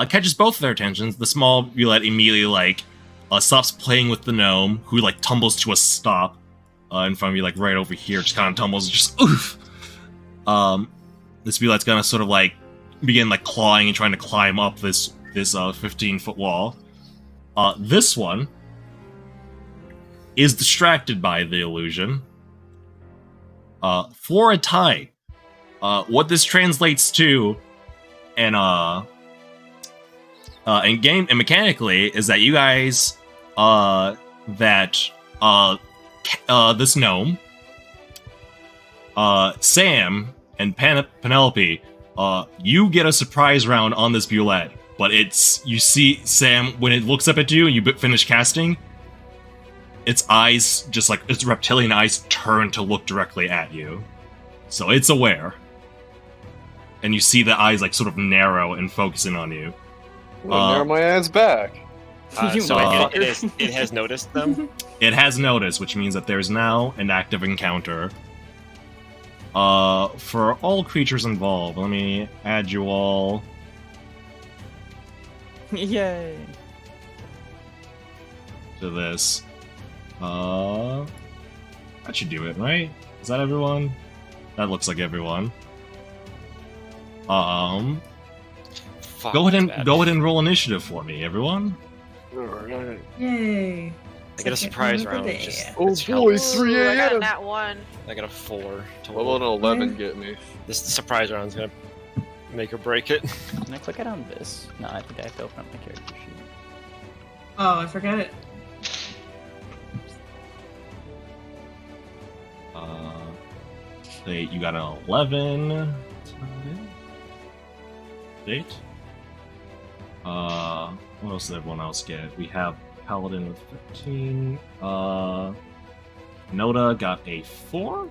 Catches both of their attentions. The small Bulette immediately like stops playing with the gnome, who like tumbles to a stop in front of you, like right over here. Just kind of tumbles, just oof. This Bulette's gonna sort of like begin like clawing and trying to climb up this 15-foot wall. This one is distracted by the illusion. For a tie, what this translates to, and mechanically, is that you guys, this gnome, Sam, and Penelope, you get a surprise round on this Bulette, but you see Sam, when it looks up at you and you finish casting, its eyes, just like its reptilian eyes, turn to look directly at you. So it's aware. And you see the eyes like sort of narrow and focusing on you.
Narrow my ass back.
So it has noticed them?
It has noticed, which means that there's now an active encounter. For all creatures involved, let me add you all.
Yay!
To this. That should do it, right? Is that everyone? That looks like everyone. Go ahead and roll initiative for me, everyone.
Alright.
Yay.
I get a surprise round.
Oh boy, 3 a.m.
I got a nat 1.
I got a 4.
What will an 11 get me?
This surprise round's gonna make or break it.
Can I click it on this? No, I think I have to open up my character sheet.
Oh, I forgot it.
You got an 11. Date. What else did everyone else get? We have Paladin with 15. Noda got a 4.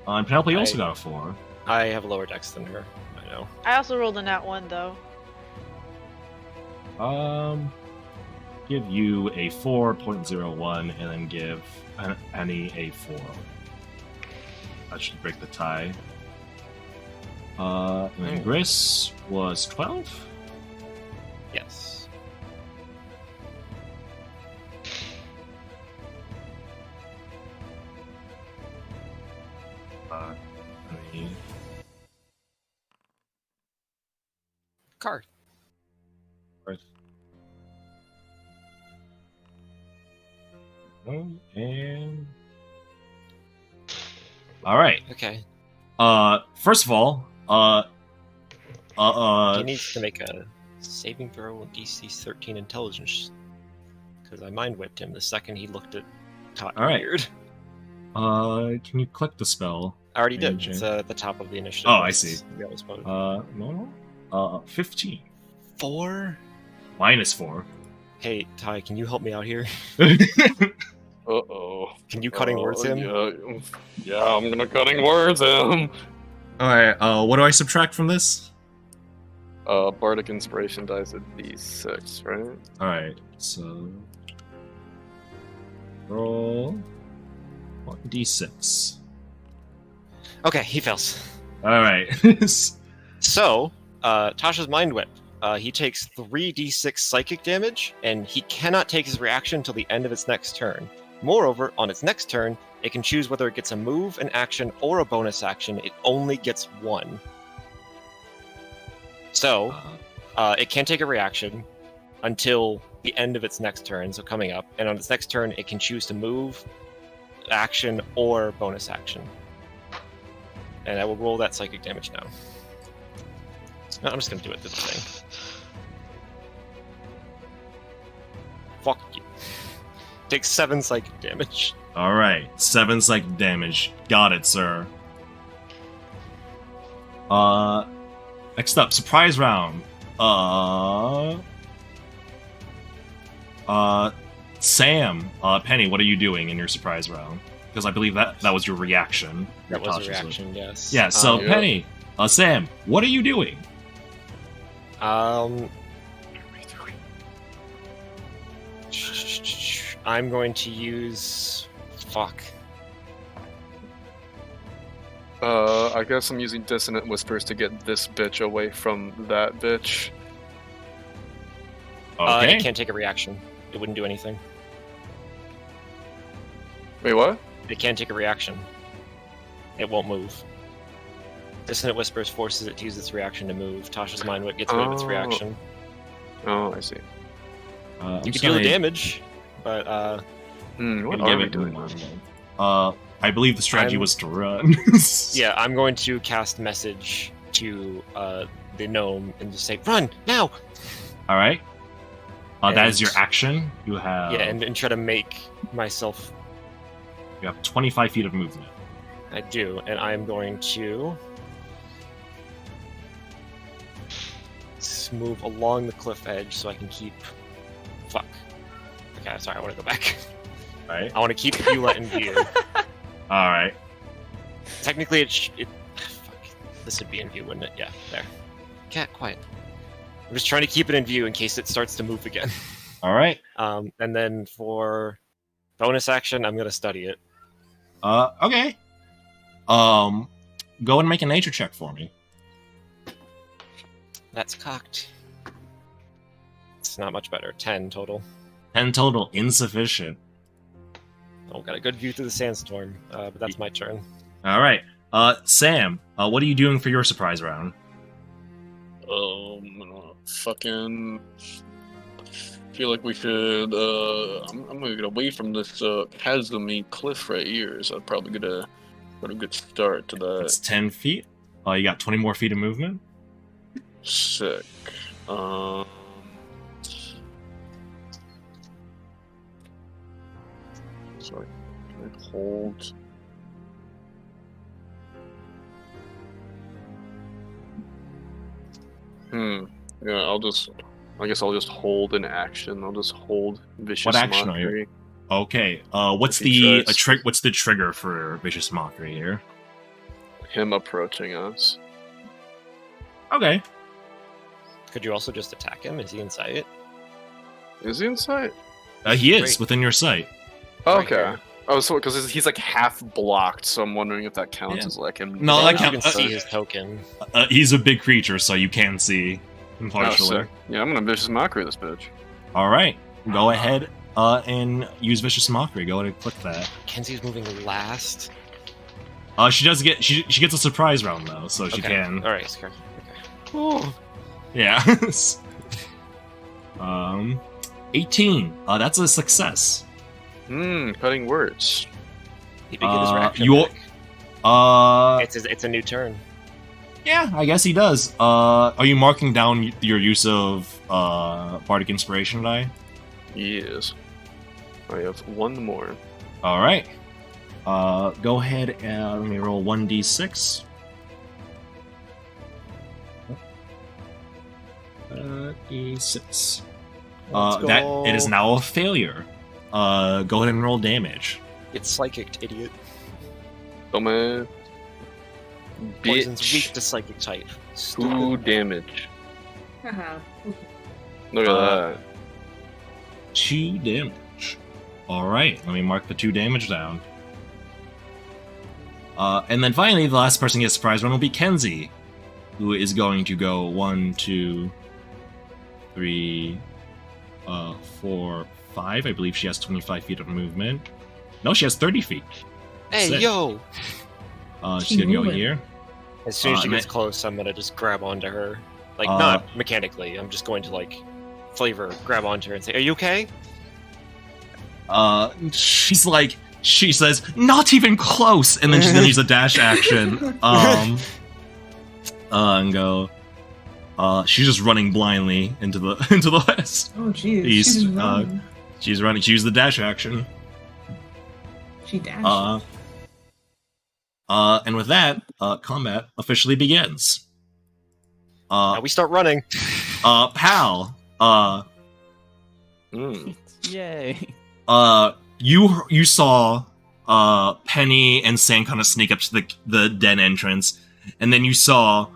And Penelope also got a 4.
I have a lower dex than her. I know.
I also rolled a nat 1 though.
Give you a 4.01 and then give Penny a 4. That should break the tie. And then Gris was 12?
Yes. Card.
Right. And all right.
Okay.
First of all,
he needs to make a saving throw with DC 13 intelligence, because I mind whipped him the second he looked at Todd.
All right.
Weird.
Can you click the spell?
I already did. It's at the top of the initiative.
Oh, I see.
No.
15.
4?
-4.
Hey, Ty, can you help me out here?
Uh-oh.
Can you cutting words him?
Yeah, I'm gonna cutting words him.
Alright, what do I subtract from this?
Bardic Inspiration dies at D6, right?
Alright, so... roll... 1d6.
Okay, he fails.
Alright.
So, Tasha's Mind Whip. He takes 3d6 psychic damage, and he cannot take his reaction until the end of its next turn. Moreover, on its next turn, it can choose whether it gets a move, an action, or a bonus action. It only gets one. So, it can't take a reaction until the end of its next turn, so coming up. And on its next turn, it can choose to move, action, or bonus action. And I will roll that psychic damage now. No, I'm just going to do it this thing. Fuck you. Takes 7 psychic damage.
Alright, 7 psychic damage. Got it, sir. Next up, surprise round. Sam, Penny, what are you doing in your surprise round? Because I believe that was your reaction.
That was a reaction, yes.
Yeah, so Penny, Sam, what are you doing?
I'm going to use... Fuck.
I guess I'm using Dissonant Whispers to get this bitch away from that bitch.
Okay.
It can't take a reaction. It wouldn't do anything.
Wait, what?
It can't take a reaction. It won't move. Dissonant Whispers forces it to use its reaction to move. Tasha's Mind Whip gets rid of its reaction.
Oh, I see.
You can do the damage, but
what are we doing?
I believe the strategy was to run.
Yeah, I'm going to cast message to the gnome and just say, "Run now!"
All right. That is your action. You have
and try to make myself.
You have 25 feet of movement.
I do, and I'm going to move along the cliff edge so I can keep. Fuck. Okay, sorry. I want to go back.
All right.
I want to keep Beulah in view.
All right.
Technically, fuck. This would be in view, wouldn't it? Yeah, there. Cat, quiet. I'm just trying to keep it in view in case it starts to move again.
All right.
And then for bonus action, I'm gonna study it.
Okay. Go and make a nature check for me.
That's cocked. It's not much better. 10 total.
10 total, insufficient.
Oh, got a good view through the sandstorm, but that's my turn.
All right. Sam, what are you doing for your surprise round?
Fucking feel like we should. I'm gonna get away from this chasm-y cliff right here. So I'm probably gonna put a good start to that.
That's 10 feet. You got 20 more feet of movement.
Sick. Sorry. Can I hold? Yeah, I guess I'll just hold an action. I'll just hold Vicious
What action
Mockery.
are you? Okay. What's the trigger for Vicious Mockery here?
Him approaching us.
Okay.
Could you also just attack him? Is he in sight?
Is he in sight?
He is
Great.
within your sight.
Oh,
Right
okay.
here.
Oh, so because he's like half blocked, so I'm wondering if that counts
Yeah.
as like him.
No,
As long
that
as you
counts.
can see his token.
He's a big creature, so you can see.
Oh,
Unfortunately.
sick. Yeah, I'm gonna Vicious Mockery this bitch.
All right. Go ahead and use Vicious Mockery. Go ahead and click that.
Kenzie's moving last.
She does get she gets a surprise round though, so she
Okay.
can.
All right, Scar. Okay.
Yeah. 18. That's a success.
Cutting words.
He did get his reaction
you-
back. It's a new turn.
Yeah, I guess he does. Are you marking down your use of Bardic Inspiration die?
Yes. I have one more.
All right. Go ahead and let me roll 1d6. D6. That it is now a failure. Go ahead and roll damage.
It's psychic, idiot.
Oh man.
Poison's weak
Bitch.
to psychic type.
2 damage.
Haha.
Look at that.
2 damage. All right, let me mark the 2 damage down. And then finally, the last person to get surprise round will be Kenzie. who is going to go 1, 2, 3, 4, 5. I believe she has 25 feet of movement. No, she has 30 feet.
Hey,
Sick.
yo!
She's gonna go here.
As soon as she gets close, I'm gonna just grab onto her. Like, not mechanically. I'm just going to, like, grab onto her and say, "Are you okay?"
She's like, she says, "Not even close," and then she's gonna use a dash action. And go. She's just running blindly into the west.
Oh, jeez.
She's running. She used the dash action.
She dashed.
And with that, combat officially begins.
Now we start running.
Pal.
Yay.
You saw Penny and Sam kind of sneak up to the den entrance, and then you saw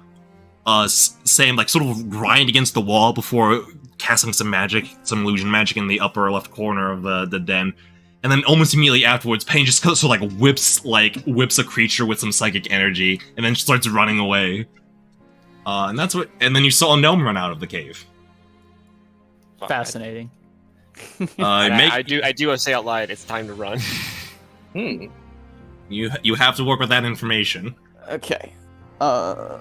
Sam like sort of grind against the wall before casting some illusion magic in the upper left corner of the den. And then almost immediately afterwards, Penny just sort of like whips a creature with some psychic energy, and then starts running away. And then you saw a gnome run out of the cave.
Fascinating.
I do say out loud, it's time to run.
You have to work with that information.
Okay.
Can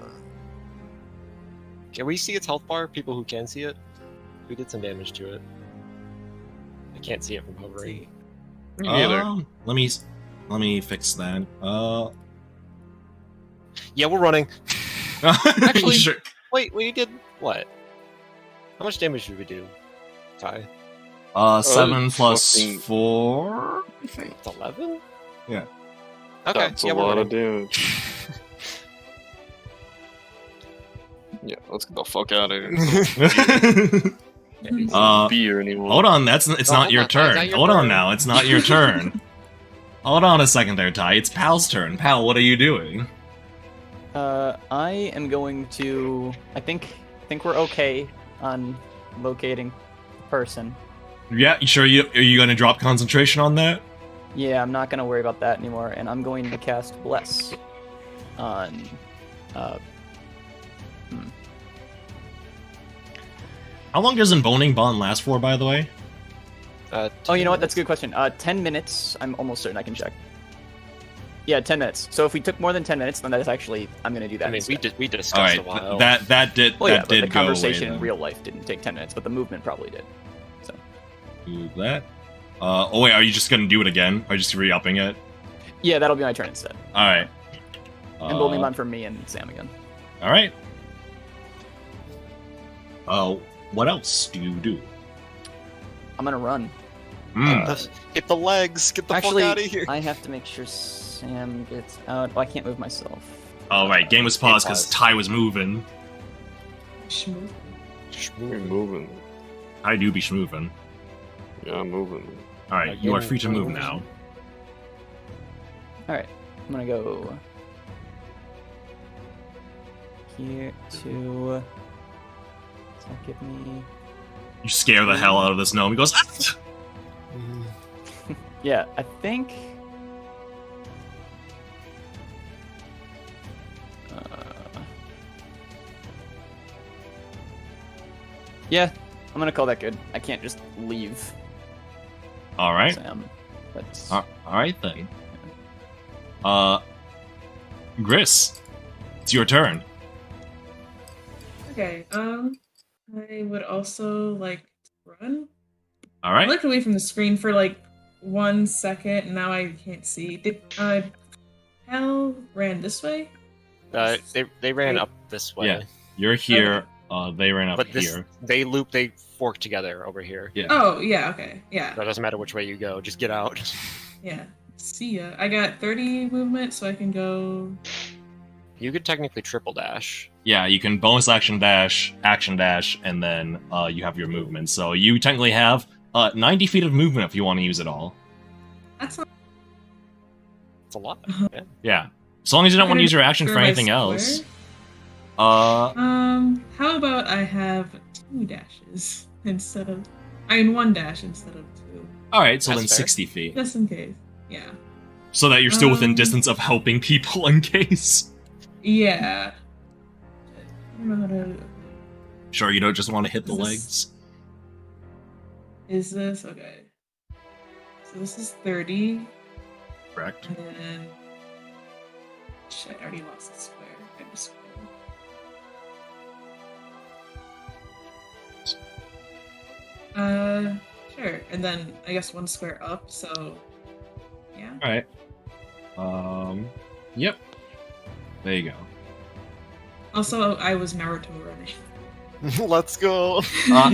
we see its health bar? People who can see it? We did some damage to it. I can't see it from hovering.
Let me fix that.
Yeah, we're running. Actually,
sure.
Wait, we did what? How much damage did we do, Ty?
7 plus 4, I think.
It's 11?
Yeah.
Okay,
That's a lot of damage. Yeah, let's get the fuck out of here. Beer anymore.
Hold on, it's not your turn. Hold on now, it's not your turn. Hold on a second there, Ty. It's Pal's turn. Pal, what are you doing?
I am going to. I think we're okay on locating the person.
Yeah, you sure? Are you going to drop concentration on that?
Yeah, I'm not going to worry about that anymore, and I'm going to cast Bless on.
How long does Emboning Bond last for, by the way?
Oh, you know what? That's a good question. 10 minutes. I'm almost certain I can check. Yeah, 10 minutes. So if we took more than 10 minutes, then that's actually I'm going to do that.
I mean,
instead.
we discussed a while.
That did.
Well,
that did
but the
go
conversation
away,
in real life didn't take 10 minutes, but the movement probably did. So.
Do that. Oh wait, are you just going to do it again? Are you just re-upping it?
Yeah, that'll be my turn instead.
All right.
And only one for me and Sam again.
All right. What else do you do?
I'm gonna run.
Get the legs. Get the
actually,
fuck out of here.
I have to make sure Sam gets out. Oh, I can't move myself.
Oh right, game was paused because Ty was moving.
You're moving.
I do be schmoving.
Yeah, I'm moving.
All right, you are free to move now.
All right, I'm gonna go here to. Does that give me?
You scare the hell out of this gnome. He goes. Ah!
Yeah, I think. Yeah, I'm gonna call that good. I can't just leave.
All right.
Sam. But...
All right then. Gris, it's your turn.
Okay. I would also like to run.
All right.
I looked away from the screen for like 1 second, and now I can't see. Did Hal ran this way?
They ran up this way.
Yeah, you're here.
Okay.
They ran up here.
They fork together over here.
Yeah.
Oh, yeah, okay. Yeah.
So it doesn't matter which way you go, just get out.
Yeah. See ya. I got 30 movement, so I can go...
You could technically triple dash.
Yeah, you can bonus action dash, and then you have your movement. So you technically have 90 feet of movement if you want to use it all.
That's not...
It's a lot. Yeah.
Yeah. As long as you don't want to use your action for anything else.
How about I have 2 dashes instead of... I mean, 1 dash instead of 2.
Alright, so
That's
then
fair.
60 feet.
Just in case. Yeah.
So that you're still within distance of helping people in case.
Yeah. don't know how to...
Sure, you don't just want to hit the legs?
Is this... Okay. So this is 30.
Correct.
And then... Shit, I already lost the square. I just... Sure. And then I guess 1 square up, so... Yeah.
Alright. Yep. There you go.
Also, I was Naruto running.
Let's go.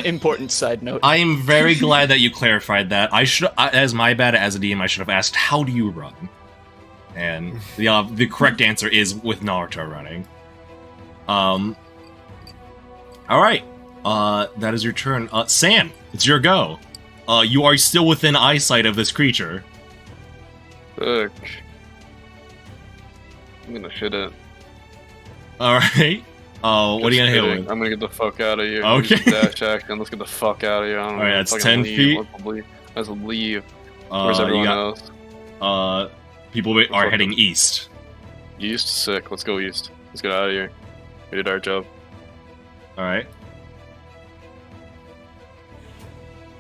Important side note.
I am very glad that you clarified that. I should, as my bad as a DM, I should have asked, how do you run? And the correct answer is with Naruto running. Alright. That is your turn. Sam, it's your go. You are still within eyesight of this creature.
Fuck. I'm gonna shit it.
Alright. What are you gonna hit with?
I'm gonna get the fuck out of here.
Okay.
Dash action. Let's get the fuck out of here.
Alright, that's 10 feet.
Let's leave. Where's everyone else?
People are heading east.
East? Sick. Let's go east. Let's get out of here. We did our job.
Alright.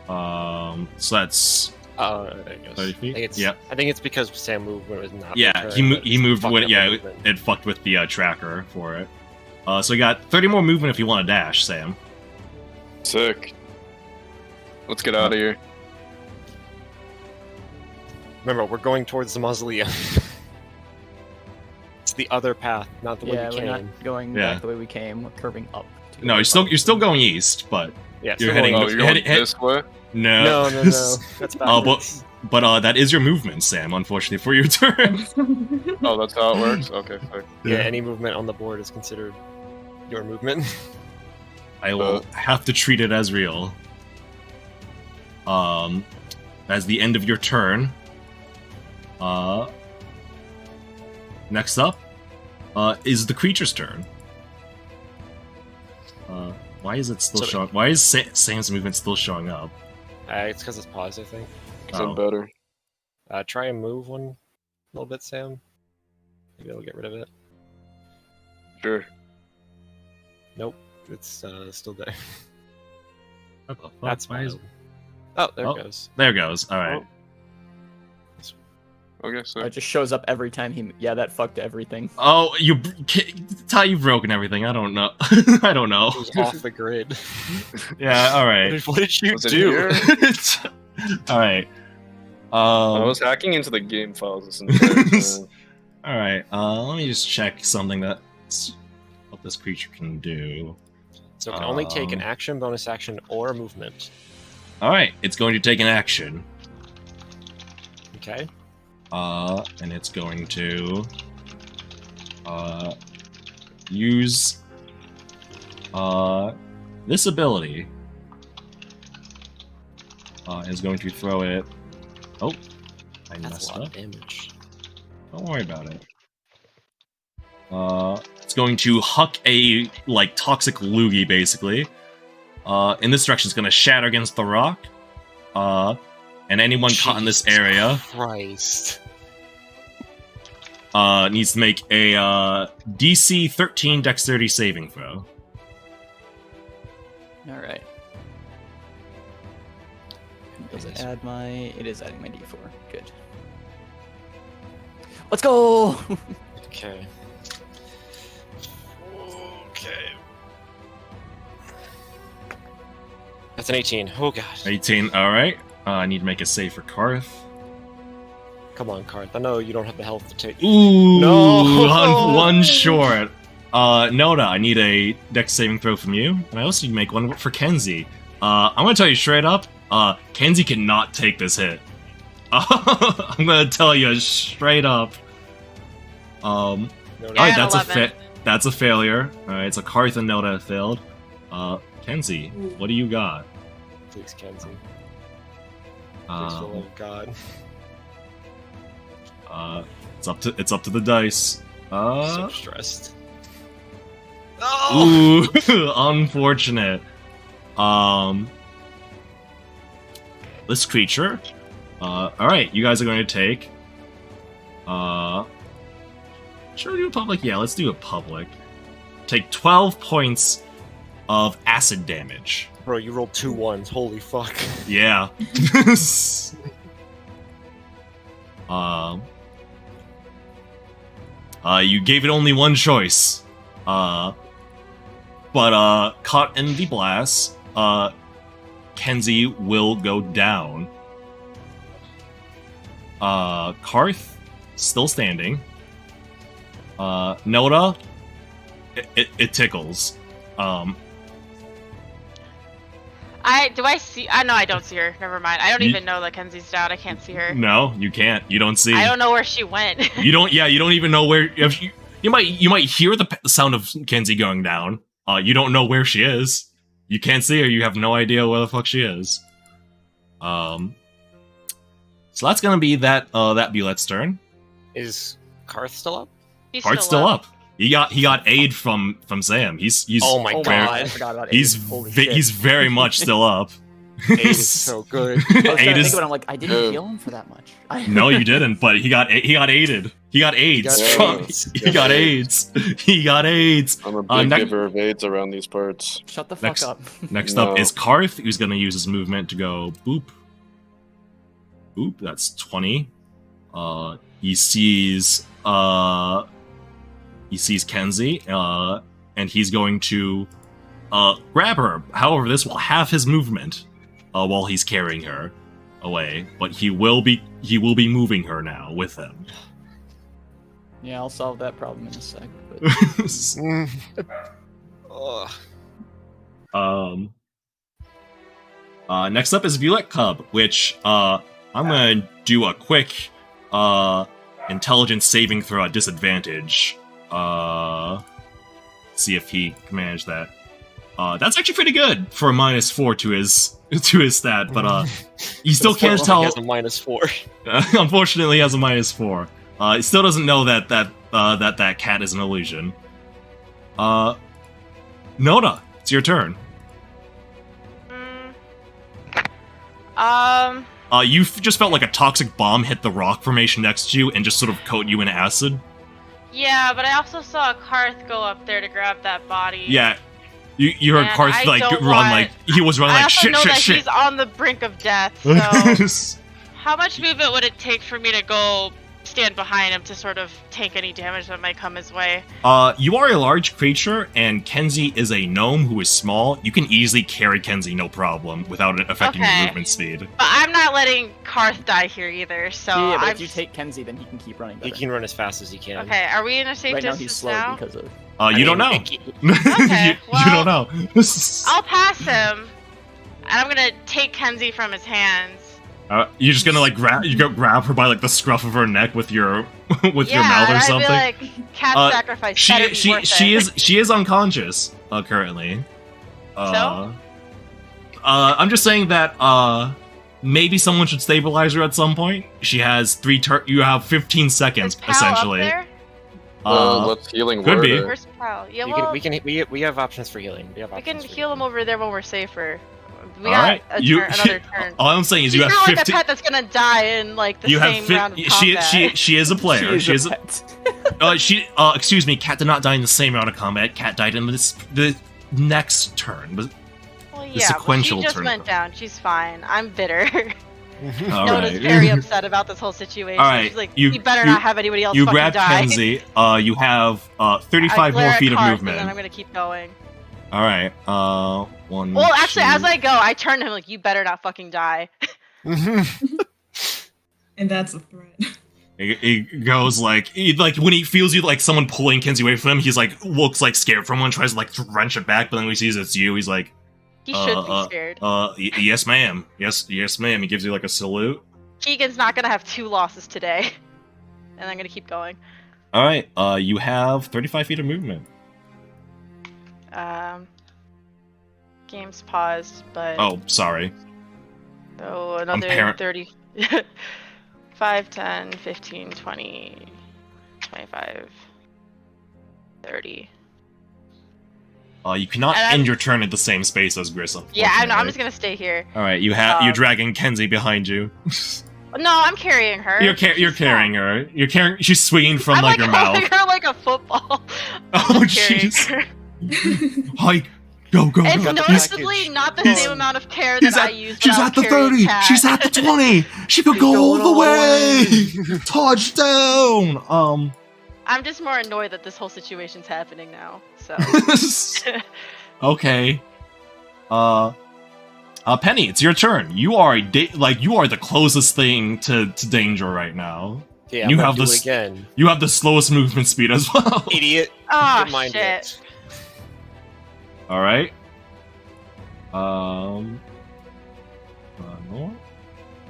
So that's...
I guess.
30 feet?
I think it's because Sam moved when it was not.
Yeah, he moved when it fucked with the tracker for it. So you got 30 more movement if you want to dash, Sam.
Sick. Let's get out of here.
Remember, we're going towards the mausoleum. It's the other path, not the way we came.
We're not going back the way we came. We're curving up.
No, you're still going east, but you're heading.
You're going this way.
No. That's backwards.
But that is your movement, Sam. Unfortunately for your turn.
Oh, that's how it works. Okay, fair.
Yeah, any movement on the board is considered your movement.
I will have to treat it as real. As the end of your turn. Next up, is the creature's turn. Why is it still showing? Why is Sam's movement still showing up?
It's because it's paused, I think.
I'm better.
Try and move one a little bit, Sam. Maybe it'll get rid of it.
Sure.
Nope, it's still there.
What the fuck?
That's fine. Oh, there it goes.
There it goes. All right.
Okay, so
it just shows up every time he. Yeah, that fucked everything.
Oh, Ty, you've broken everything. I don't know. I don't know.
It was off the grid.
Yeah. All right.
What did you do?
All right.
I was hacking into the game files.
All right. Let me just check something what this creature can do.
So it can only take an action, bonus action, or movement.
All right. It's going to take an action.
Okay.
And it's going to use this ability. Is going to throw it. Oh, I messed up.
Damage.
Don't worry about it. It's going to huck a toxic loogie, basically. In this direction, it's going to shatter against the rock. And anyone caught in this area needs to make a DC 13 Dexterity saving throw.
All right. Does it add my? It is adding my D4. Good. Let's go.
Okay. That's an 18. Oh god.
18. All right. I need to make a save for Karth.
Come on, Karth. I know you don't have the health to take.
Ooh, no, one short. Noda, I need a Dex saving throw from you, and I also need to make one for Kenzie. I'm gonna tell you straight up. Kenzie cannot take this hit. I'm gonna tell you straight up. Alright, that's a failure. Alright, so Karth and Noda failed. Kenzie, what do you got?
Please, Kenzie. Please, for the love of God.
It's up to the dice.
So stressed.
Oh! Ooh, unfortunate. This creature. Alright, you guys are going to take. Should we do a public? Yeah, let's do a public. take 12 points of acid damage.
Bro, you rolled 2 1s. Holy fuck.
Yeah. You gave it only one choice. But caught in the blast, Kenzie will go down. Karth, still standing. Noda, it tickles.
Do I see? No, I don't see her. Never mind. I don't even know that Kenzie's down. I can't see her.
No, you can't. You don't see.
I don't know where she went.
You don't. Yeah, you don't even know where. If you might hear the sound of Kenzie going down. You don't know where she is. You can't see her. You have no idea where the fuck she is. So that's gonna be that Bulet's turn.
Is Karth still up?
Karth's still up. He got aid from Sam. He's
oh my god!
I forgot about aid.
He's very much still up.
Aid is so good.
I was trying to think of it, I'm like, I didn't heal him for that much.
No, you didn't. But he got aided. He got AIDS. He got AIDS. He got AIDS.
I'm a big giver of AIDS around these parts.
Shut the fuck up.
Next up is Karth, who's gonna use his movement to go boop. Boop. That's 20. He sees Kenzie, and he's going to grab her. However, this will halve his movement while he's carrying her away, but he will be moving her now with him.
Yeah, I'll solve that problem in a sec. But...
Next up is Violet Cub, which I'm gonna do a quick intelligence saving throw at disadvantage. See if he can manage that. That's actually pretty good for a -4 to his stat, but he still can't tell.
He has a -4.
Unfortunately, he has a -4. He still doesn't know that cat is an illusion. Noda, it's your turn. You just felt like a toxic bomb hit the rock formation next to you and just sort of coat you in acid.
Yeah, but I also saw Karth go up there to grab that body.
Yeah, you heard Karth he was running like shit, shit, shit.
He's on the brink of death. So how much movement would it take for me to go stand behind him to sort of tank any damage that might come his way?
You are a large creature, and Kenzie is a gnome who is small. You can easily carry Kenzie, no problem, without it affecting your movement speed.
But I'm not letting Karth die here either, so
yeah, but if you take Kenzie, then he can keep running better.
He can run as fast as he can.
Okay, are we in a safe
distance
now?
He's slow because of...
You don't know.
Okay,
you don't know.
I'll pass him, and I'm gonna take Kenzie from his hands.
You're just gonna like grab her by like the scruff of her neck with your your mouth or something.
Yeah, I'd be like, cat sacrifice.
She is unconscious currently.
So?
I'm just saying that maybe someone should stabilize her at some point. She has you have 15 seconds essentially.
Up there?
Let's healing
could be.
Where's Pal? Yeah, well,
we have options for healing.
We can heal him over there when we're safer. We
got
another turn.
All I'm saying is you have
15. She's not
50...
like a pet that's gonna die in like the same round of combat.
She is a player.
She is a pet.
Excuse me. Cat did not die in the same round of combat. Cat died in the next turn.
Well, yeah,
sequential
she just
turn.
went down. She's fine. I'm bitter.
Noda's
very upset about this whole situation.
All right,
she's like, you better not have anybody else
you
fucking
grab
die.
Kenzie. You have 35 more feet of movement.
And then I'm gonna keep going.
All right. One.
Well, actually, as I go, I turn to him like, you better not fucking die.
And that's a threat.
He goes like when he feels you like someone pulling Kenzie away from him, he's like looks like scared from one, tries to like wrench it back, but then when he sees it's you, he's like,
he should be scared.
Yes, ma'am. Yes, ma'am. He gives you like a salute.
Keegan's not gonna have 2 losses today, and I'm gonna keep going.
All right. You have 35 feet of movement.
Game's paused, but...
Oh, sorry.
So another 30... 5, 10, 15, 20, 25, 30.
You cannot end your turn at the same space as Grissom.
Yeah, I'm just gonna stay here.
Alright, you're dragging Kenzie behind you.
No, I'm carrying her.
You're carrying her. You're carrying. She's swinging from
I'm
your mouth.
I'm her like a football.
Oh jeez. Hi. Go.
It's noticeably not the same amount of care that I use.
She's at the 30.
Cat.
She's at the 20. She could go all the way. Touchdown.
I'm just more annoyed that this whole situation's happening now. So.
Okay. Penny, it's your turn. You are you are the closest thing to danger right now.
Yeah,
you have this again. You have the slowest movement speed as well.
Idiot.
Oh shit. It.
All right.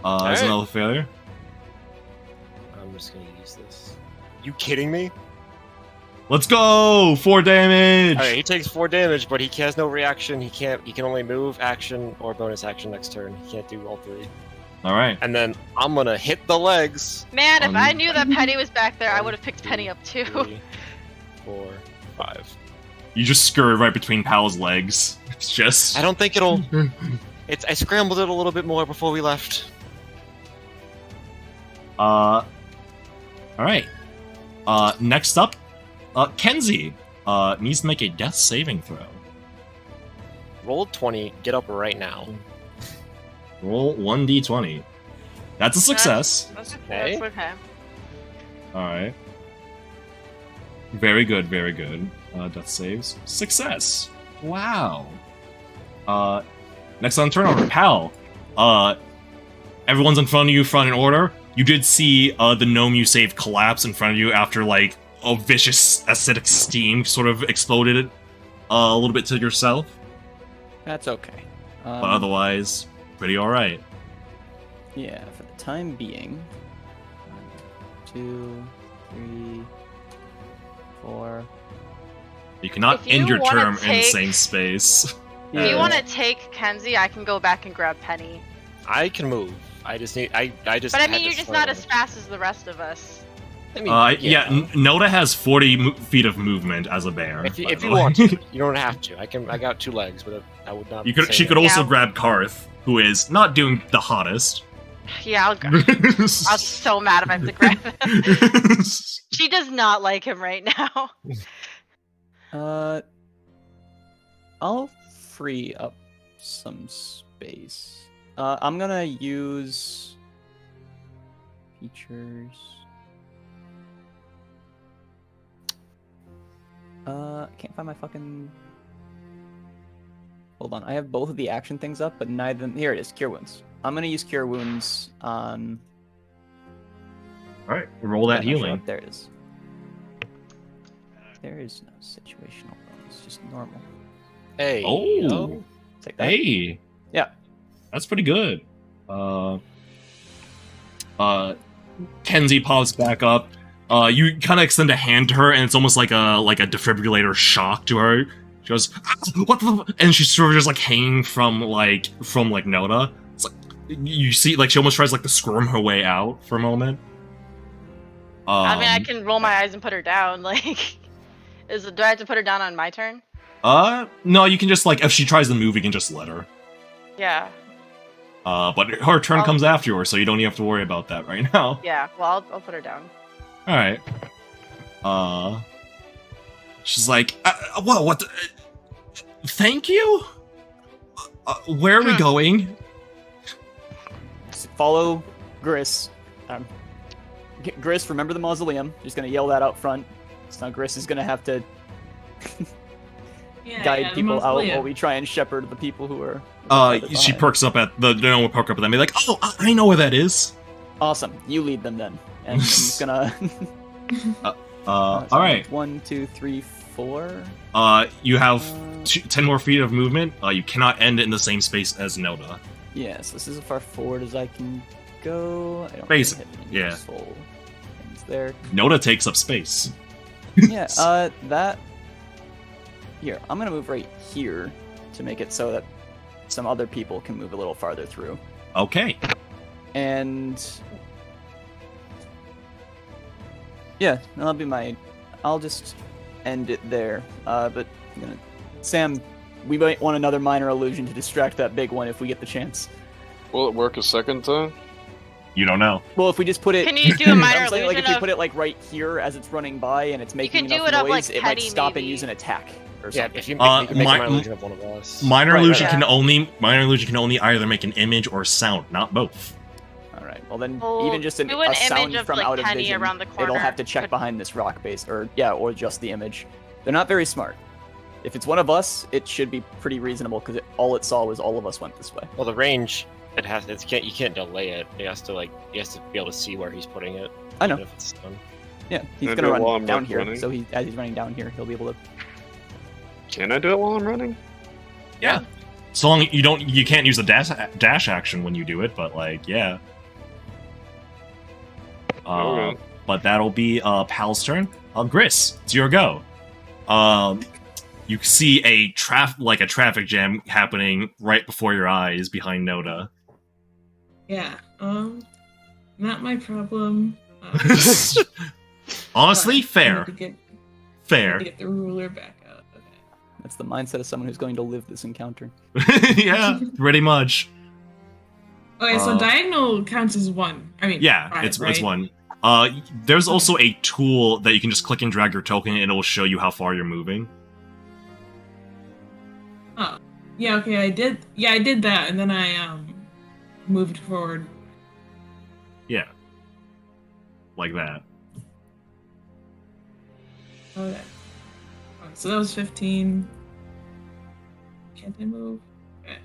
That's another failure.
I'm just gonna use this. You kidding me?
Let's go! 4 damage!
Alright, he takes 4 damage, but he has no reaction. He can only move, action, or bonus action next turn. He can't do all 3.
Alright.
And then I'm gonna hit the legs.
Man, if I knew that Penny was back there, I would have picked Penny up too.
3, 4, 5.
You just scurry right between Pal's legs. It's just...
I don't think it'll... I scrambled it a little bit more before we left.
Alright. Next up, Kenzie needs to make a death saving throw.
Roll 20, get up right now.
Roll 1d20. That's a success.
That's okay.
Alright. Very good, very good. Death saves. Success! Wow. Next on turn order, Pal. Everyone's in front of you, front in order. You did see the gnome you saved collapse in front of you after, a vicious acidic steam sort of exploded a little bit to yourself.
That's okay.
But otherwise, pretty alright.
Yeah, for the time being. 1, 2, 3, 4.
You cannot end your term in the same space.
If you want to take Kenzie, I can go back and grab Penny.
I can move. I just need.
But I mean, you're just not as fast as the rest of us.
I mean,
Noda has 40 feet of movement as a bear.
If you want to, you don't have to. I got 2 legs, but I would not.
She could also grab Karth, who is not doing the hottest.
Yeah, I'll go. I'll be so mad if I have to grab him. She does not like him right now.
I'll free up some space. I'm gonna use features. I can't find my fucking... Hold on, I have both of the action things up, but neither... Here it is, Cure Wounds. I'm gonna use Cure Wounds on...
Alright, roll that healing.
There it is. There is no situational bonus, just normal.
Hey.
Oh.
Take that.
Hey.
Yeah.
That's pretty good. Kenzie pops back up. You kind of extend a hand to her, and it's almost like a defibrillator shock to her. She goes, "What the?" And she's sort of just hanging from Noda. It's you see, she almost tries to squirm her way out for a moment.
I mean, I can roll my eyes and put her down. Do I have to put her down on my turn?
No, you can just if she tries to move, you can just let her.
Yeah.
But her turn comes after her, so you don't even have to worry about that right now.
Yeah, well, I'll put her down.
Alright. She's like, what? Thank you? Where are we going?
Follow Gris. Gris, remember the mausoleum. Just gonna yell that out front. So now Gris is gonna have to guide people out while we try and shepherd the people who are...
she perks up at the... No one will perk up at them. Be like, oh, I know where that is.
Awesome. You lead them then. And I'm just gonna...
alright.
1, 2, 3, 4.
You have 10 more feet of movement. You cannot end in the same space as Noda.
Yes, this is as far forward as I can go. I don't
Basically, yeah.
Things there.
Noda takes up space.
Yeah, that... Here, I'm gonna move right here to make it so that some other people can move a little farther through.
Okay.
And... Yeah, that'll be my... I'll just end it there. But Sam, we might want another minor illusion to distract that big one if we get the chance.
Will it work a second time?
You don't know.
Well, if we just put it...
Can you do a minor illusion
like, if you put it, like, right here as it's running by and it's making enough noise, it might stop and use an attack. Or something.
Yeah, if you make a minor illusion of one of us.
Minor illusion can only either make an image or sound, not both.
All right. Well, then even just a sound from out of vision, it'll have to check behind this rock base, or just the image. They're not very smart. If it's one of us, it should be pretty reasonable because all it saw was all of us went this way.
Well, the range, you can't delay it. He has to be able to see where he's putting it.
I know.
If it's done.
Yeah, he's gonna run down here. Running? So as he's running down here, he'll be able to.
Can I do it while I'm running?
Yeah. So long you can't use the dash action when you do it, but like yeah. But that'll be Pal's turn. Gris, it's your go. You see a traffic jam happening right before your eyes behind Noda.
Yeah. Not my problem.
Honestly, fair. Fair.
Get the ruler back out. Okay.
That's the mindset of someone who's going to live this encounter.
Yeah, pretty much.
Okay, so diagonal counts as one. I mean,
yeah,
5,
it's
right?
one. There's also a tool that you can just click and drag your token, and it will show you how far you're moving.
Oh, yeah. Okay, I did. Yeah, I did that, and then I moved forward.
Yeah, like that.
Okay. So that was 15. Can't I move? Okay.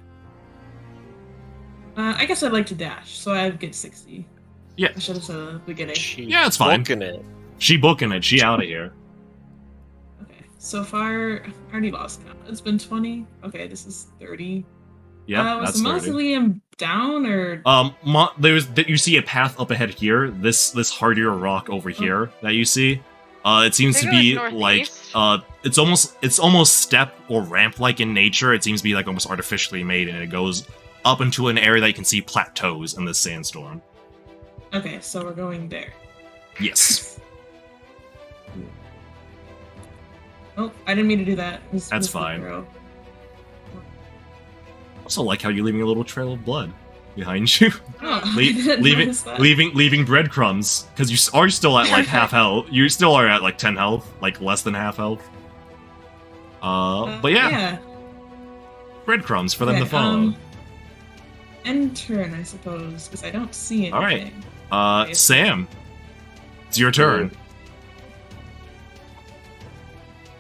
I guess I'd like to dash, so I get 60.
Yeah.
I should have said at the beginning.
Yeah, it's fine. She booking it. She out of here.
Okay. So far, I already lost count. It's been 20. Okay, this is 30.
Yeah,
was
that's
the mausoleum down or?
You see a path up ahead here. This hardier rock over here that you see. It seems to be like it's almost step or ramp like in nature. It seems to be like almost artificially made, and it goes up into an area that you can see plateaus in this sandstorm.
Okay, so we're going there.
Yes.
Oh, I didn't mean to do that.
That's fine. Also, like how you're leaving a little trail of blood behind you.
Oh,
leaving breadcrumbs because you are still at like half health. You still are at like 10 health, like less than half health. But yeah. Breadcrumbs for them to follow.
End turn, I suppose, because I don't see anything.
All right, Sam, it's your turn.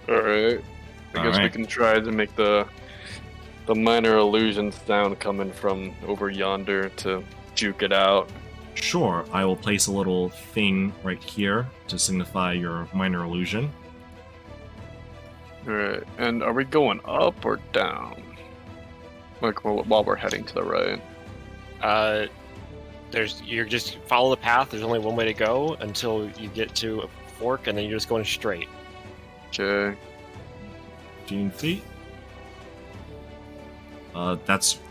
All right, I guess we can try to make the minor illusion sound coming from over yonder to juke it out.
Sure, I will place a little thing right here to signify your minor illusion.
Alright, and are we going up or down? Like while we're heading to the right?
You just follow the path. There's only one way to go until you get to a fork, and then you're just going straight.
Okay.
15 feet.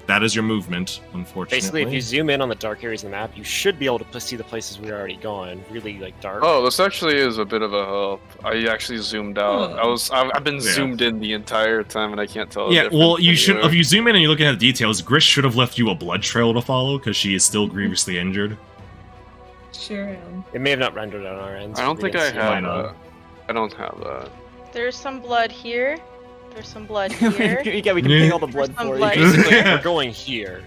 That is your movement, unfortunately.
Basically, if you zoom in on the dark areas of the map, you should be able to see the places we're already gone. Really, like dark.
Oh, this actually is a bit of a help. I actually zoomed out. I've been zoomed in the entire time, and I can't tell.
Yeah, well, you should. If you zoom in and you're looking at the details, Gris should have left you a blood trail to follow because she is still grievously injured.
Sure am.
It may have not rendered on our end.
I don't think I have that. I don't have that.
There's some blood here. There's some blood here.
Yeah, we can ping all the blood for you.
Basically, we're going here.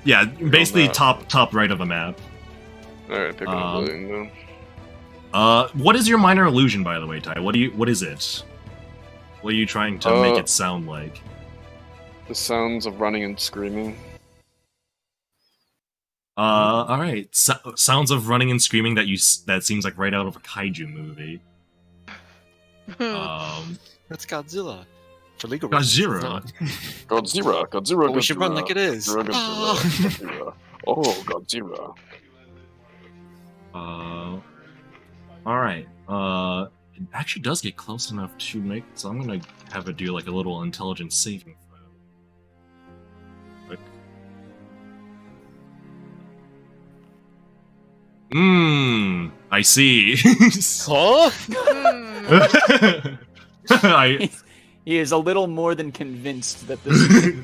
Yeah, basically top right of the map.
Alright, pick up the
what is your minor illusion, by the way, Ty? What is it? What are you trying to make it sound like?
The sounds of running and screaming.
Alright. Sounds of running and screaming that seems like right out of a kaiju movie.
That's Godzilla. For legal
reasons.
Godzilla.
But we should run like it is.
Godzilla. Oh, Godzilla.
Alright. It actually does get close enough to make, so I'm gonna have it do like a little intelligence saving throw. I see.
Huh?
He is a little more than convinced that this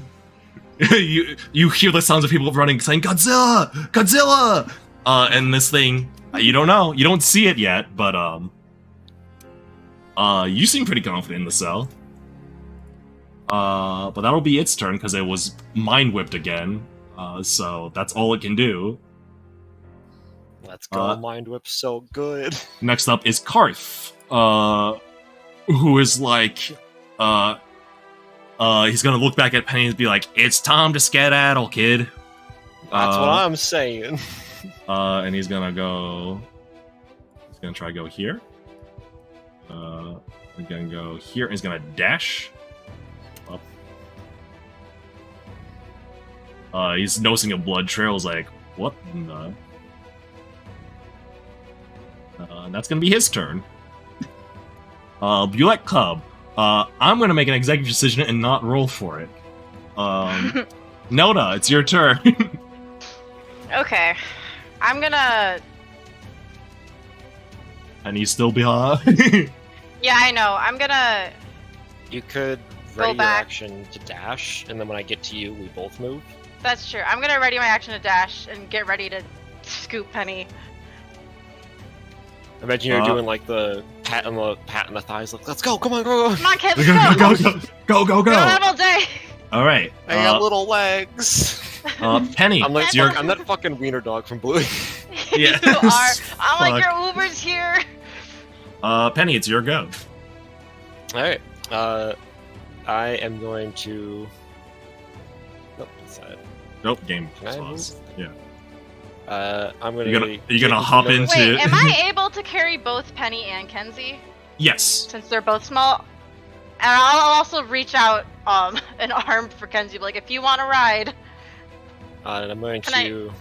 you hear the sounds of people running, saying Godzilla, Godzilla, and this thing, you don't know, you don't see it yet, but you seem pretty confident in the cell. But that'll be its turn because it was mind whipped again. So that's all it can do.
Let's go, mind whip, so good.
Next up is Karth, who is like, he's gonna look back at Penny and be like, "It's time to skedaddle, kid."
That's what I'm saying.
And he's gonna go. He's gonna try to go here. He's gonna go here. And he's gonna dash up. He's noticing a blood trail. He's like, "What in the?" And that's gonna be his turn. Bulette Cub. I'm gonna make an executive decision and not roll for it. Nelda, it's your turn.
Okay. I'm gonna...
And he's still behind.
Yeah, I know. I'm gonna...
You could ready your action to dash, and then when I get to you, we both move.
That's true. I'm gonna ready my action to dash and get ready to scoop Penny.
Imagine you're doing like the pat on the thighs, like, let's go, come on, go.
Come on, kids,
go. We don't
have all day.
All right.
I got little legs.
Penny,
I'm that fucking wiener dog from Bluey.
Yeah.
You are. I'm like, your Uber's here.
Penny, it's your go.
All right. I am going to. Nope, inside.
Nope, game pause. Yeah.
I'm gonna.
You're gonna hop into.
Wait, am I able to carry both Penny and Kenzie?
Yes.
Since they're both small, and I'll also reach out an arm for Kenzie, like if you want to ride.
And I'm going to.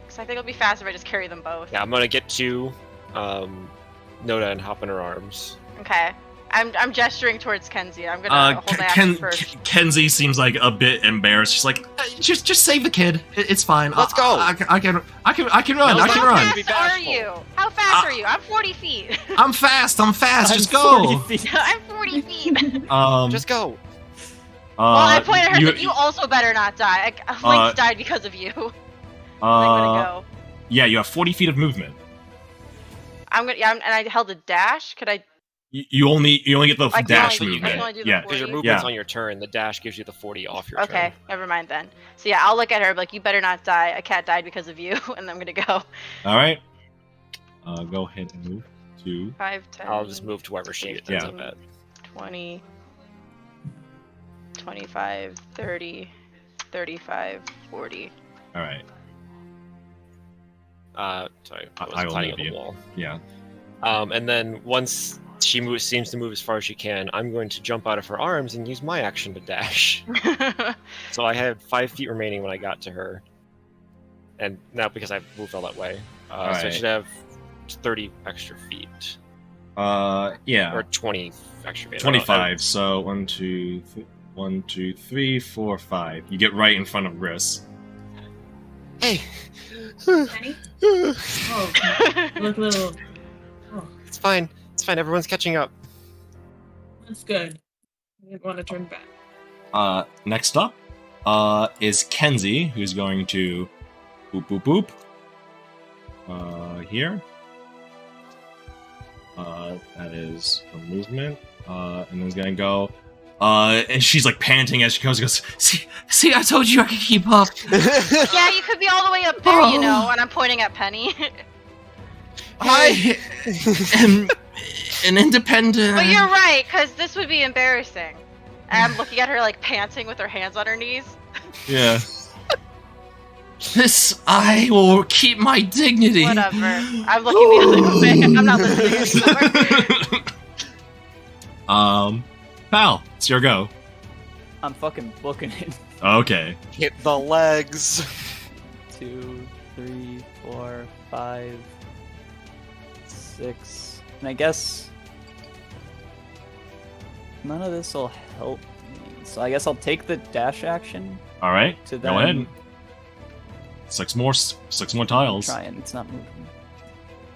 Because I think it'll be faster if I just carry them both.
Yeah, I'm gonna get to Noda and hop in her arms.
Okay. I'm gesturing towards Kenzie. I'm gonna hold my action first.
Kenzie seems like a bit embarrassed. She's like, just save the kid. It's fine.
Let's go.
I can run. I can
run.
How
fast are you? How fast are you? I'm 40 feet.
I'm fast. Just go.
I'm 40 feet.
Just go.
Well, I pointed at her. You also better not die. Lynx died because of you. I'm gonna go.
Yeah, you have 40 feet of movement.
And I held a dash. Could I?
You only get the dash movement.
Yeah, because your movement's on your turn. The dash gives you the 40 off your turn.
Okay, never mind then. So yeah, I'll look at her like, you better not die. A cat died because of you, and I'm gonna go.
All right. Go ahead and move to
5, 10.
I'll just move to wherever she ends up at.
20, 25, 30, 35, 40.
All right.
Sorry,
I will move you.
Wall.
Yeah.
And then once she seems to move as far as she can, I'm going to jump out of her arms and use my action to dash. So I had 5 feet remaining when I got to her, and now because I've moved all that way, so I should have 30 extra feet.
Yeah.
Or 20 extra feet.
25. So 1, 2, 3, 4, 5. You get right in front of Gris.
Hey.
Penny? Oh, look, little. Oh.
It's fine. It's fine. Everyone's catching up.
That's good. I didn't want to turn back.
Next up, is Kenzie, who's going to boop boop boop. Here. That is a movement. And then he's gonna go. And she's like panting as she goes, see, I told you I could keep up.
Yeah, you could be all the way up there, you know, and I'm pointing at Penny.
I am an independent.
But you're right, because this would be embarrassing. And I'm looking at her like panting with her hands on her knees.
Yeah. I will keep my dignity.
Whatever. I'm looking the other way. I'm not listening anymore.
Pal, it's your go.
I'm fucking booking it.
Okay.
Hit the legs.
2, 3, 4, 5, 6. And I guess none of this will help me. So I guess I'll take the dash action.
All right.
To
go ahead. 6 more tiles.
I'm trying. It's not moving.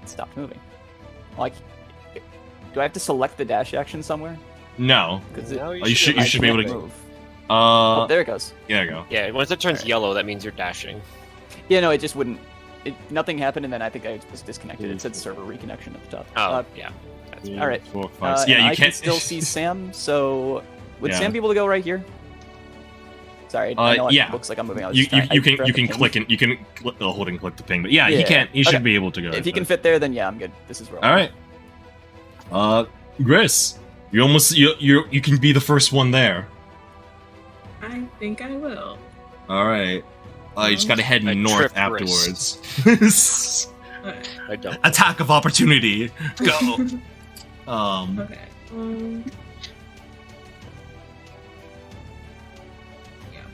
It stopped moving. Like, do I have to select the dash action somewhere?
No.
No,
you should be able to
move. Oh, there it goes.
There you go.
Yeah, once it turns yellow, that means you're dashing.
Yeah, no, it just wouldn't. Nothing happened, and then I think I was disconnected. It said server reconnection at the top.
Oh, yeah.
That's all right.
4, 5, yeah, you
I can still see Sam. So would Sam be able to go right here? Sorry, I know it looks like I'm moving.
You can click and you can hold and click the ping, but he can't. He should be able to go.
If he can fit there, then yeah, I'm good. This is where.
All right. Gris, you almost you can be the first one there.
I think I will.
All right. You just gotta head north afterwards.
I don't.
Attack of opportunity. Go.
Okay. Yeah.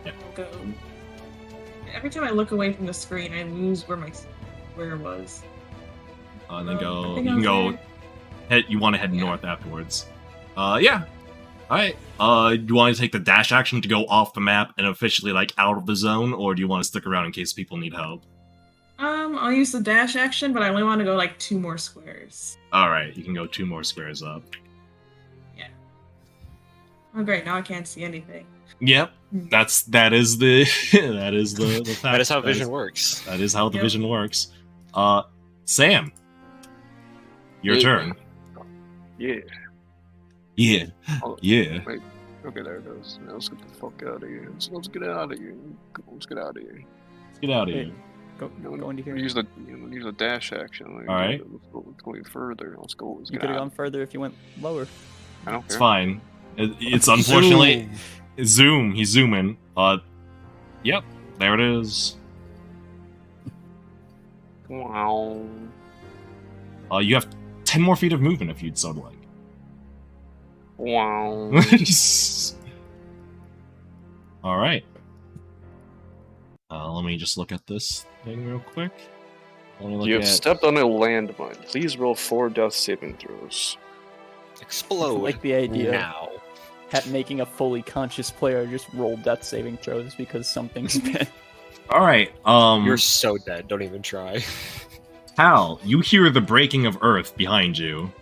Okay. I'll go. Every time I look away from the screen, I lose where my square was.
And then go. You can go. You want to head north afterwards. Yeah. All right. Do you want to take the dash action to go off the map and officially out of the zone, or do you want to stick around in case people need help?
I'll use the dash action, but I only want to go 2 more squares.
All right, you can go 2 more squares up.
Yeah. Oh great! Now I can't see anything.
Yep. That is the fact.
That is how vision works.
That is how the vision works. Sam, your turn.
Yeah.
Yeah. Yeah.
Wait. Okay, there it goes. Now let's get the fuck out of here. Let's get out of here. Let's get out of here.
Let's get out of here.
Go into here.
Use the dash action.
All right.
Let's go further. Let's go.
You could have gone further if you went lower.
I don't care.
It's fine. It's unfortunately zoom. He's zooming. Yep. There it is.
Wow.
You have 10 more feet of movement if you'd so like.
Wow.
All right. Let me just look at this thing real quick.
You have stepped on a landmine. Please roll 4 death saving throws.
Explode.
I like the idea
now.
Making a fully conscious player just roll death saving throws because something's been.
All right.
You're so dead. Don't even try.
Hal, you hear the breaking of earth behind you.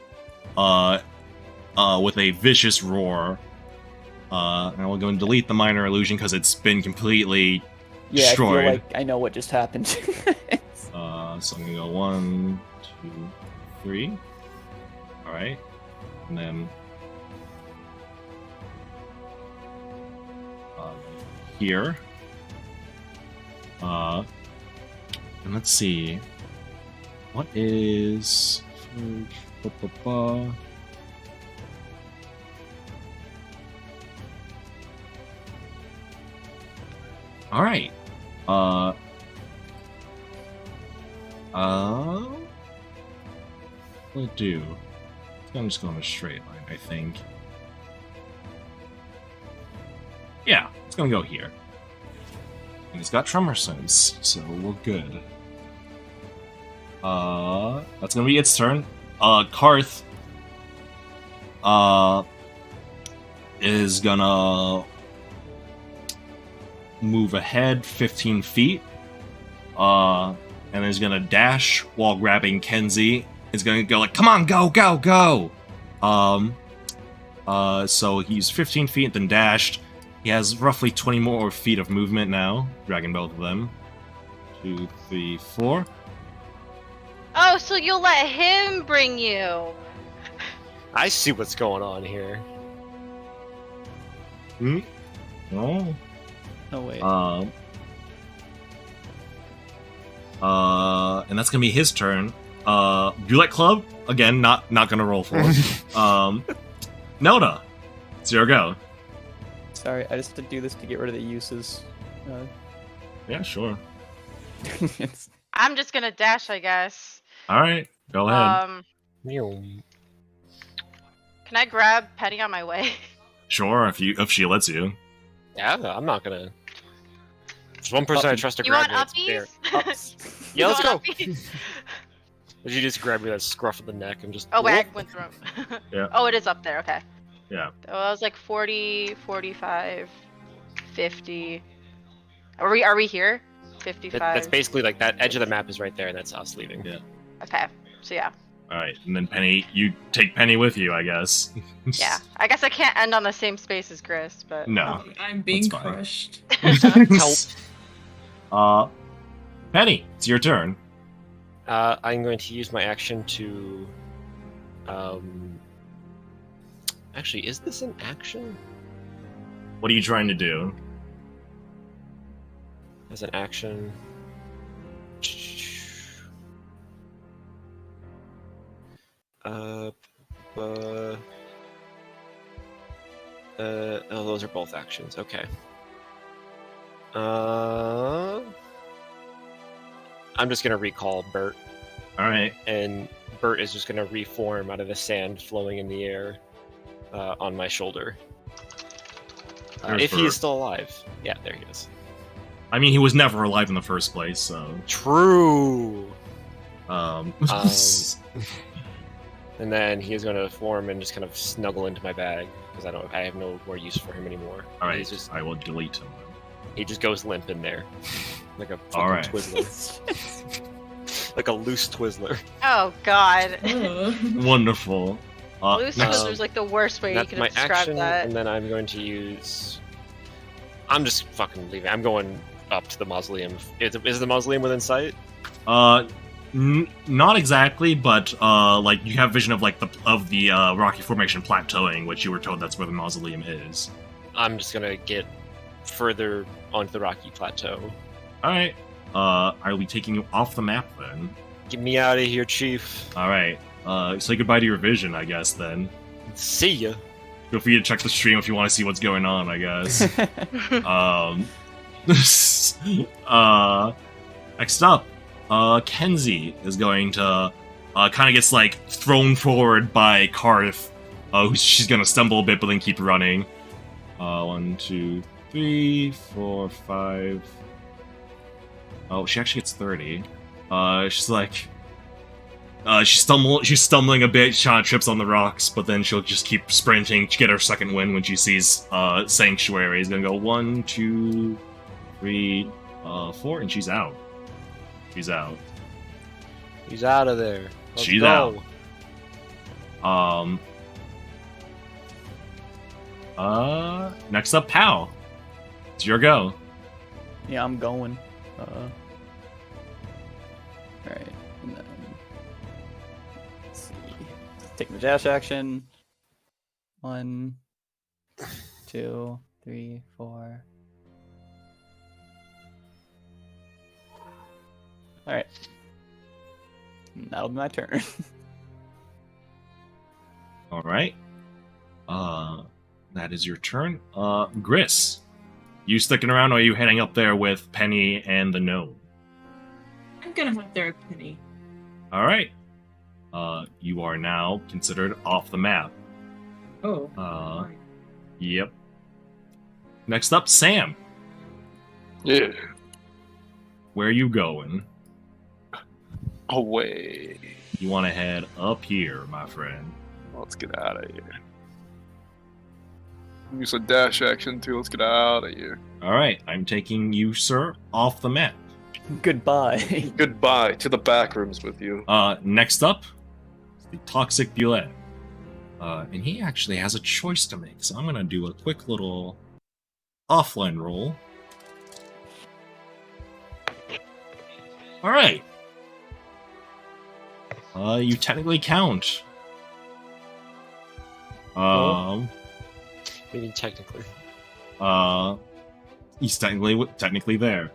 With a vicious roar. And we'll go and delete the minor illusion because it's been completely destroyed.
I feel like I know what just happened.
So I'm gonna go 1, 2, 3. Alright. And then here. And let's see. What is all right. What do I do? I'm just going a straight line, I think. Yeah, it's gonna go here. And it's got tremor sense, so we're good. That's gonna be its turn. Karth is gonna move ahead 15 feet. And is gonna dash while grabbing Kenzie. Is gonna go come on, go, go, go! So he's 15 feet, then dashed. He has roughly 20 more feet of movement now, dragging both of them. 2, 3, 4.
Oh, so you'll let him bring you?
I see what's going on here.
Hmm? Oh.
No way.
And that's gonna be his turn. Bullet Club again, not gonna roll for it. Noda, it's your go.
Sorry, I just had to do this to get rid of the uses.
Yeah, sure.
I'm just gonna dash, I guess.
All right, go ahead.
Can I grab Penny on my way?
Sure, if she lets you.
Yeah, I'm not gonna. There's one person I trust to grab me.
Uppies?
Yeah, let's go. Would you just grab me that scruff of the neck and just...
Oh, wait, I went through him.
Yeah.
Oh, it is up there, okay.
Yeah.
So I was 40, 45, 50. Are we here? 55.
That's basically that edge of the map is right there, and that's us leaving.
Yeah.
Okay, so yeah.
Alright, and then Penny, you take Penny with you, I guess.
Yeah, I guess I can't end on the same space as Chris, but...
No.
I'm being crushed.
Help. Penny, it's your turn.
I'm going to use my action to... Actually, is this an action?
What are you trying to do?
As an action... oh, those are both actions. Okay. I'm just gonna recall Bert.
All right.
And Bert is just gonna reform out of the sand flowing in the air on my shoulder. If he is still alive. Yeah, there he is.
I mean, he was never alive in the first place, so...
True!
And
then he is going to form and just kind of snuggle into my bag, because I have no more use for him anymore.
Alright, I will delete him.
He just goes limp in there. Like a
fucking
Twizzler. Like a loose Twizzler.
Oh, God.
Wonderful.
Loose Twizzler's like the worst way you could describe
action,
that.
And then I'm going to use... I'm just fucking leaving. I'm going up to the mausoleum. Is the mausoleum within sight?
Not exactly, but like you have vision of like the rocky formation plateauing, which you were told that's where the mausoleum is.
I'm just gonna get further onto the rocky plateau.
All right. I'll be taking you off the map then.
Get me out of here, Chief.
All right. Say goodbye to your vision, I guess. Then.
See ya.
Feel free to check the stream if you want to see what's going on, I guess. Next up, Kenzie is going to kind of gets like thrown forward by Karth. She's gonna stumble a bit, but then keep running. 1, 2, 3, 4, 5. Oh, she actually gets 30. She's like, she's stumbling a bit. She kind of trips on the rocks, but then she'll just keep sprinting to get her second win when she sees Sanctuary. He's gonna go 1, 2, 3, 4, and she's out. She's out.
He's out of there.
She's out. Next up, Pal. It's your go.
Yeah, I'm going. Alright. And then, let's see. Take my dash action. 1, 2, 3, 4. Alright. That'll be my turn.
Alright. That is your turn. Gris. You sticking around, or are you heading up there with Penny and the gnome?
I'm gonna head there with Penny.
Alright. You are now considered off the map.
Oh.
Right. Yep. Next up, Sam.
Yeah.
Where are you going?
Away.
You want to head up here, my friend.
Let's get out of here. Use a dash action too. Let's get out of here.
Alright, I'm taking you, sir, off the map.
Goodbye.
Goodbye to the back rooms with you.
Next up, the Toxic Blight. And he actually has a choice to make, so I'm gonna do a quick little offline roll. Alright. You technically count.
Maybe technically.
He's technically there.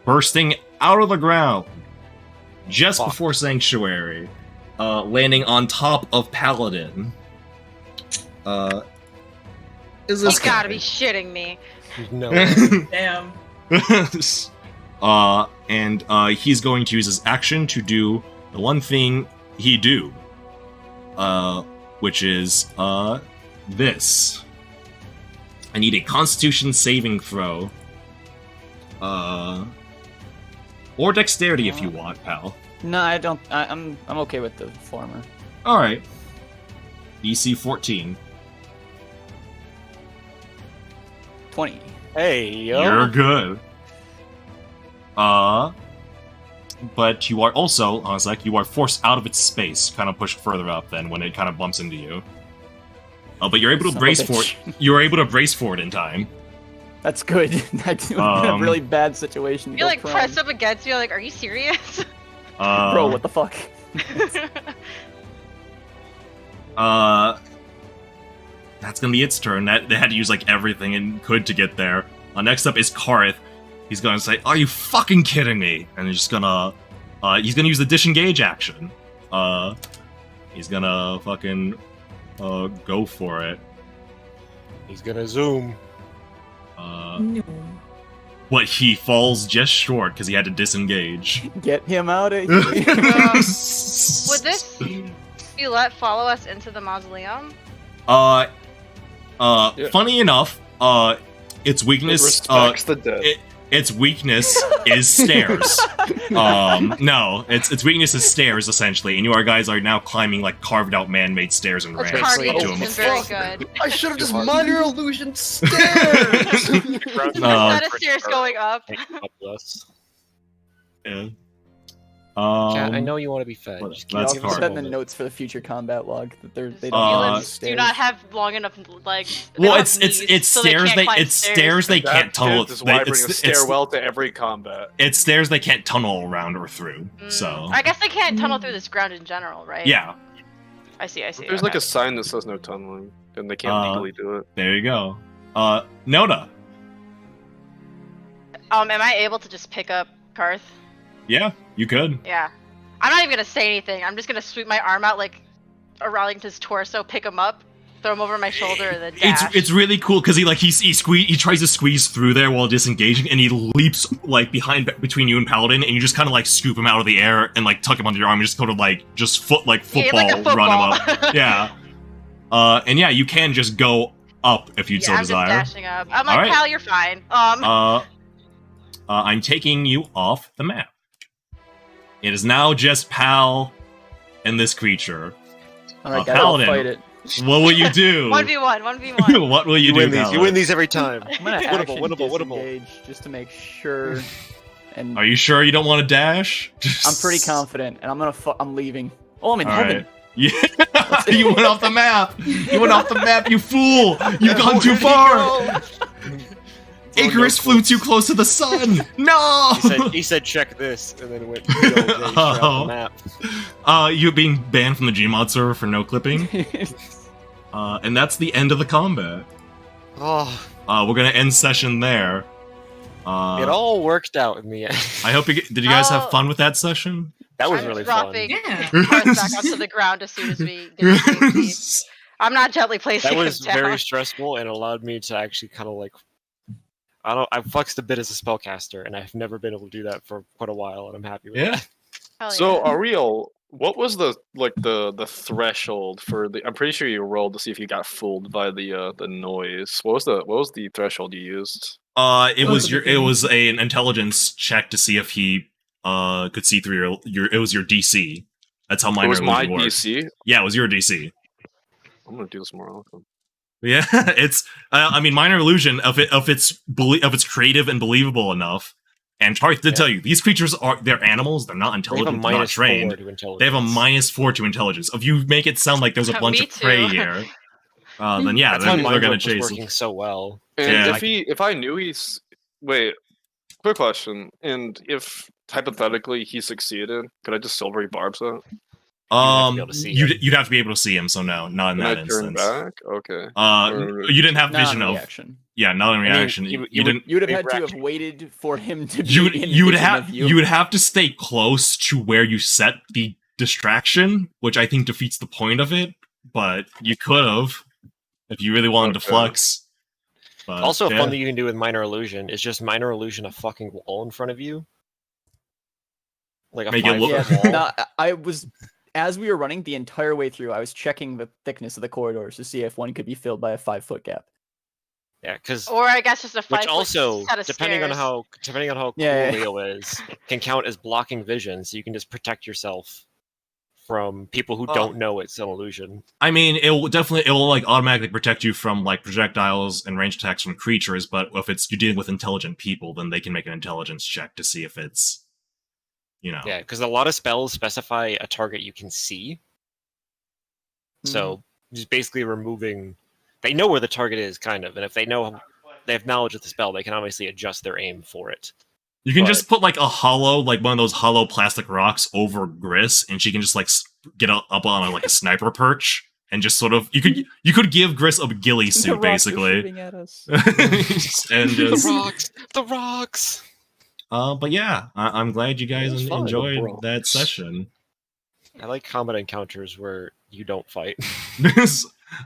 Bursting out of the ground just before Sanctuary, landing on top of Paladin. Is this
You gotta be shitting me.
No.
Damn.
And he's going to use his action to do the one thing he do, which is this. I need a Constitution saving throw, or Dexterity if you want, pal.
No, I don't. I'm okay with the former.
All right. DC 14.
20.
Hey, yo.
You're good. but you are also, Zach, you are forced out of its space, kind of pushed further up than when it kind of bumps into you. But you're able to brace for it. You're able to brace for it in time.
That's good. That's in a really bad situation.
You're like pressed up against you. Like, are you serious?
Bro, what the fuck?
That's gonna be its turn. They had to use like everything and could to get there. Next up is Karth. He's gonna say, "Are you fucking kidding me?" And he's just gonna, use the disengage action. He's gonna fucking, go for it.
He's gonna zoom.
No.
But he falls just short because he had to disengage.
Get him out of here.
Would this Bulette follow us into the mausoleum?
Yeah. Funny enough, its weakness,
respects the dead.
Its weakness is stairs. No, its weakness is stairs essentially, and you guys are now climbing like carved out man-made stairs and ramps up to him.
Very good.
I should have just minor illusion stairs.
Instead of stairs going up.
Yeah.
Chat, I know you want to be fed. Just
I'll
that's
put that in the notes for the future combat log. That they don't
Humans do not have long enough legs.
Well, it's stairs. It's stairs they can't tunnel.
This is why I bring a stairwell to every combat.
It's stairs they can't tunnel around or through. So
I guess they can't tunnel through this ground in general, right?
Yeah.
I see.
There's like a sign that says no tunneling, and they can't legally do it.
There you go. Noda.
Am I able to just pick up Karth?
Yeah, you could.
Yeah. I'm not even gonna say anything. I'm just gonna sweep my arm out like around his torso, pick him up, throw him over my shoulder, and then dash.
It's really cool because he tries to squeeze through there while disengaging, and he leaps like between you and Paladin, and you just kind of like scoop him out of the air and like tuck him under your arm, and just kind of like football
like a football.
Run him up. Yeah. And yeah, you can just go up if you'd so desire.
I'm just dashing up. I'm like, Pal, you're fine.
I'm taking you off the map. It is now just Pal and this creature.
Alright,
Paladin,
fight it.
What will you do?
1v1.
What will you do?
You win these every time.
I'm gonna winnable, just to make sure. And
are you sure you don't want to dash?
I'm pretty confident, and I'm leaving. Oh, I'm in heaven.
Yeah, you went off the map. You went off the map, you fool. You've gone too far. Icarus flew too close to the sun! No!
He said check this, and then went the map.
You're being banned from the Gmod server for no clipping. And that's the end of the combat.
Oh.
We're gonna end session there.
It all worked out in the end.
I hope did you guys have fun with that session?
That was really fun.
Yeah.
Back onto the ground as soon as we get to I'm not gently placing
That was
him down.
very stressful and allowed me to actually kind of like I flexed a bit as a spellcaster, and I've never been able to do that for quite a while, and I'm happy with it.
So, Ariel, what was the threshold for the? I'm pretty sure you rolled to see if you got fooled by the noise. What was the threshold you used?
It was an intelligence check to see if he could see through it was your DC. That's how minor illusion works.
DC.
Yeah, it was your DC.
I'm gonna do this more often.
Yeah, it's. I mean, minor illusion. If it's creative and believable enough, and Tarth did tell you these creatures they're animals. They're not intelligent. They're not trained. They have a -4 to intelligence. If you make it sound like there's a bunch of prey here, then yeah, they're gonna chase.
Working so well.
And if I knew he's quick question, and if hypothetically he succeeded, could I just silvery barbs it?
You'd have to be able to see him, so no, not in that instance.
Back? Okay.
You didn't have vision of
reaction.
Yeah, not in reaction. You didn't.
You would have had to have waited for him to be
you would have to stay close to where you set the distraction, which I think defeats the point of it. But you could have, if you really wanted to flex. But,
also, a fun thing you can do with minor illusion is just minor illusion a fucking wall in front of you, like a 5-foot wall.
No, I was. As we were running the entire way through, I was checking the thickness of the corridors to see if one could be filled by a 5-foot gap.
Yeah, because
or I guess just a 5-foot.
Which also, depending on how cool Leo is, can count as blocking vision, so you can just protect yourself from people who don't know it's an illusion.
I mean, it will like automatically protect you from like projectiles and range attacks from creatures. But if you're dealing with intelligent people, then they can make an intelligence check to see if it's you know.
Yeah, because a lot of spells specify a target you can see. So just basically removing. They know where the target is, kind of, and if they have knowledge of the spell, they can obviously adjust their aim for it.
You can just put like a hollow, like one of those hollow plastic rocks over Gris, and she can just like get up on like a sniper perch, and just sort of you could give Gris a ghillie suit basically.
At us.
And just
the rocks.
But yeah, I'm glad you guys enjoyed that session.
I like combat encounters where you don't fight.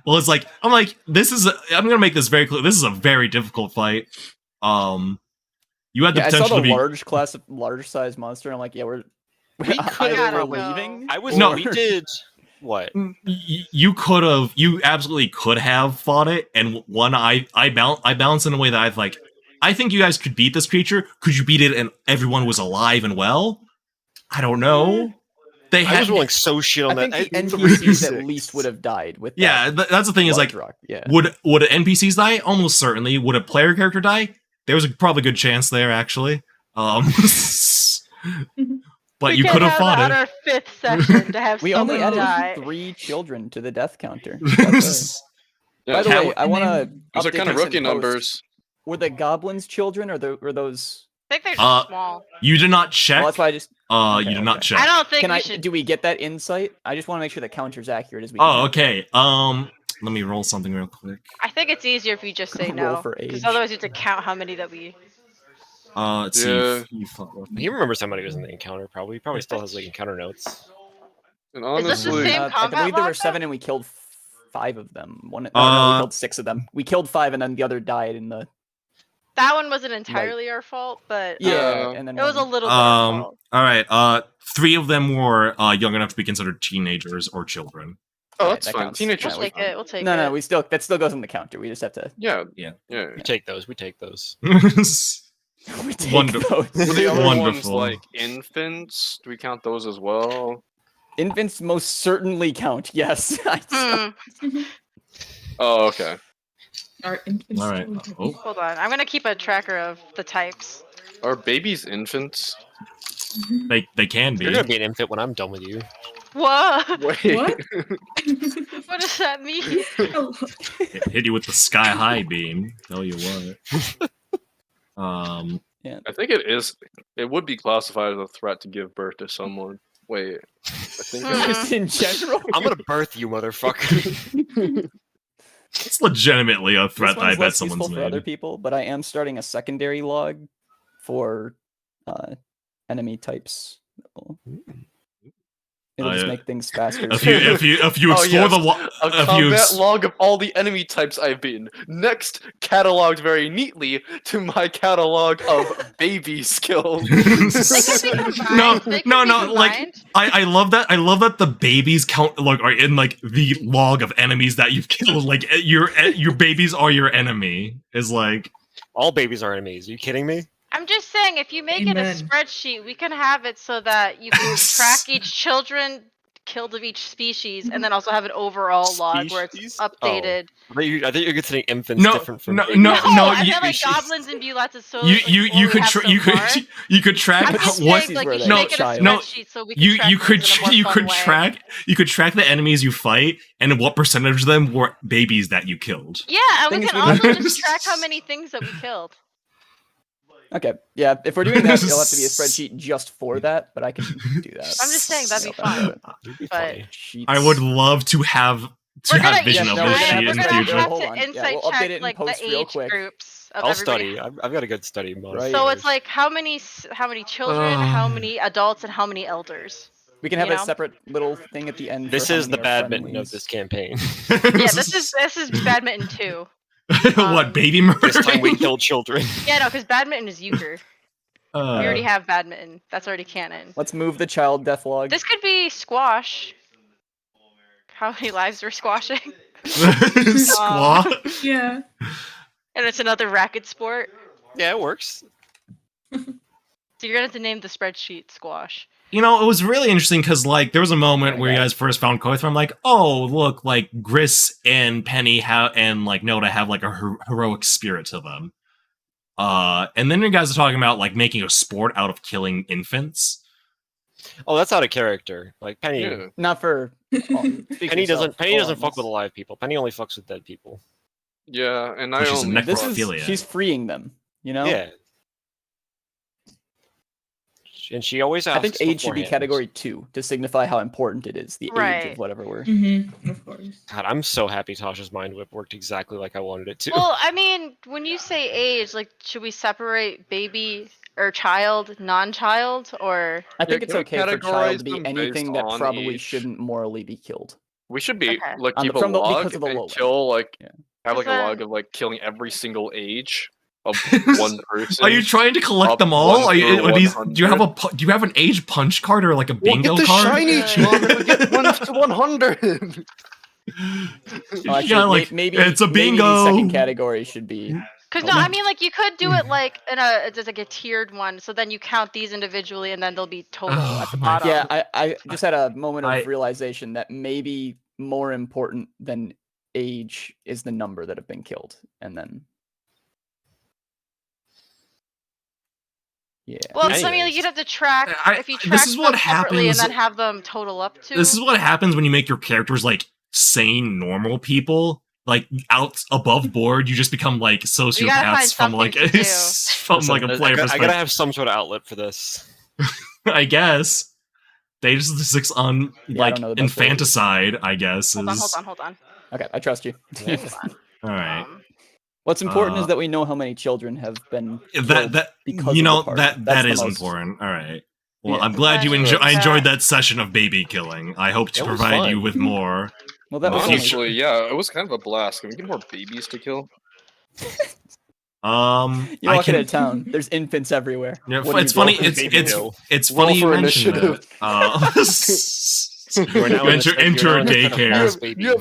Well, it's like I'm gonna make this very clear. This is a very difficult fight. You had the potential
I saw the
to be
large size monster. And I'm like, we're leaving.
We did what?
You absolutely could have fought it, and I balanced in a way that I've like. I think you guys could beat this creature. Could you beat it and everyone was alive and well? I don't know.
I was rolling so shit on that.
I think the NPCs at least would have died with.
That's the thing is like, would NPCs die? Almost certainly. Would a player character die? There was probably a good chance there, actually. But you could have fought it.
On our 5th session to have
we only added
die.
3 children to the death counter. By the way, I want to.
Those are kind of rookie numbers.
Were the goblins children, or were those?
I think they're just small.
You did not check.
Well, that's why I just.
You did not check.
I don't think
Do we get that insight? I just want to make sure the counter's accurate as we can.
Oh, okay. Let me roll something real quick.
I think it's easier if you just say
Roll
no,
for age.
because otherwise you have to count how many that we.
Let's see.
He remembers somebody was in the encounter. He probably still has like encounter notes.
And honestly,
I believe there were 7, and we killed 5 of them. No, we killed 6 of them. We killed 5, and then the other died in the.
That one wasn't entirely our fault, but
and then
it was a little bit our fault.
All right. 3 of them were young enough to be considered teenagers or children.
Oh, that's fine. Counts. Teenagers.
We'll take it. We'll take it.
No, that still goes on the counter. We just have to.
Yeah.
We take those.
We take
Wonderful.
those.
Were the other ones like infants? Do we count those as well?
Infants most certainly count. Yes.
Oh, okay.
Are infants?
All right.
Hold on. I'm gonna keep a tracker of the types.
Are babies infants?
They can be.
You're gonna be an infant when I'm done with you.
What?
Wait.
What?
What does that mean?
Hit you with the sky high beam. Tell you what.
I think it is. It would be classified as a threat to give birth to someone. Wait. I think
Just in general.
I'm gonna birth you, motherfucker.
It's legitimately a threat that I bet
less
someone's
useful for
made.
other people, but I am starting a secondary log for enemy types. It'll just make things faster.
If you explore
a combat log of all the enemy types I've been next cataloged very neatly to my catalog of baby skills.
No. Like I love that. I love that the babies count are in like the log of enemies that you've killed. Like your babies are your enemy. Is like
all babies are enemies. Are you kidding me?
I'm just saying, if you make it a spreadsheet, we can have it so that you can track each children killed of each species, and then also have an overall log where it's updated.
Oh. I think you're considering infants different from
I feel like goblins and bullets is so.
You could track.
I'm just saying, like, you should make it a spreadsheet so we can
you could track the enemies you fight and what percentage of them were babies that you killed.
Yeah, and we can also just track how many things that we killed.
Okay, yeah, if we're doing that, it'll have to be a spreadsheet just for that, but I can do that.
I'm just saying, that'd be fun. But
I would love to have vision of this sheet in the future.
We're gonna have to insight check like the age groups of
I'll study. I've got a good study mode.
Right.
So it's like how many children, how many adults, and how many elders.
We can have a separate little thing at the end.
This is the badminton of this campaign.
Yeah, this is badminton 2.
What, baby murder?
This time we killed children.
Yeah, no, because badminton is euchre. We already have badminton. That's already canon.
Let's move the child death log.
This could be squash. How many lives we're squashing?
Squash?
Yeah.
And it's another racket sport.
Yeah, it works.
So you're gonna have to name the spreadsheet squash.
You know, it was really interesting because, like, there was a moment where you guys first found Koithra. I'm like, oh, look, like, Gris and Penny and, like, Noda have, like, a heroic spirit to them. And then you guys are talking about, like, making a sport out of killing infants.
Oh, that's out of character. Like Penny,
not for.
Penny doesn't fuck with alive people. Penny only fucks with dead people.
Yeah, and
she's a necrophilia.
She's freeing them. You know.
Yeah. And she always asks.
I think age should be category 2 to signify how important it is. The age of whatever we're.
Of course.
God, I'm so happy Tasha's mind whip worked exactly like I wanted it to.
Well, I mean, when you say age, like, should we separate baby or child, non-child, or?
I think it's okay for child to be anything that probably shouldn't morally be killed.
We should be like keep a log and kill like have like a log of like killing every single age of one person.
Are you trying to collect them all? Do you have an age punch card or like a bingo
get the
card?
shiny children, we get 1 to 100.
Actually, maybe
it's a bingo.
Maybe the second category should be.
Because no, I mean, like, you could do it like there's like a tiered one, so then you count these individually, and then they'll be total at the bottom.
Yeah, I just had a moment of realization that maybe more important than age is the number that have been killed, and then. Yeah.
Well, so I mean, like, you'd have to track if you track them separately and then have them total up to.
This is what happens when you make your characters like sane, normal people. Like out above board, you just become like sociopaths from like a player perspective.
I gotta have some sort of outlet for this.
I guess they just statistics on like infanticide. I guess.
Hold on.
Okay, I trust you.
All right.
What's important is that we know how many children have been
that
because
you know
of the part.
that is important. All right. Well, I'm glad you I enjoyed that session of baby killing. I hope to provide you with more.
Well, that was
honestly, yeah, it was kind of a blast. Can we get more babies to kill?
You walk into town. There's infants everywhere.
Yeah, it's funny. It's funny you mention that. You are now enter a daycare.
You have